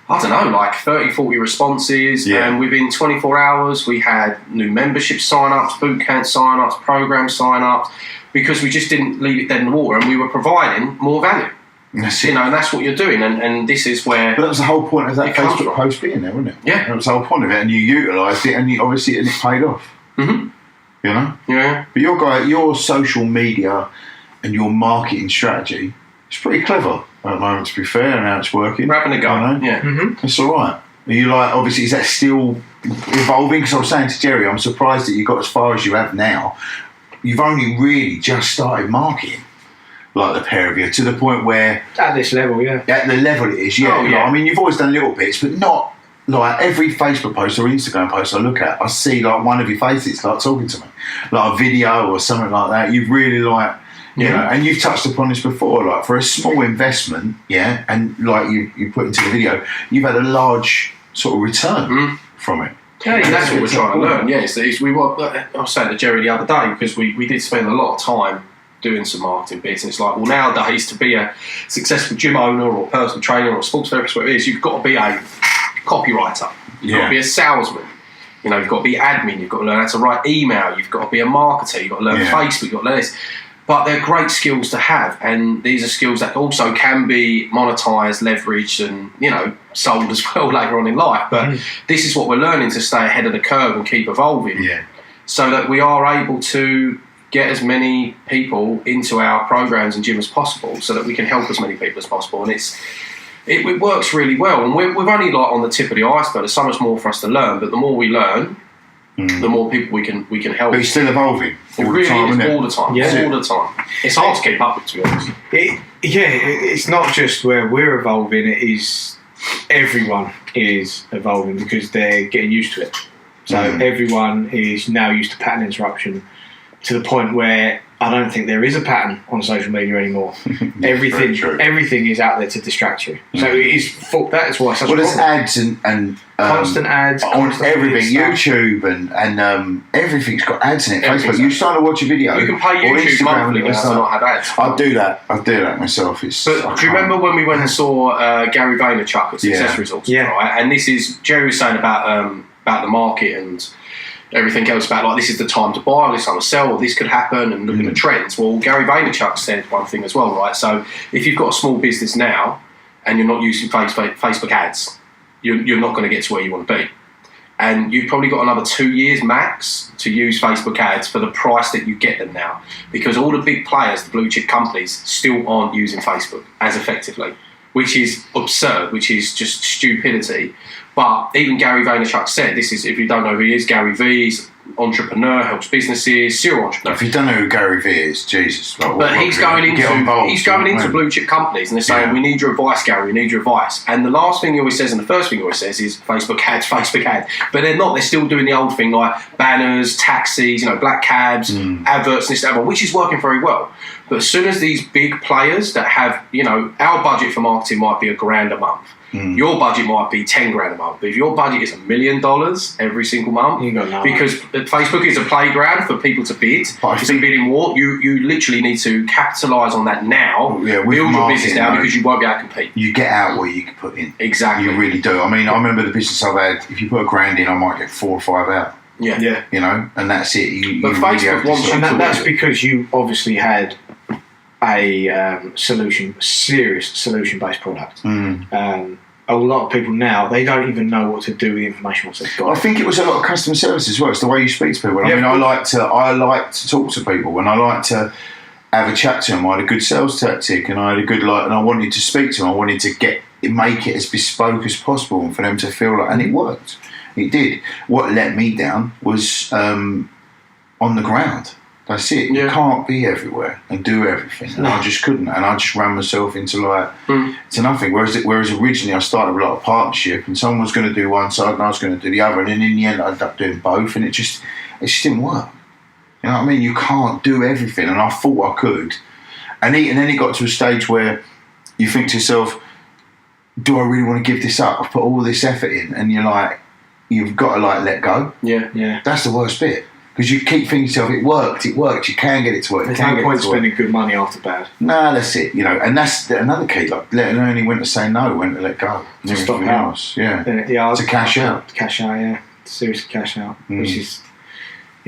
30, 40 responses. Yeah. And within 24 hours, we had new membership sign-ups, boot camp sign-ups, program sign-ups, because we just didn't leave it dead in the water, and we were providing more value. That's it. And that's what you're doing, and this is where. But that was the whole point of that Facebook post being there, wasn't it? Yeah. That was the whole point of it, and you utilised it, and it paid off. Yeah. But your social media and your marketing strategy is pretty clever at the moment, to be fair, and how it's working. We're having a go. Yeah. It's all right. Are you obviously, is that still evolving? Because I was saying to Jerry, I'm surprised that you got as far as you have now. You've only really just started marketing, like the pair of you, to the point where... At this level, yeah. At the level it is, yeah. Oh, yeah. I mean, you've always done little bits, but not... every Facebook post or Instagram post I look at, I see one of your faces talking to me, a video or something like that. You've really you know, and you've touched upon this before, for a small investment, and you put into the video, you've had a large sort of return from it. Yeah, and that's what we're trying to learn. I was saying to Jerry the other day, because we did spend a lot of time doing some marketing bits, and it's nowadays, to be a successful gym owner or personal trainer or sports therapist, whatever it is, you've got to be a copywriter, you've got to be a salesman, you've got to be admin, you've got to learn how to write email, you've got to be a marketer, you've got to learn Facebook, you've got to learn this. But they're great skills to have, and these are skills that also can be monetised, leveraged, and sold as well later on in life. But this is what we're learning, to stay ahead of the curve and keep evolving, so that we are able to get as many people into our programs and gym as possible, so that we can help as many people as possible. And it works really well, and we're only on the tip of the iceberg. There's so much more for us to learn, but the more we learn, the more people we can help. But it's still evolving. It really is, all the time. Yeah. All the time. It's hard to keep up with, to be honest. It's not just where we're evolving, it is everyone is evolving, because they're getting used to it. So everyone is now used to pattern interruption, to the point where I don't think there is a pattern on social media anymore. Everything is out there to distract you. So it is that is why such a there's problem. ads and constant ads on constant everything. stuff. YouTube and everything's got ads in it. Facebook. You start to watch a video. You can pay or YouTube Instagram monthly and not have ads. I do that myself. But do you remember when we went and saw Gary Vaynerchuk at Success Results? Yeah. Right? And this is Jerry was saying about the market and everything else about like this is the time to buy, or this time to sell, or this could happen, and looking at trends. Well, Gary Vaynerchuk said one thing as well, right? So if you've got a small business now and you're not using Facebook ads, you're not going to get to where you want to be. And you've probably got another 2 years max to use Facebook ads for the price that you get them now. Because all the big players, the blue chip companies, still aren't using Facebook as effectively, which is absurd, which is just stupidity. But even Gary Vaynerchuk said, this is, if you don't know who he is, Gary V's entrepreneur, helps businesses, serial entrepreneur. If you don't know who Gary V is, Jesus. But he's going into blue chip companies and they're saying, we need your advice, Gary, we need your advice. And the last thing he always says and the first thing he always says is Facebook ads. But they're not, they're still doing the old thing like banners, taxis, black cabs, adverts, and this, that, which is working very well. But as soon as these big players that have, our budget for marketing might be $1,000 a month. Your budget might be $10,000 a month. But if your budget is $1 million every single month, because Facebook is a playground for people to bid, it's a bidding war. You literally need to capitalise on that now. Build your business now because you won't be able to compete. You get out what you can put in. Exactly. You really do. I mean, I remember the business I've had. If you put $1,000 in, I might get 4 or 5 out. Yeah. And that's it. But Facebook wants you to that's because you obviously had a serious solution-based product. A lot of people now, they don't even know what to do with the information once they've got it. I think it was a lot of customer service as well. It's the way you speak to people. I mean, I like to talk to people, and I like to have a chat to them. I had a good sales tactic, and I had a good and I wanted to speak to them. I wanted to make it as bespoke as possible, and for them to feel like, and it worked. It did. What let me down was on the ground. That's it. You can't be everywhere and do everything. And I just couldn't. And I just ran myself into to nothing. Whereas originally I started with a lot of partnership and someone was going to do one side and I was going to do the other. And then in the end I ended up doing both and it just didn't work. You know what I mean? You can't do everything. And I thought I could. And then it got to a stage where you think to yourself, do I really want to give this up? I've put all this effort in. And you're like, you've got to let go. Yeah. That's the worst bit. Because you keep thinking to yourself, it worked, you can get it to work. There's no point spending good money after bad. No, that's it, and that's another key, learning when to say no, when to let go. To stop out. To cash out. To cash out, yeah. Seriously cash out. Which is,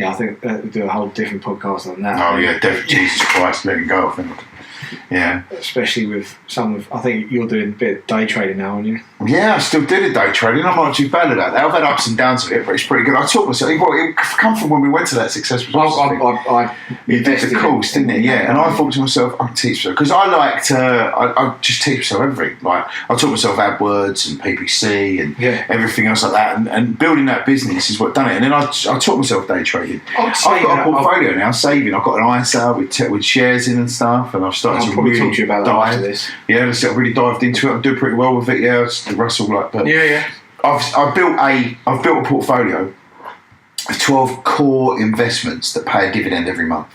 I think we'll do a whole different podcast on that. Oh, yeah, definitely. Jesus Christ, letting go, I think. Yeah. Especially with I think you're doing a bit of day trading now, aren't you? Yeah, I still do the day trading. I'm not too bad at that. I've had ups and downs of it, but it's pretty good. I taught myself. It come from when we went to that Success Results. I you did the course, didn't it? Yeah. And I thought to myself, I can teach myself because I just teach myself everything. Like I taught myself AdWords and PPC and everything else like that. And building that business is what done it. And then I taught myself day trading. I've got a portfolio now, saving. I've got an ISA with shares in and stuff, and I've started I'll to probably really talk to you about that after this. Yeah, I've really dived into it. I'm doing pretty well with it. Yeah, Russell but I've built a portfolio of 12 core investments that pay a dividend every month.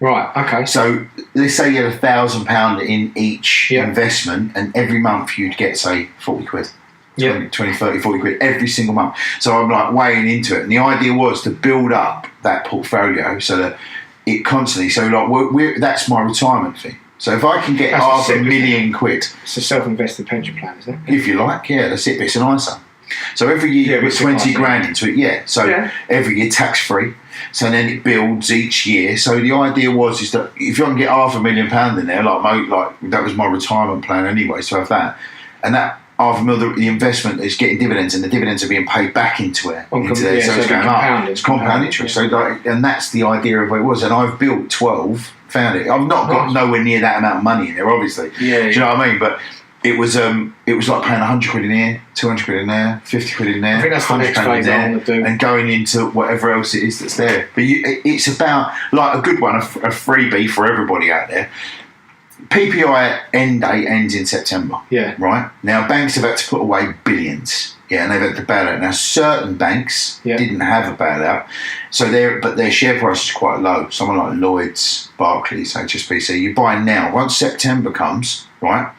Right. Okay. So let's say you had £1,000 in each investment, and every month you'd get say 40 quid. 20, 30, 40 quid every single month. So I'm weighing into it, and the idea was to build up that portfolio so that it constantly. So that's my retirement thing. So if I can get £500,000 quid, it's a self-invested pension plan, isn't it? If you like, that's it. But it's an ISA. So every year you put 20 grand into it. So every year tax free. So then it builds each year. So the idea is that if you can get £500,000 in there, like that was my retirement plan anyway. So I have that, and that £500,000, the investment is getting dividends, and the dividends are being paid back into there. So it's going up. It's compound interest. So and that's the idea of what it was. And I've built 12. Found it. I've not got nowhere near that amount of money in there, obviously. Do you know what I mean? But it was like paying 100 quid in here, 200 quid in there, 50 quid in there. I think that's the next phase I want to do. And going into whatever else it is that's there. But it's about, like a good one, a freebie for everybody out there. PPI end date ends in September. Yeah. Right? Now, banks have had to put away billions. Yeah, and they've had to bail out. Now, certain banks didn't have a bailout, but their share price is quite low. Someone like Lloyds, Barclays, HSBC, you buy now. Once September comes, right,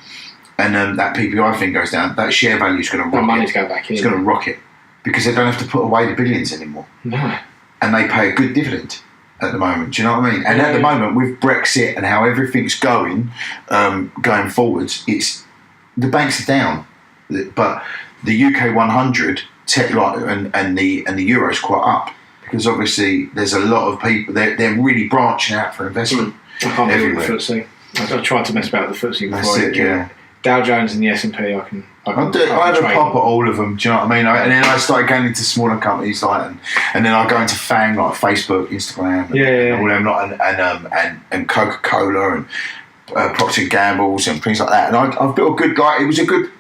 and that PPI thing goes down, that share value is going to rocket. The money's going back in. It's going to rocket because they don't have to put away the billions anymore. No. And they pay a good dividend at the moment. Do you know what I mean? And at the moment, with Brexit and how everything's going forwards, the banks are down, but the UK 100 and the euro's quite up because obviously there's a lot of people they're really branching out for investment. I can't do the FTSE. I tried to mess about with the FTSE before. Dow Jones and the S&P. I had a pop at all of them. Do you know what I mean? And then I started going into smaller companies and then I go into FANG like Facebook, Instagram, and all them and Coca-Cola and Procter & Gamble's and things like that. And I've built a good guy.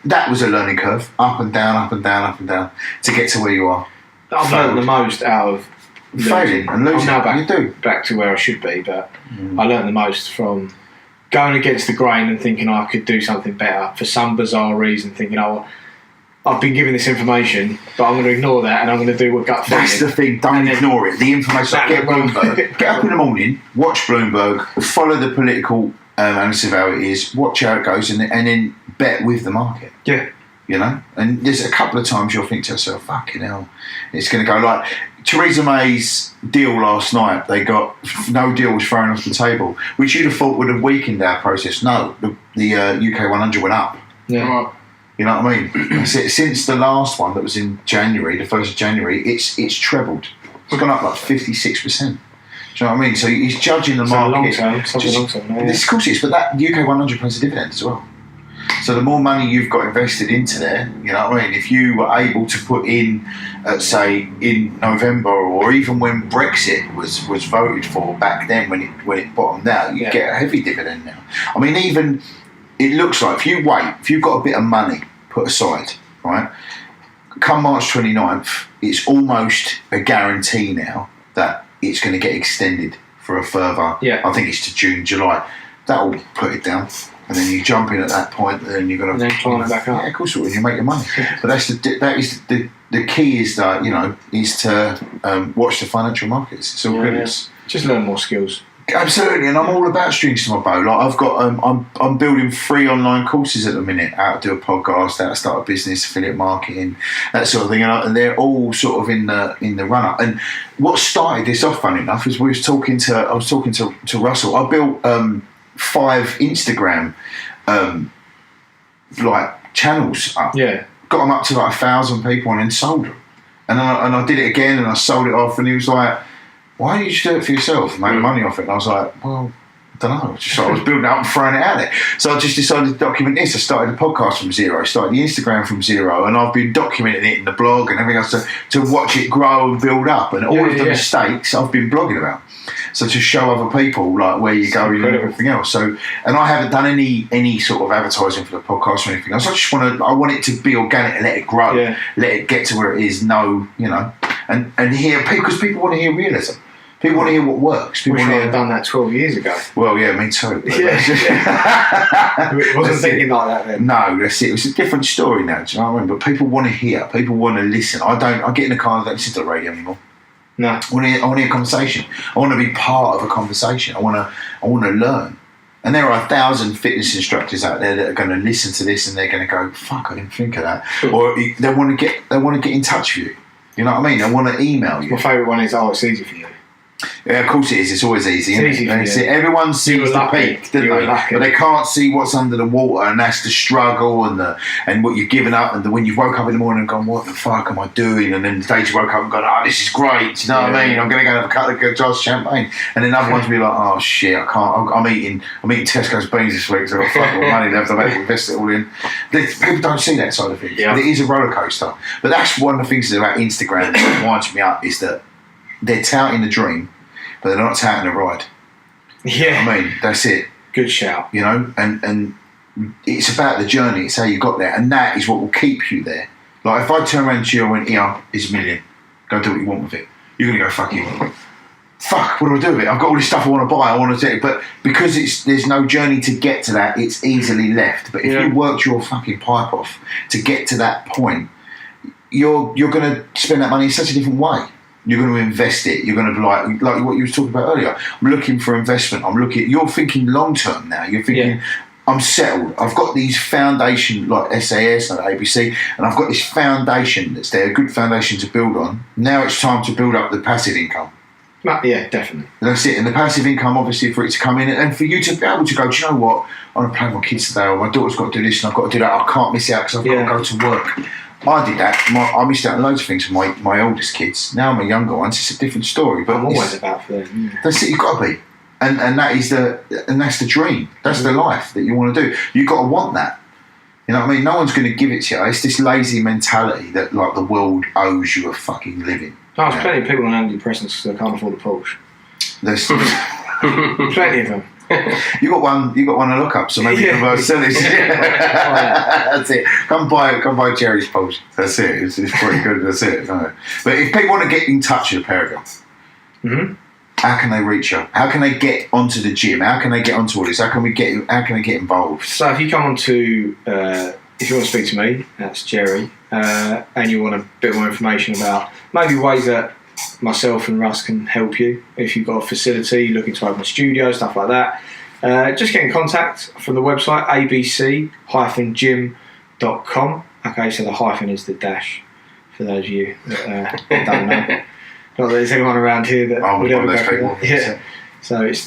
That was a learning curve, up and down, up and down, up and down, to get to where you are. I've learned the most out of failing and losing. I'm now back to where I should be, but I learned the most from going against the grain and thinking I could do something better for some bizarre reason, thinking, I've been given this information, but I'm going to ignore that and I'm going to do what gut feeling. That's the thing, don't ignore it. The information, get Bloomberg. Get up in the morning, watch Bloomberg, follow the political analysis of how it is, watch how it goes, and then bet with the market. Yeah. You know? And there's a couple of times you'll think to yourself, fucking hell, it's going to go like Theresa May's deal last night. They got no deal was thrown off the table, which you'd have thought would have weakened our process. No, the UK 100 went up. Yeah. You know what I mean? Since the last one that was in January, the 1st of January, it's trebled. It's gone up like 56%. Do you know what I mean? So he's judging the market. Long term. Of course it is, but that UK 100 pays a dividend as well. So the more money you've got invested into there, you know what I mean? If you were able to put in, say, in November or even when Brexit was voted for back then when it bottomed out, you get a heavy dividend now. I mean, even it looks like if you've got a bit of money put aside, right? Come March 29th, it's almost a guarantee now that it's going to get extended for a further, I think it's to June, July. That'll put it down. And then you jump in at that point, and then you're going to... And then climb it back up. Yeah, of course, when you make your money. But that is the key is that, is to watch the financial markets. It's all good. Just learn more skills. Absolutely, and I'm all about strings to my bow. Like I've got, I'm building 3 online courses at the minute. How to do a podcast, how to start a business, affiliate marketing, that sort of thing. And they're all sort of in the run up. And what started this off, funny enough, is I was talking to Russell. I built 5 Instagram like channels up. Yeah, got them up to like 1,000 people and then sold them. And I did it again and I sold it off. And he was like, why don't you just do it for yourself and make money off it? And I was like, well, I don't know. I was building it up and throwing it out there. So I just decided to document this. I started the podcast from zero. I started the Instagram from zero. And I've been documenting it in the blog and everything else to watch it grow and build up. And all of the mistakes I've been blogging about. So to show other people like where you're going and everything else. So, and I haven't done any sort of advertising for the podcast or anything else. I want it to be organic and let it grow. Yeah. Let it get to where it is. And hear because people want to hear realism. People want to hear what works. People wish I had done that 12 years ago. Well, yeah, me too. I wasn't thinking like that then. No, that's it. It's a different story now. Do you know what I mean? But people want to hear. People want to listen. I get in the car and don't listen to the radio anymore. No. I want to hear a conversation. I want to be part of a conversation. I want to learn. And there are 1,000 fitness instructors out there that are going to listen to this and they're going to go, "Fuck, I didn't think of that." Or they want to get in touch with you. You know what I mean? They want to email you. My favourite one is, it's easy for you. Yeah, of course it is. It's always easy. Everyone sees the peak, don't they? But they can't see what's under the water, and that's the struggle and what you've given up. And when you woke up in the morning and gone, "What the fuck am I doing?" And then the day you woke up and gone, "Oh, this is great." You know what I mean? I'm going to go have a couple of good jars of champagne. And then other ones will be like, "Oh shit, I can't. I'm eating Tesco's beans this week, so I've got fucking money left. I've had to invest it all in." People don't see that side of things. Yeah. But it is a roller coaster. But that's one of the things about Instagram that winds me up is that they're touting the dream, but they're not touting the ride. Yeah. I mean, that's it. Good shout. You know, and it's about the journey. It's how you got there, and that is what will keep you there. Like if I turn around to you and went, "Here is $1 million. Go do what you want with it." You're gonna go, "Fuck you." fuck, what do I do with it? I've got all this stuff I want to buy, I want to do it. But because there's no journey to get to that, it's easily left. But if you worked your fucking pipe off to get to that point, you're going to spend that money in such a different way. You're going to invest it. You're going to be like what you were talking about earlier. I'm looking for investment. You're thinking long term now. You're thinking, I'm settled. I've got these foundation like SAS and ABC, and I've got this foundation that's there, a good foundation to build on. Now it's time to build up the passive income. Yeah, definitely. That's it. And the passive income, obviously, for it to come in and for you to be able to go, do you know what? I want to play with my kids today, or my daughter's got to do this and I've got to do that. I can't miss out because I've got to go to work. I did that. I missed out on loads of things with my oldest kids. Now my younger ones, it's a different story. But I'm always about for them. That's it. You've got to be, and that's the dream. That's the life that you want to do. You've got to want that. You know what I mean? No one's going to give it to you. It's this lazy mentality that like the world owes you a fucking living. No, there's plenty of people on antidepressants because they can't afford a Porsche. There's plenty of them. You got one to look up, so maybe you can sell it. That's it. Come buy Jerry's Post. That's it. It's pretty good. That's it. No. But if people want to get in touch with Paragon, how can they reach you? How can they get onto the gym? How can they get onto all this? How can they get involved? So if you come on to, if you want to speak to me, that's Jerry, and you want a bit more information about maybe ways that myself and Russ can help you. If you've got a facility, looking to open a studio, stuff like that, just get in contact from the website abc-gym.com. Okay, so the hyphen is the dash for those of you that don't know. Not that there's anyone around here that would ever go for that. Yeah. So it's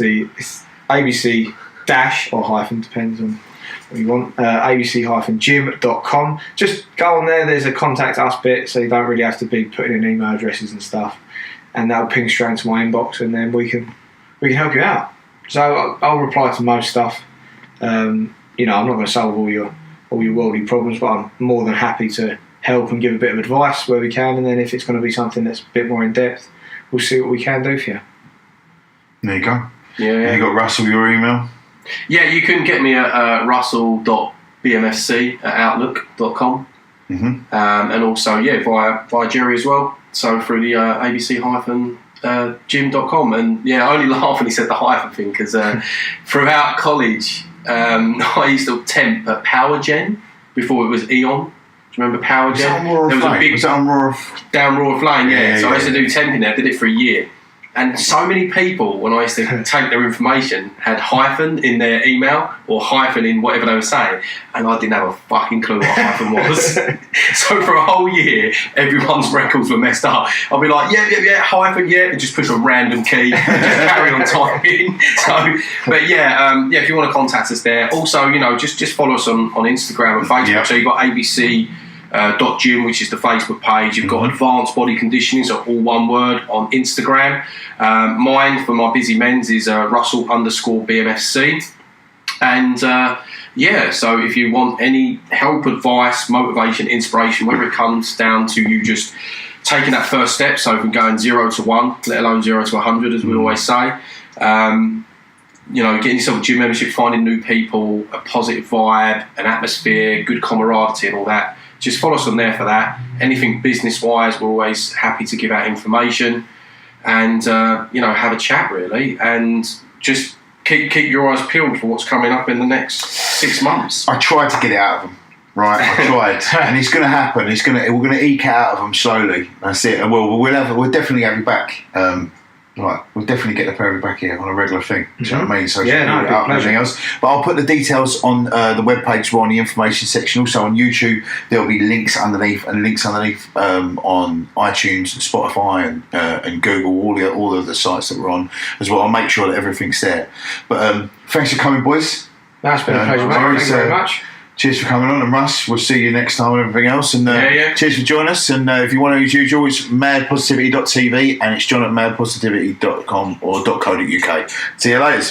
ABC dash or hyphen, depends on what you want. abc-gym.com. Just go on there. There's a contact us bit, so you don't really have to be putting in email addresses and stuff, and that'll ping straight into my inbox, and then we can help you out. So I'll reply to most stuff. I'm not going to solve all your worldly problems, but I'm more than happy to help and give a bit of advice where we can, and then if it's going to be something that's a bit more in depth, we'll see what we can do for you. There you go. Yeah. And you got Russell, your email? Yeah, you can get me at russell.bmfc@outlook.com. And also, via Jerry as well. So through the abc-gym.com. And yeah, I only laugh when he said the hyphen thing because throughout college, I used to temp at Power Gen before it was Eon. Do you remember Power Gen? There was a big down Roar of Flame, yeah. So I used to do temping there. I did it for a year. And so many people, when I used to take their information, had hyphen in their email or hyphen in whatever they were saying, and I didn't have a fucking clue what hyphen was. So for a whole year, everyone's records were messed up. I'll be like, yeah, hyphen, and just push a random key and just carry on typing. So, but if you want to contact us there. Also, just follow us on Instagram and Facebook. Yeah. So you've got ABC. .gym, which is the Facebook page. You've got Advanced Body Conditioning, so all one word, on Instagram. Mine for my busy men's is Russell_BMFC. And so if you want any help, advice, motivation, inspiration, whether it comes down to you just taking that first step, so from going 0 to 1, let alone 0 to 100, as we always say, getting yourself a gym membership, finding new people, a positive vibe, an atmosphere, good camaraderie and all that, just follow us on there for that. Anything business-wise, we're always happy to give out information and, have a chat, really. And just keep your eyes peeled for what's coming up in the next 6 months. I tried to get it out of them, right? I tried. And it's going to happen. We're going to eke it out of them slowly. That's it. And we'll definitely have you back. We'll definitely get the pair of you back here on a regular thing. Do you know what I mean? So everything else. But I'll put the details on the webpage or on the information section. Also on YouTube, there'll be links underneath on iTunes and Spotify and Google, all of the sites that we're on as well. I'll make sure that everything's there. But thanks for coming, boys. That's been a pleasure, mate. Thank you very much. Cheers for coming on, and Russ, we'll see you next time and everything else. And cheers for joining us. And if you want to, as usual, it's madpositivity.tv and it's john@madpositivity.com or .co.uk. See you later.